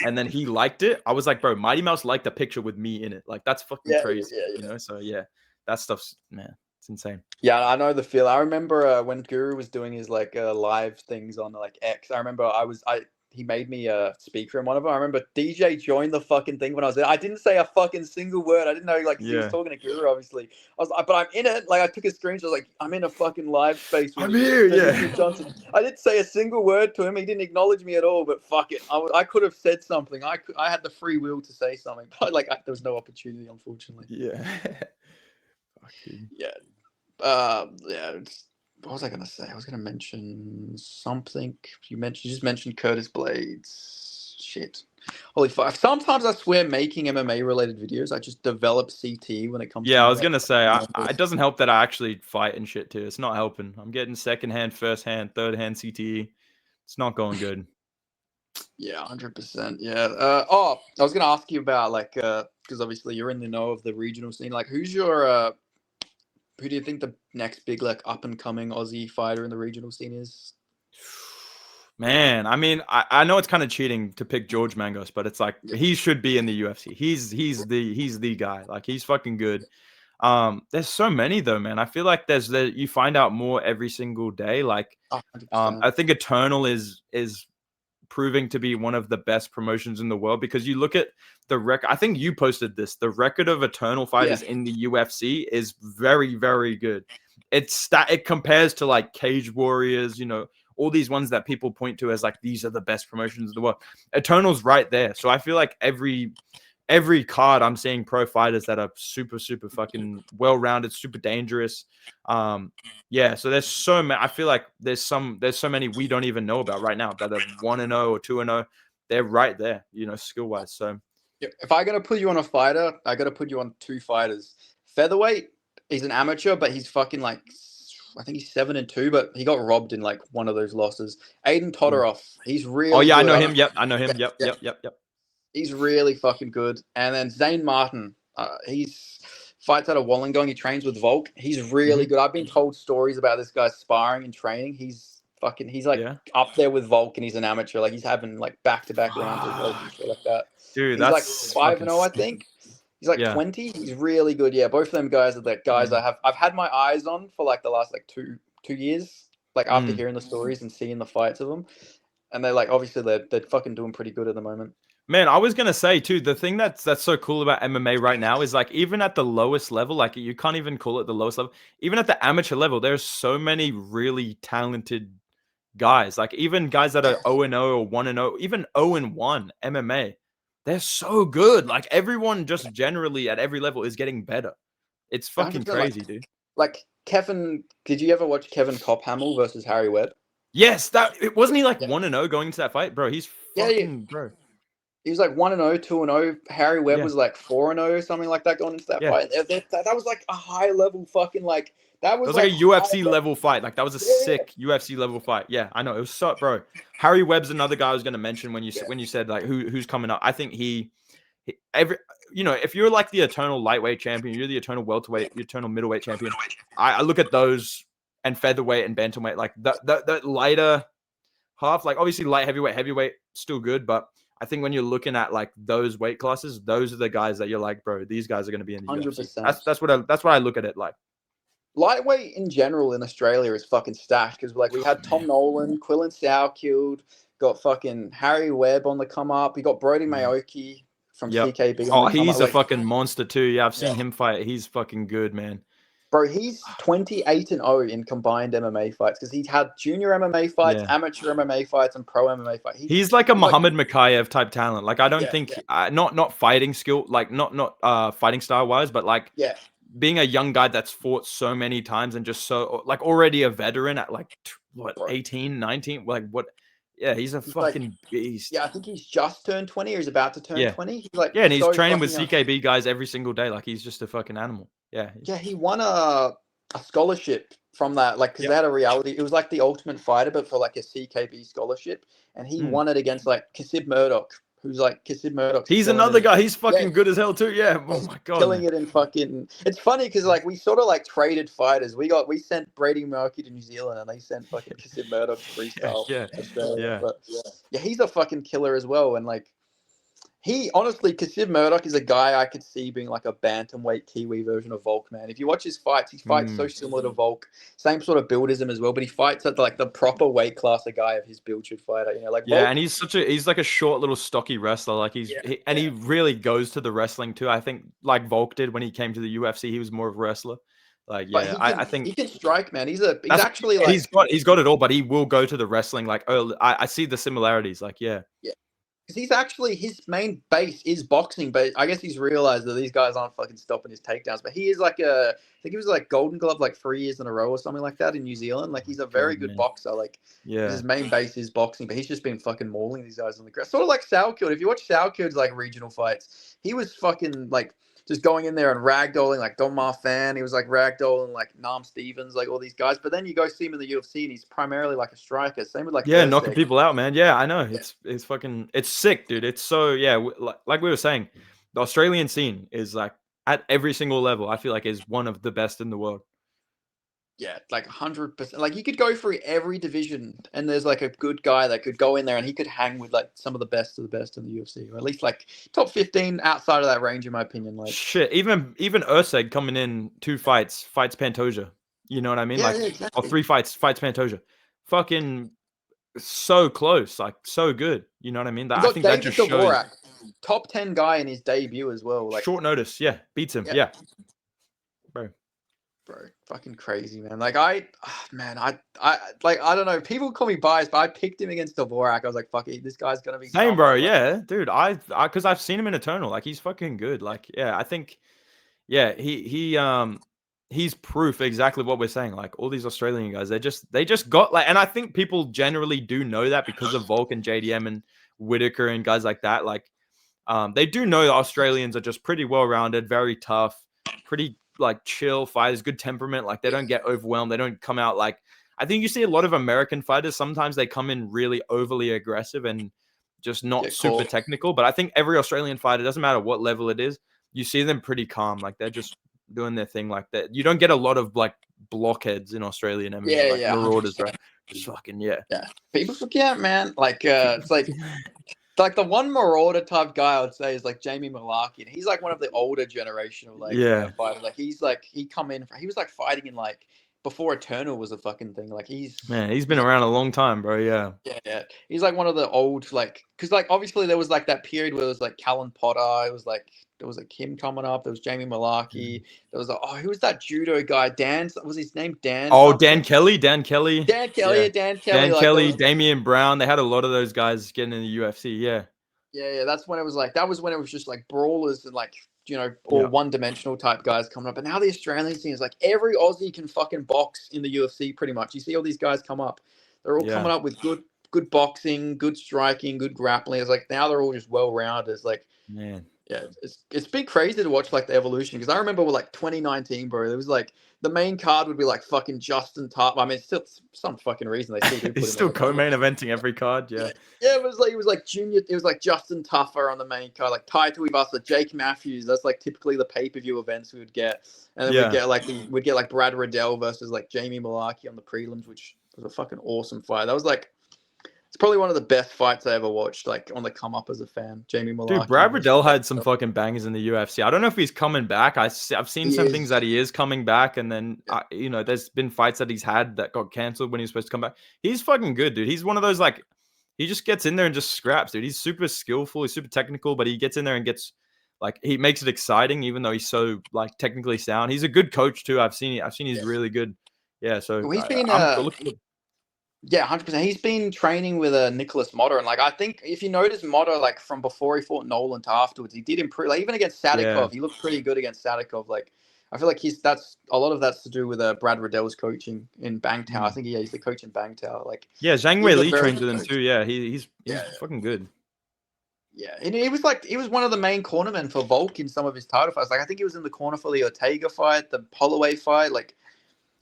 and then he liked it. I was like, bro, Mighty Mouse liked a picture with me in it. Like that's fucking Yeah, crazy, yeah. So yeah, that stuff's man, it's insane. Yeah, I know the feel. I remember when Guru was doing his like live things on like X. I remember he made me a speaker in one of them. I remember DJ joined the fucking thing when I was there. I didn't say a fucking single word. I didn't know like 'cause he was Yeah, talking to Guru obviously. I was like, but I'm in it. Like I took a screenshot. Like I'm in a fucking live space with I'm here. Demetrius Yeah, Johnson. I didn't say a single word to him. He didn't acknowledge me at all. But fuck it, I could have said something. I had the free will to say something, but like there was no opportunity, unfortunately. yeah. Fuck, dude. Yeah, yeah. What was I gonna say? I was gonna mention something. You just mentioned Curtis Blades. Shit. Holy fuck. Sometimes I swear making MMA related videos, I just develop CT when it comes to Yeah, I my was like gonna say, it numbers. doesn't help that I actually fight and shit too. It's not helping. I'm getting second hand, first hand, third hand CTE. It's not going good. Yeah, 100%. Yeah. I was gonna ask you about like because obviously you're in the know of the regional scene. Like who's your who do you think the next big like up and coming Aussie fighter in the regional scene is? Man, I mean, I know it's kind of cheating to pick George Mangos, but it's like Yeah. he should be in the UFC. He's the guy. Like he's fucking good. There's so many though, man. I feel like you find out more every single day. Like, 100%. I think Eternal is proving to be one of the best promotions in the world because you look at the record. I think you posted this. The record of Eternal fighters Yeah. in the UFC is very, very good. It compares to like Cage Warriors, all these ones that people point to as like these are the best promotions in the world. Eternal's right there. So I feel like every card I'm seeing pro fighters that are super, super fucking well rounded, super dangerous. Yeah, so there's so many. I feel like there's so many we don't even know about right now that are 1-0 or 2-0. They're right there, skill wise. So If I gotta put you on a fighter, I gotta put you on two fighters. Featherweight, he's an amateur, but he's fucking like, I think he's 7-2, but he got robbed in like one of those losses. Aiden Todorov, he's oh really yeah, I good. know I him. don't, Yep, I know him. yeah, Yep, yeah, yep, yep, yep. he's really fucking good. And then Zane Martin, he's fights out of Wollongong. He trains with Volk. He's really Mm-hmm. good. I've been told stories about this guy sparring and training. He's like Yeah, up there with Volk, and he's an amateur. Like he's having like back-to-back rounds with Volk and shit like that. dude, He's like that's five fucking and zero, I sick. think. He's like Yeah. 20. He's really good. Yeah, both of them guys are like guys Mm. I've had my eyes on for like the last like two years. Like after Mm. hearing the stories and seeing the fights of them, and they're like obviously they're fucking doing pretty good at the moment. Man, I was gonna say too, the thing that's so cool about MMA right now is like even at the lowest level, like you can't even call it the lowest level, even at the amateur level, there's so many really talented guys. Like even guys that are Yeah, 0-0 or 1-0, even 0-1 MMA, they're so good. Like everyone just generally at every level is getting better. It's fucking 100%. crazy, dude. Like Kevin. Did you ever watch Kevin Cophamel versus Harry Webb? Yes, that it wasn't he like Yeah, 1-0 going into that fight, bro. He's yeah. fucking bro. He was like 1-0, 2-0. Harry Webb Yeah, was like 4-0 or something like that going into that yeah. fight. That was like a high level fucking like that It was was like like a high UFC level. level fight. Like that was a Yeah, sick UFC level fight. Yeah, I know. It was so, bro. Harry Webb's another guy I was going to mention yeah, when you said like who's coming up. I think every if you're like the eternal lightweight champion, you're the eternal welterweight, the eternal middleweight champion. I look at those and featherweight and bantamweight like that lighter half. Like obviously light heavyweight still good, but I think when you're looking at like those weight classes, those are the guys that you're like, bro, these guys are going to be in the UFC. 100%. That's what I look at it like. Lightweight in general in Australia is fucking stacked because like we had Tom Nolan, Quillen Sauerkield, got fucking Harry Webb on the come up. We got Brody Mm. Maoki from Yep. CKB on Oh, the come up. he's a Like, fucking monster too. Yeah, I've seen yeah. him fight. He's fucking good, man. Bro, he's 28-0 in combined MMA fights because he's had junior MMA fights, Yeah. amateur MMA fights, and pro MMA fights. He's like a He's like, Muhammad Makayev type talent. Like I don't yeah, think not fighting skill, like not fighting style wise, but like yeah, being a young guy that's fought so many times and just so like already a veteran at like what bro. 18, 19, like what? Yeah, he's a He's like, fucking beast. yeah, I think he's just turned 20 or he's about to turn Yeah. 20. He's like Yeah, and he's so training with fucking young. CKB guys every single day. Like he's just a fucking animal. Yeah. Yeah, he won a scholarship from that, like, because they Yep. had a reality. It was like the Ultimate Fighter, but for like a CKB scholarship, and he Mm. won it against like Kasib Murdoch, who's like Kasib Murdoch's He's killing another it. guy. He's Yeah, fucking good as hell too. Yeah. Oh he's my god, killing man. it in fucking. It's funny because like we sort of like traded fighters. We sent Brady Murphy to New Zealand, and they sent fucking Kasib Murdoch to freestyle Yeah. Australia. Yeah. But yeah, he's a fucking killer as well, and like. He honestly, Kasib Murdoch is a guy I could see being like a bantamweight Kiwi version of Volk, man. If you watch his fights, he fights so similar to Volk, same sort of build as him as well, but he fights at like the proper weight class a guy of his build should fight at. Like Yeah, Volk. and he's like a short little stocky wrestler. Like he really goes to the wrestling too. I think like Volk did when he came to the UFC, he was more of a wrestler. Like But yeah, he I think can strike, man. He's that's actually like he's got it all, but he will go to the wrestling. Like oh, I see the similarities. Like yeah, yeah. Because he's actually his main base is boxing, but I guess he's realized that these guys aren't fucking stopping his takedowns. But he is like I think he was like Golden Glove like 3 years in a row or something like that in New Zealand. Like he's a very God, good man. boxer. Like Yeah, his main base is boxing, but he's just been fucking mauling these guys on the ground. Sort of like Sauerkield. If you watch Sauerkild's like regional fights, he was fucking like just going in there and ragdolling like Don Marfan. He was like ragdolling like Nam Stevens, like all these guys. But then you go see him in the UFC and he's primarily like a striker. Same with like yeah, knocking Thursday. people out, man. Yeah, I know. Yeah. It's fucking it's sick, dude. It's so yeah. Like we were saying, the Australian scene is like at every single level. I feel like is one of the best in the world. Yeah, like 100%. Like you could go through every division, and there's like a good guy that could go in there, and he could hang with like some of the best of the best in the UFC, or at least like top 15 outside of that range, in my opinion. Like, Shit, even Usyk coming in 2 fights, fights Pantoja. You know what I mean? yeah, Like, yeah, or exactly. 3 fights, fights Pantoja. Fucking so close, like so good. You know what I mean? You I got think that David just shows Dvorak, top 10 guy in his debut as well. Like, short notice. Yeah, beats him. yeah, Yeah, bro. bro, fucking crazy, man. Like man, like I don't know. People call me biased, but I picked him against Dvorak. I was like, fuck it, this guy's gonna be Same, bro. someone. Like, Yeah, dude. Because I've seen him in Eternal. Like, he's fucking good. Like, yeah, I think, yeah, he's proof exactly what we're saying. Like, all these Australian guys, they just got like, and I think people generally do know that because of Volk and JDM and Whitaker and guys like that. Like, they do know the Australians are just pretty well rounded, very tough, pretty like chill fighters, good temperament. Like, they don't get overwhelmed. They don't come out like. I think you see a lot of American fighters. Sometimes they come in really overly aggressive and just not get super caught. technical. But I think every Australian fighter, doesn't matter what level it is, you see them pretty calm. Like, they're just doing their thing like that. You don't get a lot of like blockheads in Australian MMA, Yeah, like yeah, marauders, 100%. right? Just fucking yeah. Yeah, people forget, man. Like, it's like the one marauder type guy I would say is like Jamie Malarkey. He's like one of the older generational Yeah, fighters. Like he come in. He was like fighting in like before Eternal was a fucking thing. Like man, he's been he's around a long time, bro. Yeah. yeah. He's like one of the old like because like obviously there was like that period where it was like Callan Potter. It was like there was like him coming up. There was Jamie Malarkey. There was like who was that judo guy? Dan was his name Dan Oh, Dan something? Kelly, Dan Kelly. Dan Kelly. Yeah. Yeah, Dan Kelly. Dan Like there Kelly, was Damian Brown. They had a lot of those guys getting in the UFC. Yeah. yeah. That's when it was like that was when it was just like brawlers and like or Yeah. one-dimensional type guys coming up. But now the Australian scene is like every Aussie can fucking box in the UFC pretty much. You see all these guys come up. They're all Yeah. coming up with good boxing, good striking, good grappling. It's like now they're all just well-rounded. It's like Man. yeah, it's been crazy to watch like the evolution because I remember with like 2019, bro. There was like the main card would be like fucking Justin Tuff. I mean, still some fucking reason they still do put He's him still on the main. co-main eventing every card. Yeah. Yeah, it was like junior. It was like Justin Tuffer on the main card, like Tai Tuivasa, Jake Matthews. That's like typically the pay-per-view events we would get, and then Yeah. we'd get like Brad Riddell versus like Jamie Malarkey on the prelims, which was a fucking awesome fight. That was like it's probably one of the best fights I ever watched. Like on the come up as a fan, Jamie Dude, Malarkey Brad versus Riddell Brad had some Riddell. fucking bangers in the UFC. I don't know if he's coming back. I've seen He some things is. that he is coming back, and then Yeah. there's been fights that he's had that got canceled when he was supposed to come back. He's fucking good, dude. He's one of those like he just gets in there and just scraps, dude. He's super skillful, he's super technical, but he gets in there and gets like he makes it exciting, even though he's so like technically sound. He's a good coach too. I've seen he's Yes. really good. Yeah, so Well, he's been I'm looking. yeah, 100%. He's been training with Nicholas Motter, and like I think if you notice Motter, like from before he fought Nolan to afterwards, he did improve. Like even against Yeah, Sadikov, he looked pretty good against Sadikov. Like I feel like that's a lot of that's to do with Brad Riddell's coaching in Bangtao. I Mm. think he's the coach in Bangtao. Like Yeah. Zhang he's Wei a Li very trains good with him coach. too. Yeah, he's Yeah, fucking good. yeah, and he was one of the main cornermen for Volk in some of his title fights. Like I think he was in the corner for the Ortega fight, the Holloway fight. Like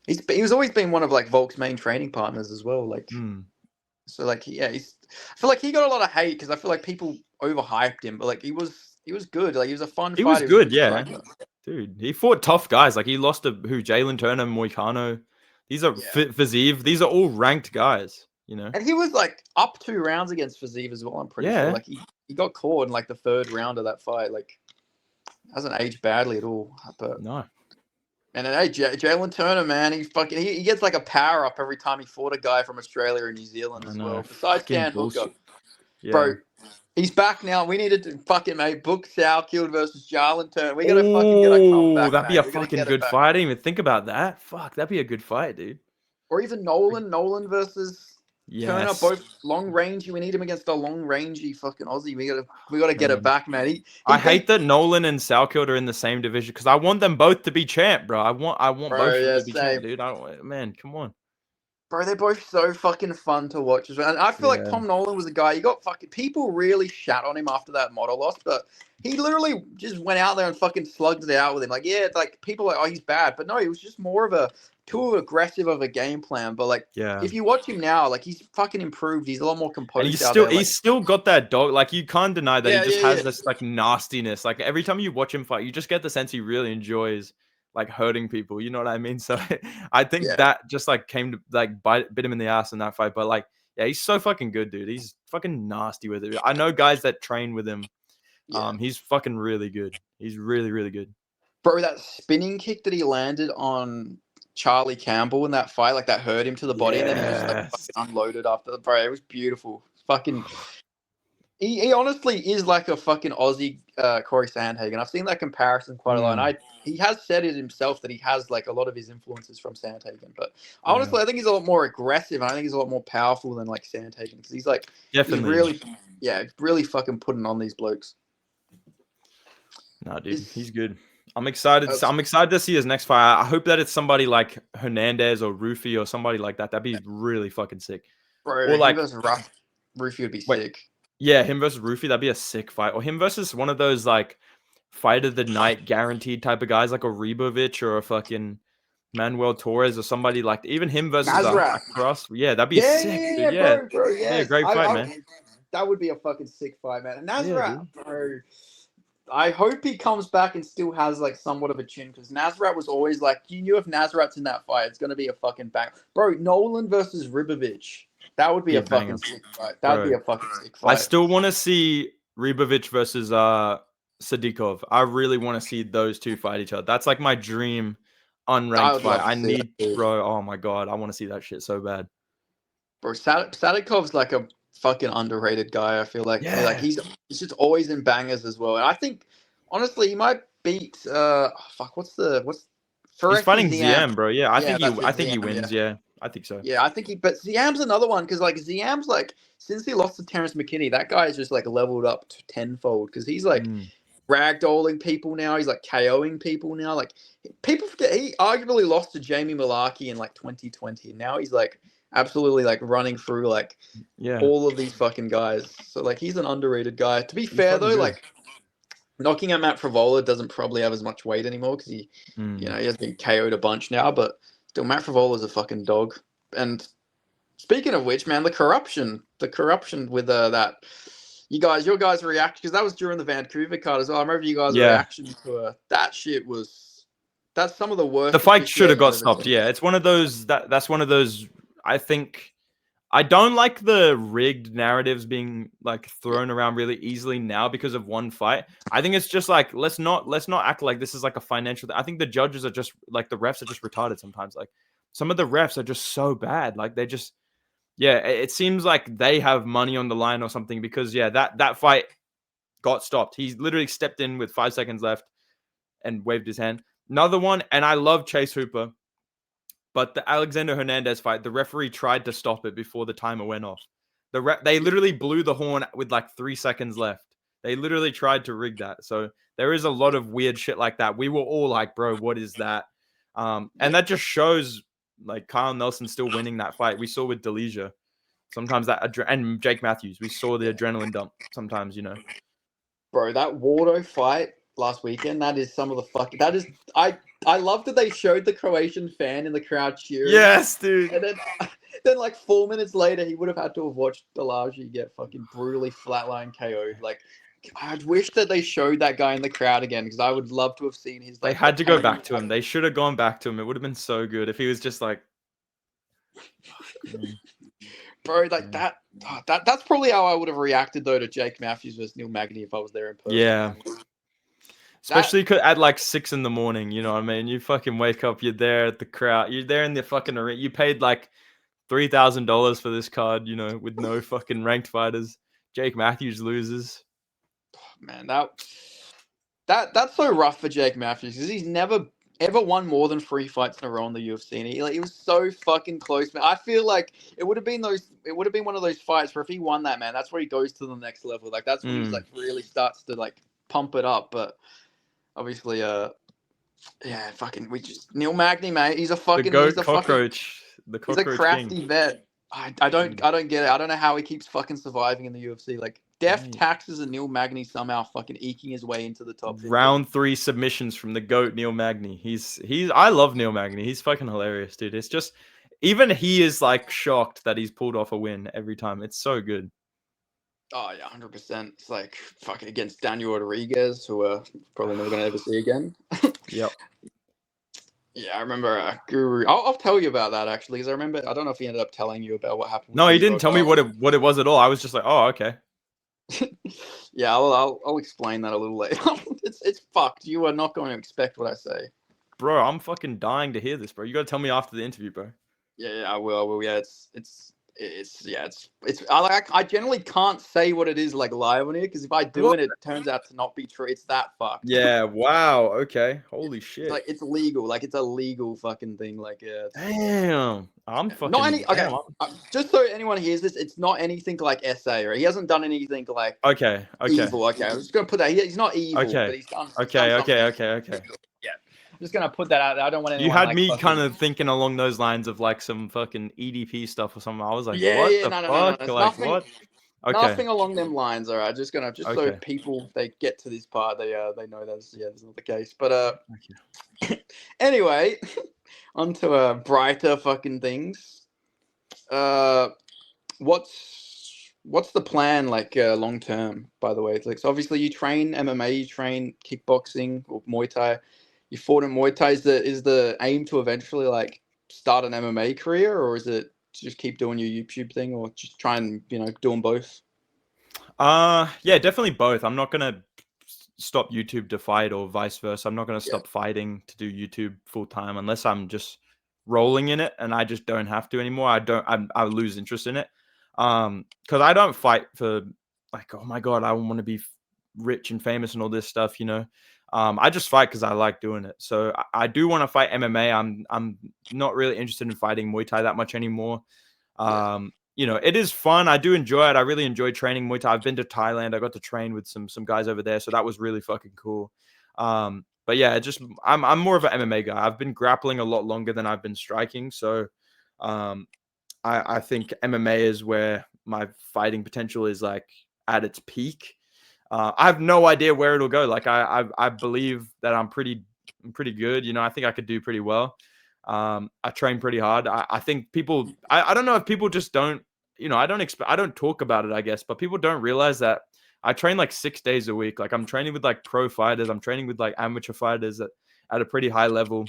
he's always been one of like Volk's main training partners as well. Like. Mm. So like yeah, I feel like he got a lot of hate because I feel like people overhyped him, but like he was good. Like he was a fun He was fighter. He was a good, good yeah. striker. Dude, he fought tough guys. Like he lost to who? Jalen Turner, Moicano. These are Yeah, Fazeev. These are all ranked guys. You know. and he was like up 2 rounds against Fazeev as well. I'm pretty sure. Yeah. Like he got caught in like the third round of that fight. Like hasn't aged badly at all. But No. and then hey, Jalen Turner, man, he gets like a power up every time he fought a guy from Australia or New Zealand I as know. well. Besides Fucking Dan Hooker, bullshit. Yeah. bro. He's back now. We needed to fucking book Salkild versus Jalen Turner. We gotta fucking get a Oh, comeback, that'd be mate. a We gotta fucking get it good back. fight. I didn't even think about that. Fuck, that'd be a good fight, dude. Or even Nolan versus Turner, Yes. both long rangey. We need him against a long rangey fucking Aussie. We gotta get it Man. back, man. He I beat, hate that Nolan and Salkild are in the same division because I want them both to be champ, bro. I want bro. both of them Yeah, to be champ, same. dude. Man, come on. Bro, they're both so fucking fun to watch as well. And I feel like Yeah. Tom Nolan was a guy. He got fucking people really shat on him after that model loss, but he literally just went out there and fucking slugged it out with him. Like, yeah, it's like people are like, oh, he's bad, but no, he was just more of a too aggressive of a game plan. But like, Yeah. if you watch him now, like he's fucking improved. He's a lot more composed And out there. he's still got that dog. Like you can't deny that he just has Yeah. this like nastiness. Like every time you watch him fight, you just get the sense he really enjoys like hurting people. You know what I mean? So I think Yeah, that just like came to like bit him in the ass in that fight. But like, yeah, he's so fucking good, dude. He's fucking nasty with it. I know guys that train with him. yeah. He's fucking really good. He's really, really good. Bro, that spinning kick that he landed on Charlie Campbell in that fight, like that hurt him to the body, and then he just like Yes. fucking unloaded after the bro. It was beautiful. Fucking, he honestly is like a fucking Aussie Corey Sandhagen. I've seen that comparison quite a lot, and he has said it himself that he has like a lot of his influences from Sandhagen. But Yeah. honestly, I think he's a lot more aggressive, and I think he's a lot more powerful than like Sandhagen because he's Definitely. really fucking putting on these blokes. Nah, dude, This, he's good. I'm excited. I'm excited to see his next fight. I hope that it's somebody like Hernandez or Rufy or somebody like that. That'd be really fucking sick. bro, Or him like, versus Rufy would be wait, sick. yeah, him versus Rufy. That'd be a sick fight. Or him versus one of those like fight of the night guaranteed type of guys, like a Rebovich or a fucking Manuel Torres or somebody like even him versus Nazrat. Cross. Yeah, that'd be sick, dude. Yeah, Bro, that'd be a yes. great fight, man. That would be a fucking sick fight, man. And Yeah, Nazrat, dude. bro. I hope he comes back and still has like somewhat of a chin because Nazrat was always like, you knew if Nazrat's in that fight, it's gonna be a fucking bang. Bro, Nolan versus Ribovich. That would be a fucking sick fight. That would be a fucking sick fight. I still want to see Ribovich versus Sadikov. I really want to see those two fight each other. That's like my dream unranked fight. I need, bro. Oh my god, I want to see that shit so bad. Bro, Sadikov's like a fucking underrated guy. I feel like, Yeah. he's just always in bangers as well. And I think honestly, he might beat what's He's fighting Ziam, ZM, bro. Yeah, I think Ziam, he wins. Yeah, I think so. Yeah, I think but Ziam's another one because like Ziam's like since he lost to Terrence McKinney, that guy is just like leveled up to tenfold because he's like ragdolling people now. He's like KOing people now. Like people forget he arguably lost to Jamie Malarkey in like 2020. And now he's like absolutely like running through like all of these fucking guys. So like he's an underrated guy. To be fair though, like knocking out Matt Frivola doesn't probably have as much weight anymore because he has been KO'd a bunch now. But still, Matt Frivola's a fucking dog. And speaking of which, man, the corruption with that. Your guys' reaction because that was during the Vancouver card as well. I remember you guys' reaction to that shit that's some of the worst. The fight should have got stopped. Yeah, it's one of those that's one of those. I think I don't like the rigged narratives being like thrown around really easily now because of one fight. I think it's just like let's not act like this is like a financial. I think the judges are just like the refs are just retarded sometimes. Like some of the refs are just so bad. Like they just it seems like they have money on the line or something because that fight got stopped. He literally stepped in with 5 seconds left and waved his hand. Another one, and I love Chase Hooper. But the Alexander Hernandez fight, the referee tried to stop it before the timer went off. They literally blew the horn with like 3 seconds left. They literally tried to rig that. So there is a lot of weird shit like that. We were all like, bro, what is that? And that just shows like Kyle Nelson still winning that fight. We saw with Delesia. Sometimes and Jake Matthews. We saw the adrenaline dump sometimes, Bro, that Wardo fight last weekend, that is some of the I love that they showed the Croatian fan in the crowd cheering. Yes, dude. And then like 4 minutes later, he would have had to have watched Delaji get fucking brutally flatline KO'd. Like, I wish that they showed that guy in the crowd again because I would love to have seen his. They had to go back to him. They should have gone back to him. It would have been so good if he was just like, bro, like that's probably how I would have reacted though to Jake Matthews versus Neil Magny if I was there in person. Yeah. Especially at like 6 a.m, you know what I mean? You fucking wake up, you're there at the crowd, you're there in the fucking arena. You paid like $3,000 for this card, with no fucking ranked fighters. Jake Matthews loses. Man, that's so rough for Jake Matthews because he's never ever won more than 3 fights in a row in the UFC. And he was so fucking close, man. I feel like it would have been one of those fights where if he won that, man, that's where he goes to the next level. Like that's when he's like really starts to like pump it up. But obviously, Neil Magny, mate. He's a fucking cockroach. The cockroach. He's a crafty vet. I don't get it. I don't know how he keeps fucking surviving in the UFC. Like death, taxes, and Neil Magny somehow fucking eking his way into the top 50. Round 3 submissions from the GOAT Neil Magny. I love Neil Magny. He's fucking hilarious, dude. It's just even he is like shocked that he's pulled off a win every time. It's so good. Oh yeah, 100%. It's like fucking against Daniel Rodriguez, who we're probably never gonna ever see again. Yep. Yeah, I remember Guru. I'll tell you about that actually, because I remember. I don't know if he ended up telling you about what happened with No, he Vivo, didn't tell me but what it was at all. I was just like, oh, okay. yeah, I'll explain that a little later. It's fucked. You are not going to expect what I say. Bro, I'm fucking dying to hear this, bro. You gotta tell me after the interview, bro. Yeah, I will. I will. Yeah, it's. I generally can't say what it is like live on here because if I do What? and it turns out to not be true, it's that fucked. Yeah, wow. Okay. Holy It's shit. like it's illegal. Like it's a legal fucking thing. Like Damn. I'm not fucking any. Okay, damn. just so anyone hears this, it's not anything like SA. Right? He hasn't done anything like Okay. Okay. evil. Okay, I'm just gonna put that. He's not evil, but Okay. he's done Okay. Okay. something. Okay. Okay. Yeah, I'm just gonna put that out there. I don't want You anyone had like me kind fucking. of thinking along those lines of like some fucking EDP stuff or something. I was like, Yeah, what yeah, the no, no, no, no. fuck? It's Like, nothing. what? Okay. Nothing along them lines. All right, just so Okay. people they get to this part, they know that's not the case. But Okay. anyway, onto brighter fucking things. Uh, what's the plan like long term? By the way, it's like so obviously you train MMA, you train kickboxing or Muay Thai. You fought in Muay Thai. Is the aim to eventually like start an MMA career, or is it just keep doing your YouTube thing, or just try and do them both? Yeah, definitely both. I'm not gonna stop YouTube to fight or vice versa. I'm not gonna Yeah, stop fighting to do YouTube full time unless I'm just rolling in it and I just don't have to anymore. I lose interest in it. Because I don't fight for like, oh my god, I want to be rich and famous and all this stuff, you know. I just fight because I like doing it. So I do want to fight MMA. I'm not really interested in fighting Muay Thai that much anymore. yeah, You know, it is fun. I do enjoy it. I really enjoy training Muay Thai. I've been to Thailand. I got to train with some guys over there, so that was really fucking cool. But yeah, just I'm more of an MMA guy. I've been grappling a lot longer than I've been striking, so um, I think MMA is where my fighting potential is like at its peak. I have no idea where it'll go. Like I believe that I'm pretty good. You know, I think I could do pretty well. I train pretty hard. I think people. I don't know if people just don't. You know, I don't talk about it. I guess, but people don't realize that I train like 6 days a week. Like I'm training with like pro fighters. I'm training with like amateur fighters at a pretty high level,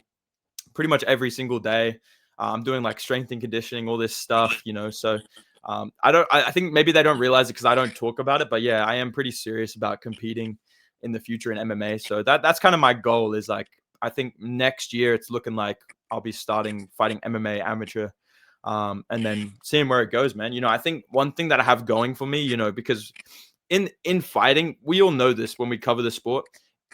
pretty much every single day. I'm doing like strength and conditioning, all this stuff. You know, so I don't. I think maybe they don't realize it because I don't talk about it. But yeah, I am pretty serious about competing in the future in MMA. So that's kind of my goal. Is like I think next year it's looking like I'll be starting fighting MMA amateur, and then seeing where it goes, man. You know, I think one thing that I have going for me, you know, because in fighting, we all know this when we cover the sport.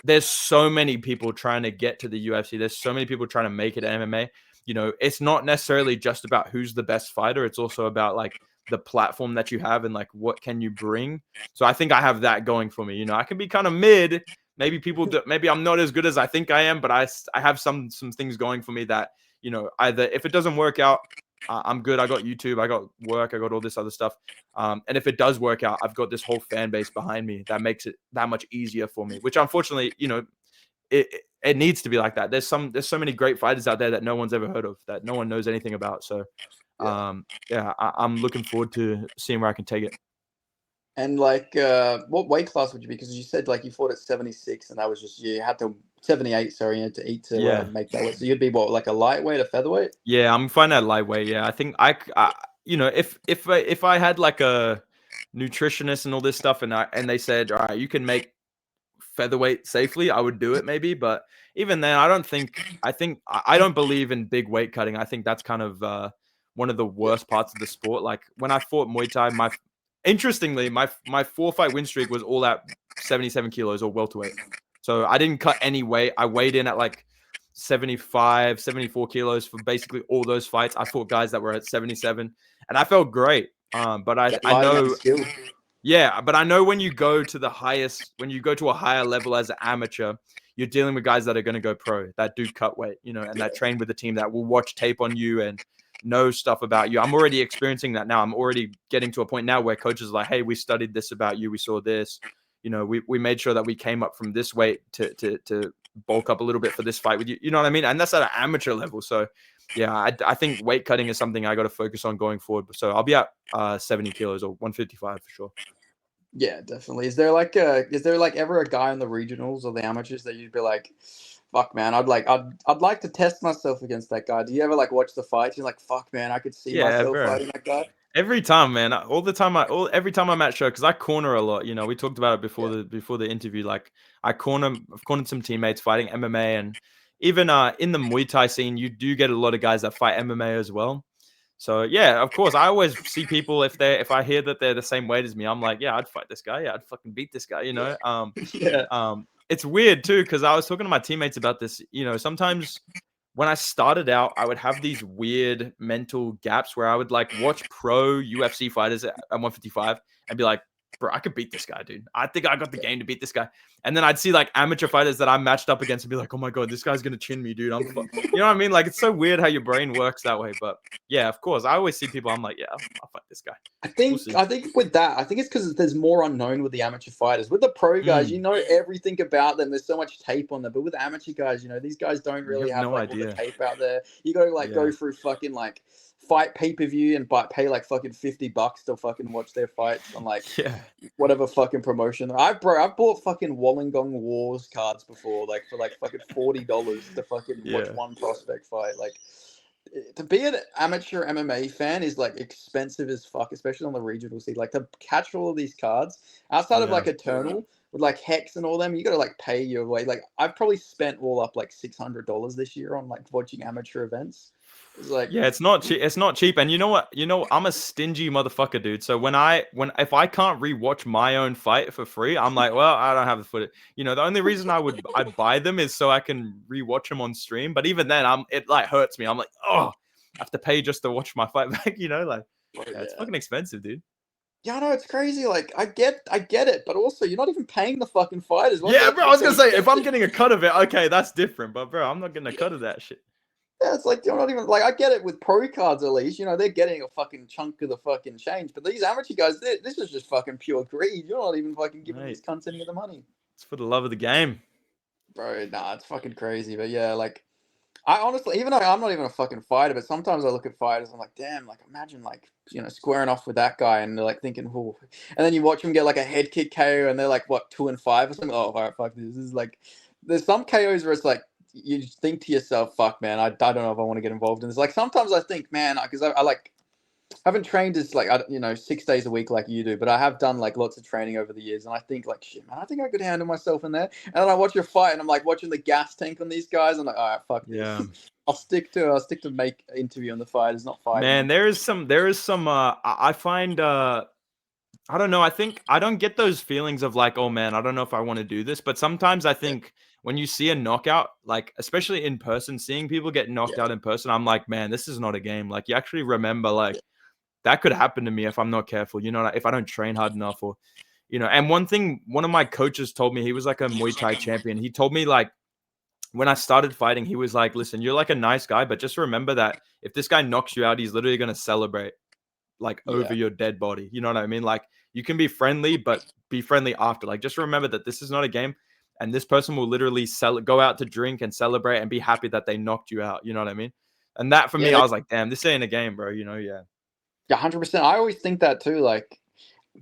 There's so many people trying to get to the UFC. There's so many people trying to make it MMA. You know, it's not necessarily just about who's the best fighter. It's also about like the platform that you have and like what can you bring. So I think I have that going for me. You know, I can be kind of mid. Maybe maybe I'm not as good as I think I am, but I have some things going for me that, you know, either if it doesn't work out, I'm good. I got YouTube, I got work, I got all this other stuff. And if it does work out, I've got this whole fan base behind me that makes it that much easier for me. Which unfortunately, you know, it needs to be like that. There's so many great fighters out there that no one's ever heard of, that no one knows anything about. So yeah. yeah, I'm looking forward to seeing where I can take it. And like, what weight class would you be? Because you said like you fought at 76, and that was just you had to 78. Sorry, you had to eat to Yeah, make that weight. So you'd be what, like a lightweight, a featherweight? yeah, I'm fine at lightweight. Yeah, I think you know, if I had like a nutritionist and all this stuff, and they said, all right, you can make featherweight safely, I would do it maybe. But even then, I don't believe in big weight cutting. I think that's kind of one of the Yeah, worst parts of the sport. Like when I fought Muay Thai, interestingly, my 4 fight win streak was all at 77 kilos or welterweight. So I didn't cut any weight. I weighed in at like 75, 74 kilos for basically all those fights. I fought guys that were at 77 and I felt great. But I lighting up know your skill. yeah, but I know when you go to when you go to a higher level as an amateur, you're dealing with guys that are going to go pro, that do cut weight, you know, and Yeah, that train with the team that will watch tape on you and know stuff about you. I'm already experiencing that now. I'm already getting to a point now where coaches are like, hey, we studied this about you. We saw this. You know, we made sure that we came up from this weight to bulk up a little bit for this fight with you. You know what I mean? And that's at an amateur level. So yeah, I think weight cutting is something I got to focus on going forward. So I'll be at 70 kilos or 155 for sure. yeah, definitely. Is there like ever a guy in the regionals or the amateurs that you'd be like, fuck, man, I'd like to test myself against that guy. Do you ever like watch the fights? You're like, fuck, man, I could see Yeah, myself bro. fighting that guy. Every time, man. All the time. Every time I'm at show, because I corner a lot. You know, we talked about it before Yeah, the interview. Like, I've cornered some teammates fighting MMA, and even in the Muay Thai scene, you do get a lot of guys that fight MMA as well. So yeah, of course, I always see people if I hear that they're the same weight as me, I'm like, yeah, I'd fight this guy. Yeah, I'd fucking beat this guy. You yeah, know. yeah, It's weird too because I was talking to my teammates about this. You know, sometimes when I started out, I would have these weird mental gaps where I would like watch pro UFC fighters at 155 and be like, bro, I could beat this guy, dude. I think I got the game to beat this guy. And then I'd see like amateur fighters that I matched up against and be like, oh my God, this guy's going to chin me, dude. You know what I mean? Like, it's so weird how your brain works that way. But yeah, of course. I always see people, I'm like, yeah, I'll fight this guy. I We'll think see. I think with that, I think it's because there's more unknown with the amateur fighters. With the pro guys, you Mm, know everything about them. There's so much tape on them. But with amateur guys, these guys don't you really have have no like all the idea. tape out there. You got to like go Yeah. through fucking like fight pay-per-view and pay like fucking $50 to fucking watch their fights on like Yeah. whatever fucking promotion. I've bought fucking Wollongong Wars cards before, like for like fucking $40 to fucking watch Yeah. one prospect fight. Like to be an amateur MMA fan is like expensive as fuck, especially on the regional scene. Like to catch all of these cards outside of Yeah. like Eternal with like Hex and all them, you got to like pay your way. Like I've probably spent all up like $600 this year on like watching amateur events. It's like, Yeah, it's not cheap. It's not cheap. And you know what? I'm a stingy motherfucker, dude. So if I can't rewatch my own fight for free, I'm like, well, I don't have the footage. You know, the only reason I buy them is so I can rewatch them on stream. But even then, it like hurts me. I'm like, oh, I have to pay just to watch my fight back. You know, like, yeah, it's yeah. fucking expensive, dude. Yeah, I know it's crazy. Like I get it, but also you're not even paying the fucking fighters. What Yeah, the bro. I fuck was are gonna you say if I'm getting? getting a cut of it, okay, that's different. But bro, I'm not getting a cut of that shit. Yeah, it's like you're not even like I get it with pro cards at least. They're getting a fucking chunk of the fucking change. But these amateur guys, this is just fucking pure greed. You're not even fucking giving these Mate, cunts any of the money, it's for the love of the game. bro. Nah, it's fucking crazy. But yeah, like I honestly, even though I'm not even a fucking fighter, but sometimes I look at fighters, I'm like, damn, like imagine like squaring off with that guy, and they're like thinking, oh, and then you watch them get like a head kick KO, and they're like what 2-5 or something. Oh, all right, fuck this. This is like, there's some KOs where it's like you just think to yourself, fuck, man, I don't know if I want to get involved in this. Like sometimes I think, man, because I like haven't trained as like 6 days a week like you do, but I have done like lots of training over the years, and I think like shit, man, I think I could handle myself in there. And then I watch your fight, and I'm like watching the gas tank on these guys. I'm like, all right, fuck this. Yeah. I'll stick to make interview on the fighters, not fighting Man, them. there is some I find I don't know. I think I don't get those feelings of like, oh man, I don't know if I want to do this. But sometimes I Yeah, think when you see a knockout, like especially in person, seeing people get knocked yeah, out in person, I'm like, man, this is not a game. Like you actually remember, like that could happen to me if I'm not careful. You know, like, if I don't train hard enough, or And one thing, one of my coaches told me, he was like a Muay Thai champion. He told me like when I started fighting, he was like, listen, you're like a nice guy, but just remember that if this guy knocks you out, he's literally gonna celebrate like over yeah, your dead body. You know what I mean? Like you can be friendly, but be friendly after. Like just remember that this is not a game, and this person will literally go out to drink and celebrate and be happy that they knocked you out. You know what I mean? And that for me, yeah, I was like, damn, this ain't a game, bro. Yeah. yeah, 100%. I always think that too. Like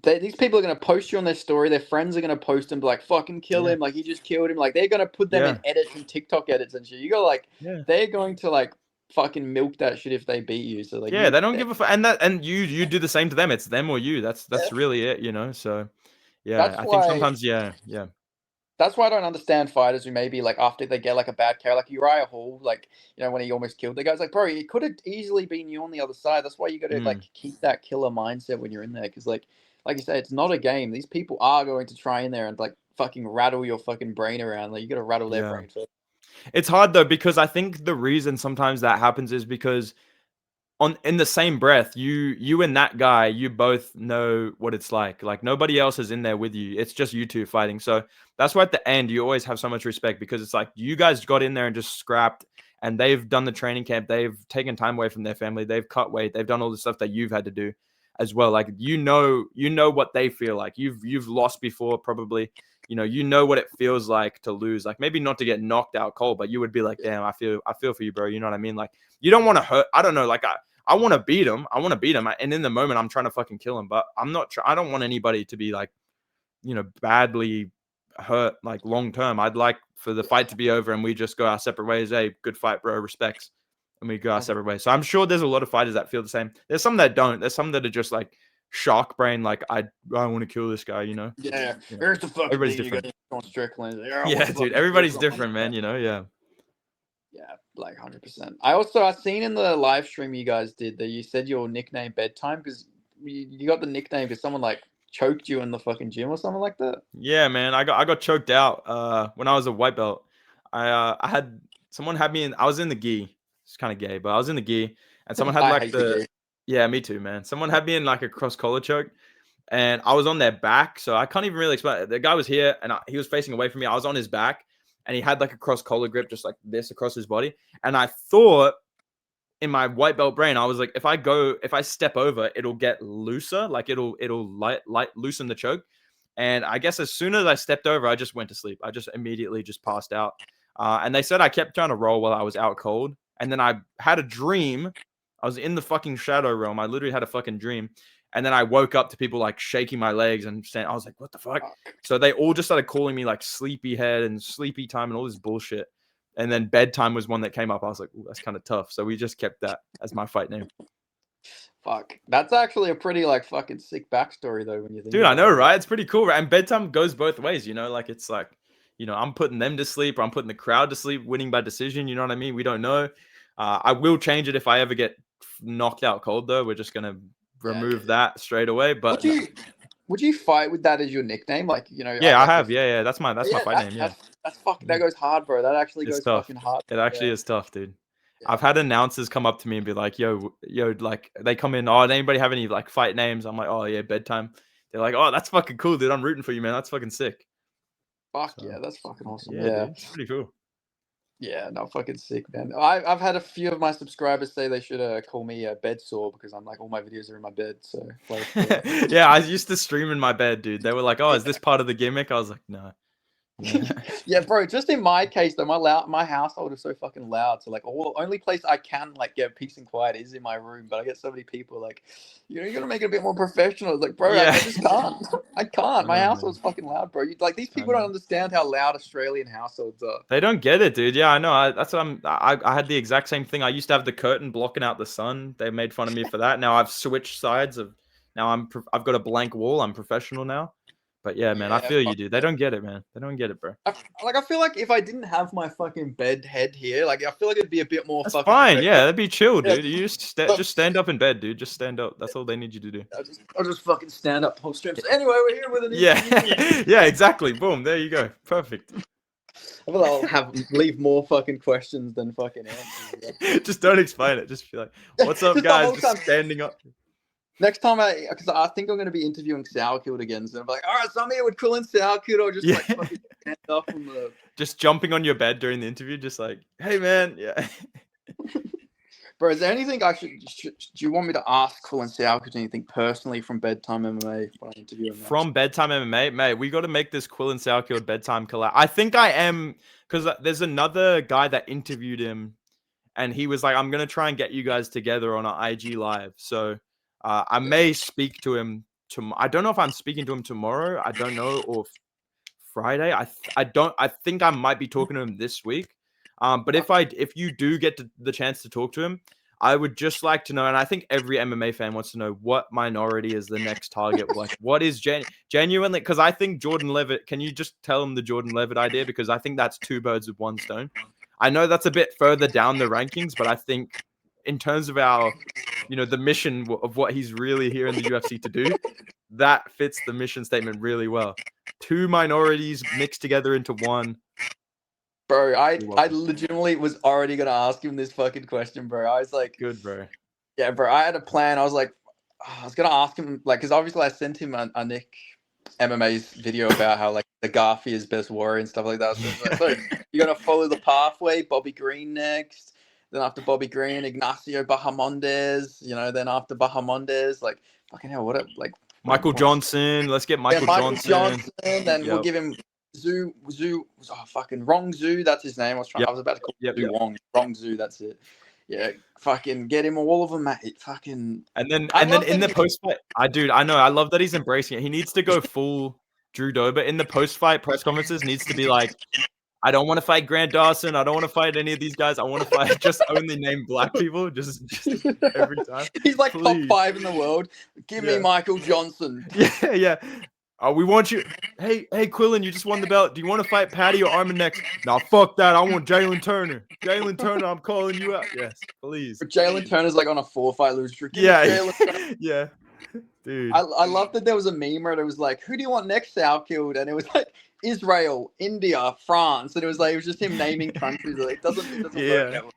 these people are gonna post you on their story. Their friends are gonna post him, be like, "Fucking kill Yeah. him!" Like he just killed him. Like they're gonna put them in Yeah. edits and TikTok edits and shit. You go like, Yeah. they're going to like fucking milk that shit if they beat you. So like Yeah. you, They don't give a fuck. And you do the same to them. It's them or you. That's really it. So yeah, that's I think why sometimes, yeah. Yeah. that's why I don't understand fighters who maybe like after they get like a bad KO, like Uriah Hall, like when he almost killed the guys, like bro, it could have easily been you on the other side. That's why you got to like Mm, keep that killer mindset when you're in there, because like you say, it's not a game. These people are going to try in there and like fucking rattle your fucking brain around. Like you got to rattle their yeah. brain first. It's hard though, because I think the reason sometimes that happens is because in the same breath, you and that guy, you both know what it's like. Like nobody else is in there with you. It's just you two fighting. So that's why at the end you always have so much respect, because it's like you guys got in there and just scrapped, and they've done the training camp. They've taken time away from their family. They've cut weight. They've done all the stuff that you've had to do as well. Like you know what they feel like. You've lost before probably. You know what it feels like to lose. Like maybe not to get knocked out cold, but you would be like, damn, I feel for you, bro. You know what I mean? Like you don't want to hurt. I don't know. Like I want to beat him. I want to beat him. And in the moment, I'm trying to fucking kill him. But I don't want anybody to be like, badly hurt like long term. I'd like for the fight to be over and we just go our separate ways. Hey, good fight, bro. Respects. And we go our separate ways. So I'm sure there's a lot of fighters that feel the same. There's some that don't. There's some that are just like shark brain. Like I want to kill this guy. Yeah. Here's the fucking Everybody's thing. different. You got Strickland. Yeah, dude. Everybody's different, man. Yeah. Yeah, like 100%. I seen in the live stream you guys did that you said your nickname Bedtime because you got the nickname because someone like choked you in the fucking gym or something like that. Yeah, man. I got choked out when I was a white belt. I had someone had me in. I was in the gi. It's kind of gay, but I was in the gi, and someone had like the. Yeah, me too, man. Someone had me in like a cross collar choke, and I was on their back, so I can't even really explain it. The guy was here, and he was facing away from me. I was on his back, and he had like a cross collar grip, just like this across his body. And I thought in my white belt brain, I was like, if I step over, it'll get looser, like it'll light loosen the choke. And I guess as soon as I stepped over, I just went to sleep. I just immediately just passed out. And they said I kept trying to roll while I was out cold. And then I had a dream. I was in the fucking shadow realm. I literally had a fucking dream. And then I woke up to people like shaking my legs and saying, I was like, what the fuck? So they all just started calling me like sleepyhead and sleepy time and all this bullshit. And then bedtime was one that came up. I was like, ooh, that's kind of tough. So we just kept that as my fight name. Fuck. That's actually a pretty like fucking sick backstory though when you think. Dude, I know, right? It's pretty cool, right? And bedtime goes both ways, like it's like, I'm putting them to sleep or I'm putting the crowd to sleep, winning by decision, you know what I mean? We don't know. I will change it if I ever get knocked out cold though. We're just gonna remove that straight away. But would you fight with that as your nickname? Like, Yeah, I have. Yeah. That's my fight name. Yeah. That's fucking that goes hard, bro. That actually goes fucking hard. It actually is tough, dude. Yeah. I've had announcers come up to me and be like, yo, like they come in, does anybody have any like fight names? I'm like, oh yeah, bedtime. They're like, oh, that's fucking cool, dude. I'm rooting for you, man. That's fucking sick. Fuck yeah, that's fucking awesome. Yeah. Dude, it's pretty cool. Yeah, no, fucking sick, man. I've had a few of my subscribers say they should call me a bed sore because I'm like all my videos are in my bed. So like, yeah, I used to stream in my bed, dude. They were like, "Oh, is this part of the gimmick?" I was like, "No." Yeah, bro. Just in my case, though, my household is so fucking loud. So like, only place I can like get peace and quiet is in my room. But I get so many people like, you gotta make it a bit more professional. It's like, bro, I just can't. I can't. My household's fucking loud, bro. Like these people don't understand how loud Australian households are. They don't get it, dude. Yeah, I know. That's what I had the exact same thing. I used to have the curtain blocking out the sun. They made fun of me for that. Now I've switched sides of. Now I've got a blank wall. I'm professional now. But yeah, man, I feel you, dude. They don't get it, man. They don't get it, bro. I feel like if I didn't have my fucking bed head here, like I feel like it'd be a bit more. That's fine. Yeah, that'd be chill, dude. You just stand up in bed, dude. Just stand up. That's all they need you to do. I'll just fucking stand up whole stream. So anyway, we're here with an yeah, exactly. Boom. There you go. Perfect. I feel like I'll leave more fucking questions than fucking answers. Just don't explain it. Just be like, "What's up, guys?" Just standing up. Next time, because I think I'm going to be interviewing Sourkilled again, so I'm like, all right, so I'm here with Quill and Sourkilled, or just like fucking stand up on the. Just jumping on your bed during the interview, just like, hey man, yeah. Bro, is there anything I should? Do you want me to ask Quill and Sourkilled anything personally from Bedtime MMA when I interview him? From Bedtime MMA, mate, we got to make this Quill and Sourkilled bedtime collab. I think I am because there's another guy that interviewed him, and he was like, I'm gonna try and get you guys together on an IG live, so. I may speak to him tomorrow. I don't know if I'm speaking to him tomorrow. I don't know, or Friday. I think I might be talking to him this week. But if you do get the chance to talk to him, I would just like to know, and I think every MMA fan wants to know, what minority is the next target? Like, what is genuinely? Because I think Jordan Levitt. Can you just tell him the Jordan Levitt idea? Because I think that's two birds with one stone. I know that's a bit further down the rankings, but I think in terms of our, the mission of what he's really here in the UFC to do, that fits the mission statement really well. Two minorities mixed together into one. Bro, I legitimately was already going to ask him this fucking question, bro. I was like... Good, bro. Yeah, bro, I had a plan. I was like... I was going to ask him, like, because obviously I sent him a Nick MMA's video about how, like, the Garfi is best warrior and stuff like that. So you're going to follow the pathway, Bobby Green next. Then after Bobby Green, Ignacio Bahamondes, then after Bahamondes, like, fucking hell, Michael Johnson. Let's get Michael Johnson. Then we'll give him Zhu, fucking Rong Zhu, that's his name. I was about to call him Wong. Rong Zhu, that's it. Yeah, fucking get him all of them, mate. Fucking. And then in the post fight, I know. I love that he's embracing it. He needs to go full Drew Dober in the post-fight press conferences needs to be like, I don't want to fight Grant Dawson. I don't want to fight any of these guys. I want to fight just only name black people just every time. He's like Please. top 5 in the world. Give me Michael Johnson. Yeah. We want you. Hey, Quillen, you just won the belt. Do you want to fight Patty or Armanex? Nah, fuck that. I want Jalen Turner. Jalen Turner, I'm calling you out. Yes, please. But Jalen Turner's like on a 4-fight lose streak. Yeah. Dude. I love that there was a meme where it was like, who do you want next, Killed? And it was like Israel, India, France, and it was just him naming countries. Like, it doesn't work out.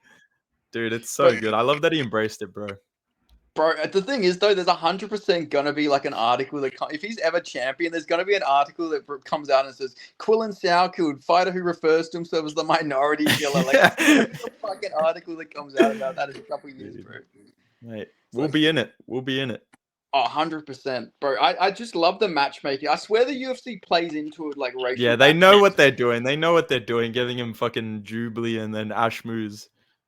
Dude, it's so good. I love that he embraced it, bro. Bro, the thing is though, there's 100% gonna be like an article that if he's ever champion, there's gonna be an article that comes out and says Quillen Saukild, fighter who refers to himself as the minority killer. Like, a fucking article that comes out about that in a couple of years, bro. Mate, we'll be in it. We'll be in it. Oh, 100%, bro. I just love the matchmaking. I swear the UFC plays into it like racial. Yeah, they know what they're doing. They know what they're doing, giving him fucking Jubilee and then Ashmoose.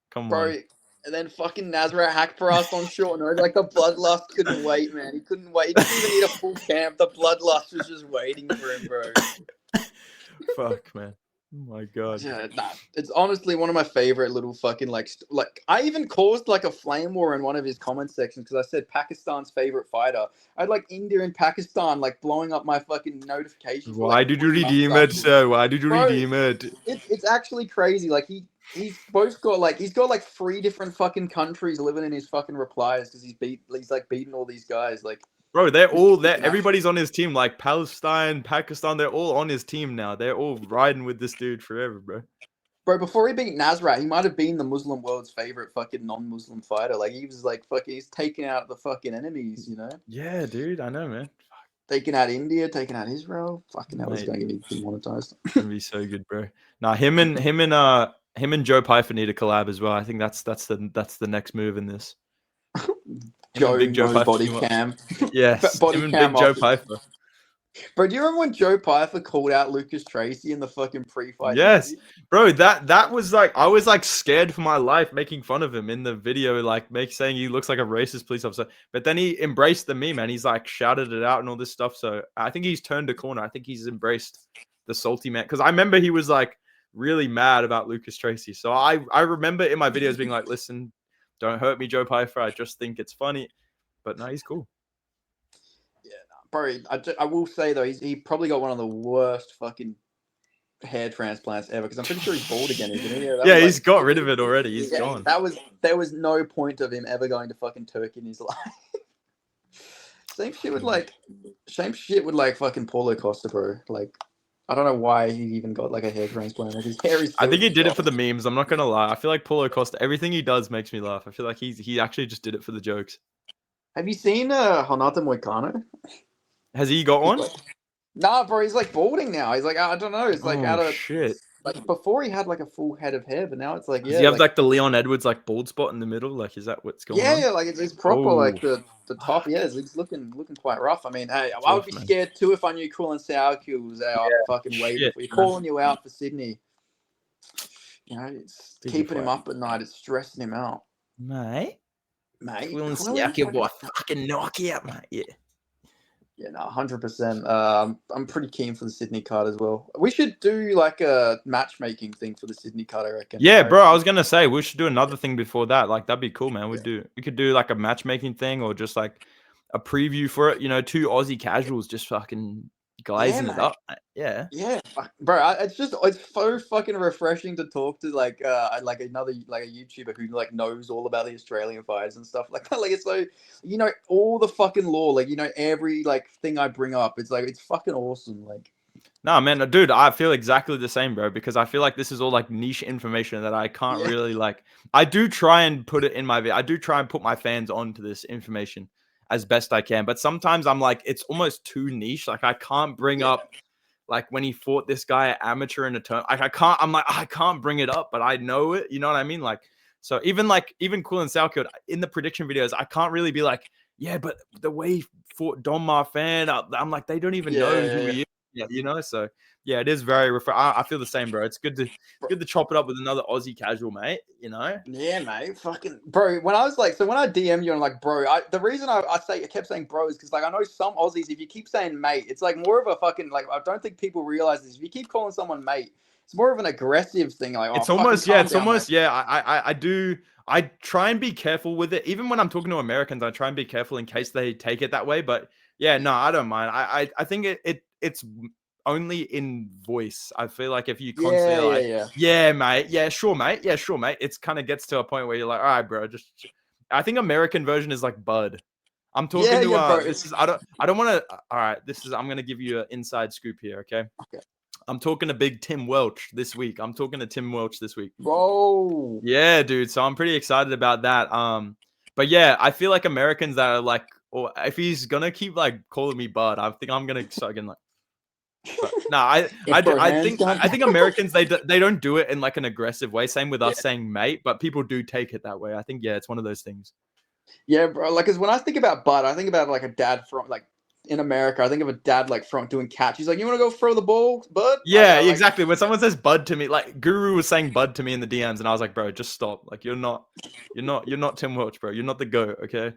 Come on. And then fucking Nasrat Hakparas on short notice. Like, the bloodlust couldn't wait, man. He couldn't wait. He didn't even need a full camp. The bloodlust was just waiting for him, bro. Fuck, man. Oh my god. Yeah, it's honestly one of my favorite little fucking like I even caused like a flame war in one of his comment sections because I said Pakistan's favorite fighter. I had like India and Pakistan like blowing up my fucking notifications. Why did you redeem it, sir? Why did you redeem it? It's actually crazy. Like he's got like 3 different fucking countries living in his fucking replies because he's like beating all these guys. Like, bro, they're all there. Everybody's on his team. Like Palestine, Pakistan, they're all on his team now. They're all riding with this dude forever, bro. Bro, before he beat Nasrat, he might have been the Muslim world's favorite fucking non-Muslim fighter. Like, he was like fucking, he's taking out the fucking enemies, you know? Yeah, dude, I know, man. Taking out India, taking out Israel. Fucking hell, he's going to get demonetized. It's gonna be so good, bro. Nah, him and Joe Pyfer need a collab as well. I think that's the next move in this. Big Joe body cam. Yes, body him cam Big Joe Pyfer. Bro, do you remember when Joe Pyfer called out Lucas Tracy in the fucking pre-fight? Yes, bro. That was like, I was like scared for my life making fun of him in the video, like saying he looks like a racist police officer. But then he embraced the meme and he's like shouted it out and all this stuff. So I think he's turned a corner. I think he's embraced the salty man, because I remember he was like really mad about Lucas Tracy. So I remember in my videos being like, listen, don't hurt me, Joe Pyfer. I just think it's funny. But no, he's cool. Bro, I will say though, he probably got one of the worst fucking hair transplants ever, because I'm pretty sure he's bald again, isn't he? Yeah, he's got rid of it already. He's gone. There was no point of him ever going to fucking Turkey in his life. Same shit with like fucking Paulo Costa, bro. Like, I don't know why he even got like a hair transplant. Like, his hair is. I think he did it for the memes. I'm not gonna lie. I feel like Paulo Costa, everything he does makes me laugh. I feel like he actually just did it for the jokes. Have you seen Renato Moicano? Has he got one? Nah, bro, he's like balding now. He's like, I don't know. It's like out of shit. Like, before he had like a full head of hair, but now it's like, yeah. Does he have like the Leon Edwards like bald spot in the middle? Like, is that what's going on? Yeah, like it's proper. Like the top. Yeah, it's looking quite rough. I mean, hey, I would be scared too if I knew Quillen Saukild was out fucking waiting for you, calling you out for Sydney. You know, it's keeping him up at night. It's stressing him out, mate. Quillen Saukild will fucking knock you out, mate. Yeah. Yeah, no, 100%. I'm pretty keen for the Sydney card as well. We should do like a matchmaking thing for the Sydney card, I reckon. Yeah, bro. I was gonna say we should do another thing before that. Like, that'd be cool, man. We could do like a matchmaking thing, or just like a preview for it. You know, 2 Aussie casuals just fucking glazing it up. Yeah. Yeah, bro. It's so fucking refreshing to talk to like another like a YouTuber who like knows all about the Australian fighters and stuff like that. Like, it's so, you know, all the fucking lore. Like, you know, every like thing I bring up. It's like, it's fucking awesome. Like, nah, man, dude, I feel exactly the same, bro. Because I feel like this is all like niche information that I can't really like. I do try and put it in my video. I do try and put my fans onto this information as best I can, but sometimes I'm like, it's almost too niche. Like, I can't bring up like when he fought this guy at amateur in a turn. I can't bring it up, but I know it. You know what I mean? Like, so even Quillen Saukild in the prediction videos, I can't really be like, yeah, but the way he fought Don Marfan, I'm like, they don't even know who he is. Yeah, you know. So yeah, it is very I feel the same, bro. It's good to chop it up with another Aussie casual, mate. You know. Yeah, mate, fucking bro. When I was like, so when I DM you and like, bro, the reason I kept saying bro is because like I know some Aussies, if you keep saying mate, it's like more of a fucking like I don't think people realize this. If you keep calling someone mate, it's more of an aggressive thing. Like, oh, It's fucking almost yeah, calm it's down, mate. almost yeah. I do. I try and be careful with it. Even when I'm talking to Americans, I try and be careful in case they take it that way. But yeah, no, I don't mind. I think it's only in voice. I feel like if you Yeah, constantly yeah, like, yeah. yeah, mate, yeah, sure, mate, it's kind of gets to a point where you're like, all right, bro, just. I think American version is like bud. I'm Yeah, talking to yeah, bro. this is I don't want to. All right, this is I'm gonna give you an inside scoop here. Okay. Okay. I'm talking to big Tim Welch this week. I'm talking to Tim Welch this week. Bro. Yeah, dude. So I'm pretty excited about that. But yeah, I feel like Americans that are like, or if he's gonna keep like calling me bud, I think I'm gonna start getting like. But no, If bro, hands gone. I think Americans they don't do it in like an aggressive way. Same with Yeah. us saying mate, but people do take it that way. I think yeah, it's one of those things. Yeah, bro. Like, cause when I think about bud, I think about like a dad from like in America. I think of a dad like from doing catch. He's like, you want to go throw the ball, bud? Like, Yeah, like, exactly. When someone says bud to me, like Guru was saying bud to me in the DMs, and I was like, bro, just stop. Like you're not Tim Welch, bro. You're not the GOAT, okay?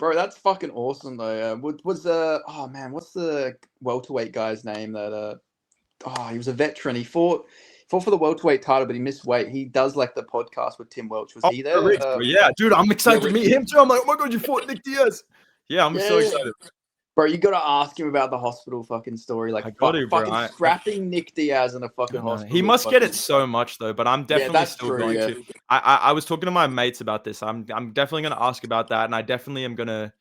bro, that's fucking awesome though. Was oh man, what's the welterweight guy's name that oh he was a veteran. He fought for the welterweight title, but he missed weight. He does like the podcast with Tim Welch. Was Oh, he there? Rich, bro. Yeah, dude, I'm excited to Rich. meet him too. I'm like, oh my god, you fought Nick Diaz. Yeah, I'm so excited. Bro, you got to ask him about the hospital fucking story. Like, I got to, bro. fucking trapping Nick Diaz in a fucking hospital. He must get it so much though, but I'm definitely still going to. I was talking to my mates about this. I'm definitely going to ask about that, and I definitely am going to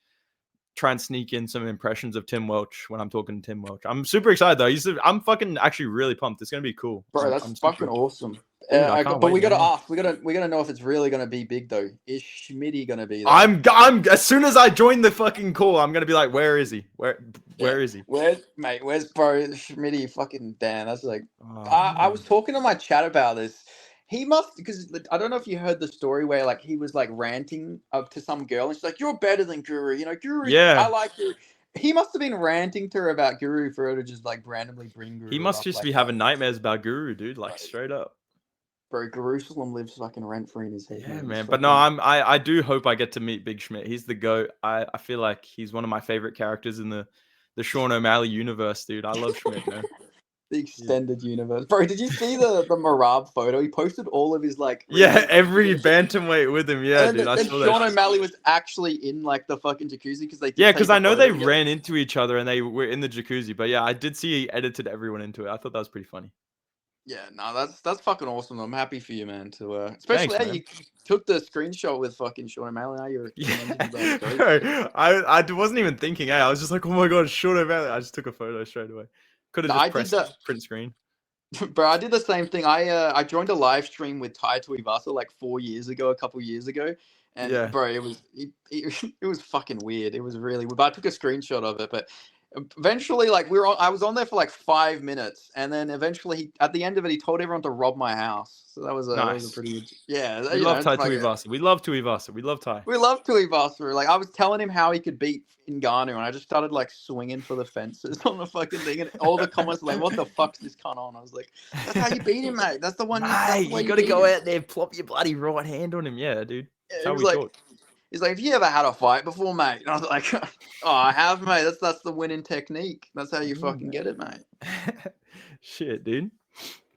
try and sneak in some impressions of Tim Welch when I'm talking to Tim Welch. I'm super excited though. I'm fucking actually really pumped. It's gonna be cool, bro. That's fucking awesome. Dude, but we gotta ask. We gotta know if it's really gonna be big though. Is Schmitty gonna be there? I'm as soon as I join the fucking call, I'm gonna be like, where is he? Where is he? Where's bro Schmitty? Fucking damn. That's like. I was talking to my chat about this. He must, because I don't know if you heard the story where like he was like ranting up to some girl and she's like, "You're better than Guru." You know, Guru. Yeah. I like Guru. He must have been ranting to her about Guru for her to just like randomly bring Guru. He must just be having nightmares about Guru, dude. Like straight up. Bro, Jerusalem lives fucking rent free in his head. Yeah, man. But no, I do hope I get to meet Big Schmidt. He's the GOAT. I feel like he's one of my favorite characters in the Sean O'Malley universe, dude. I love Schmidt, man. The extended universe. Bro, did you see the Marab photo? He posted all of his like every bantamweight with him. Yeah, dude. I saw that. Sean O'Malley was actually in like the fucking jacuzzi because they because I know they ran into each other and they were in the jacuzzi. But yeah, I did see he edited everyone into it. I thought that was pretty funny. Yeah, no, that's fucking awesome. I'm happy for you, man. To especially Thanks, how you took the screenshot with fucking Sean O'Malley. Now you're I wasn't even thinking. I was just like, oh my god, Sean O'Malley. I just took a photo straight away. Could have just pressed print screen. Bro, I did the same thing. I joined a live stream with Tai Tuivasa like 4 years ago, a couple years ago, and bro, it was fucking weird. It was really weird. But I took a screenshot of it. But eventually, like I was on there for like 5 minutes, and then eventually, at the end of it, he told everyone to rob my house. So that was a pretty We love Tai Tuivasa. We love Tuivasa. We love Tai. We love Tuivasa. Like I was telling him how he could beat Ngannou, and I just started like swinging for the fences on the fucking thing, and all the comments were like, "What the fuck's this cunt on?" I was like, "That's how you beat him, mate. That's the one. You got to go out there, plop your bloody right hand on him, yeah, dude." That's how we talk. He's like, "Have you ever had a fight before, mate?" And I was like, "Oh, I have, mate. That's the winning technique. That's how you fucking get it, mate." Shit, dude.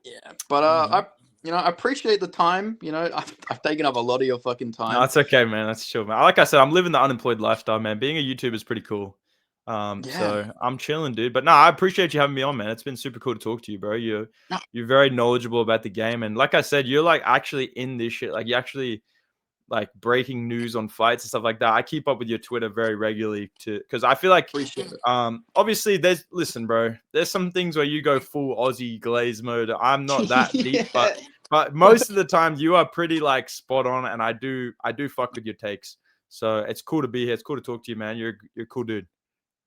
Yeah, but I appreciate the time. You know, I've taken up a lot of your fucking time. No, that's okay, man. That's chill, man. Like I said, I'm living the unemployed lifestyle, man. Being a YouTuber is pretty cool. So I'm chilling, dude. But no, I appreciate you having me on, man. It's been super cool to talk to you, bro. You're very knowledgeable about the game, and like I said, you're like actually in this shit. Like you actually like breaking news on fights and stuff like that. I keep up with your Twitter very regularly because I feel like obviously listen, bro, there's some things where you go full Aussie glaze mode. I'm not that deep, but most of the time you are pretty like spot on, and I do fuck with your takes. So it's cool to be here. It's cool to talk to you, man. You're a cool dude.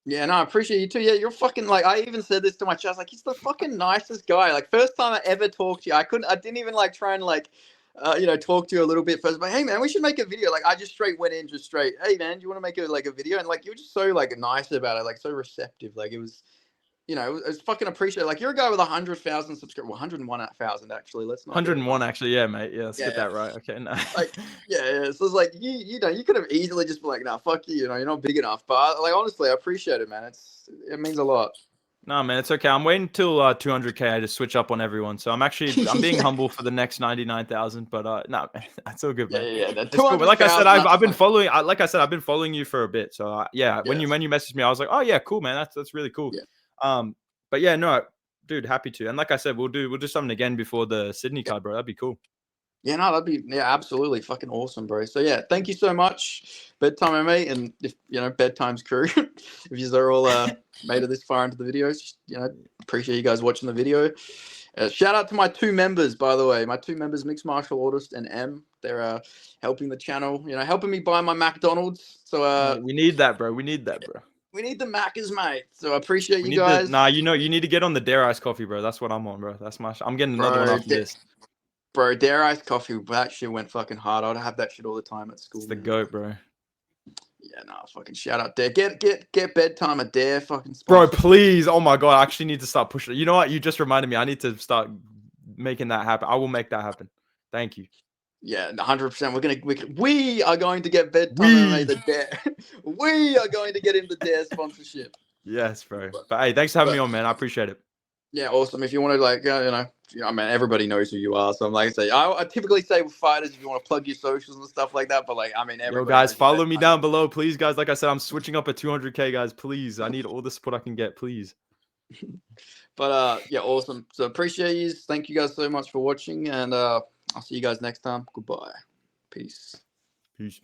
Yeah, no, I appreciate you too. Yeah, you're fucking like I even said this to my chat. I was like, he's the fucking nicest guy. Like first time I ever talked to you, I didn't even like try and like talk to you a little bit first. But hey, man, we should make a video. Like I just straight went in, just straight. Hey, man, do you want to make a video? And like you were just so like nice about it, like so receptive. Like it was you know, it's fucking appreciated. Like, you're a guy with 100,000 subscribers, 101,000 actually. Let's not get it 101 wrong. actually, yeah, mate. Yeah, let's Yeah, get yeah. that right. Okay, no. Like, yeah. So it's like you know, you could have easily just been like, nah, fuck you. You know, you're not big enough. But like, honestly, I appreciate it, man. It means a lot. No, man, it's okay. I'm waiting till 200K to switch up on everyone. So I'm being Yeah. humble for the next 99,000. But no, man, that's all good, Yeah, man. yeah, yeah. The It's cool. But like I said, 200,000. I've That's been fine. following. Like I said, I've been following you for a bit. So yeah, when Yes. you messaged me, I was like, oh yeah, cool, man. That's really cool. Yeah. But yeah, no, dude, happy to. And like I said, we'll do something again before the Sydney Yeah. card, bro. That'd be cool. Yeah, no, that'd be absolutely fucking awesome, bro. So yeah, thank you so much, Bedtime MMA, and if you know Bedtime's crew, if you are all made it this far into the videos, you know, appreciate you guys watching the video. Shout out to my 2 members, by the way, my 2 members, Mixed Martial Artist and M. They're helping the channel, you know, helping me buy my McDonald's. So Mate, we need that, bro. We need that, bro. we need the Maccas, mate. So I appreciate We you need the guys. you need to get on the Dare Ice coffee, bro. That's what I'm on, bro. That's my. I'm getting another one Bro, after this. bro, Dare Ice Coffee, that shit went fucking hard. I'd have that shit all the time at school. It's the man. goat, bro. Yeah, no, fucking shout out Dare. Get Bedtime a Dare fucking Bro, sponsor. please. Oh my god, I actually need to start pushing it. You know what? You just reminded me. I need to start making that happen. I will make that happen. Thank you. Yeah, 100%. We are going to get Bedtime MMA the Dare. We are going to get him the Dare sponsorship. Yes, bro. But hey, thanks for having me on, man. I appreciate it. Yeah, awesome. If you want to, like, you know, I mean, everybody knows who you are. So I'm like I say, I typically say with fighters if you want to plug your socials and stuff like that. But like, I mean, Yo, everybody guys, knows follow me Bedtime. down below, please, guys. Like I said, I'm switching up at 200K, guys. Please, I need all the support I can get, please. But yeah, awesome. So appreciate you. Thank you guys so much for watching, and I'll see you guys next time. Goodbye. Peace. Peace.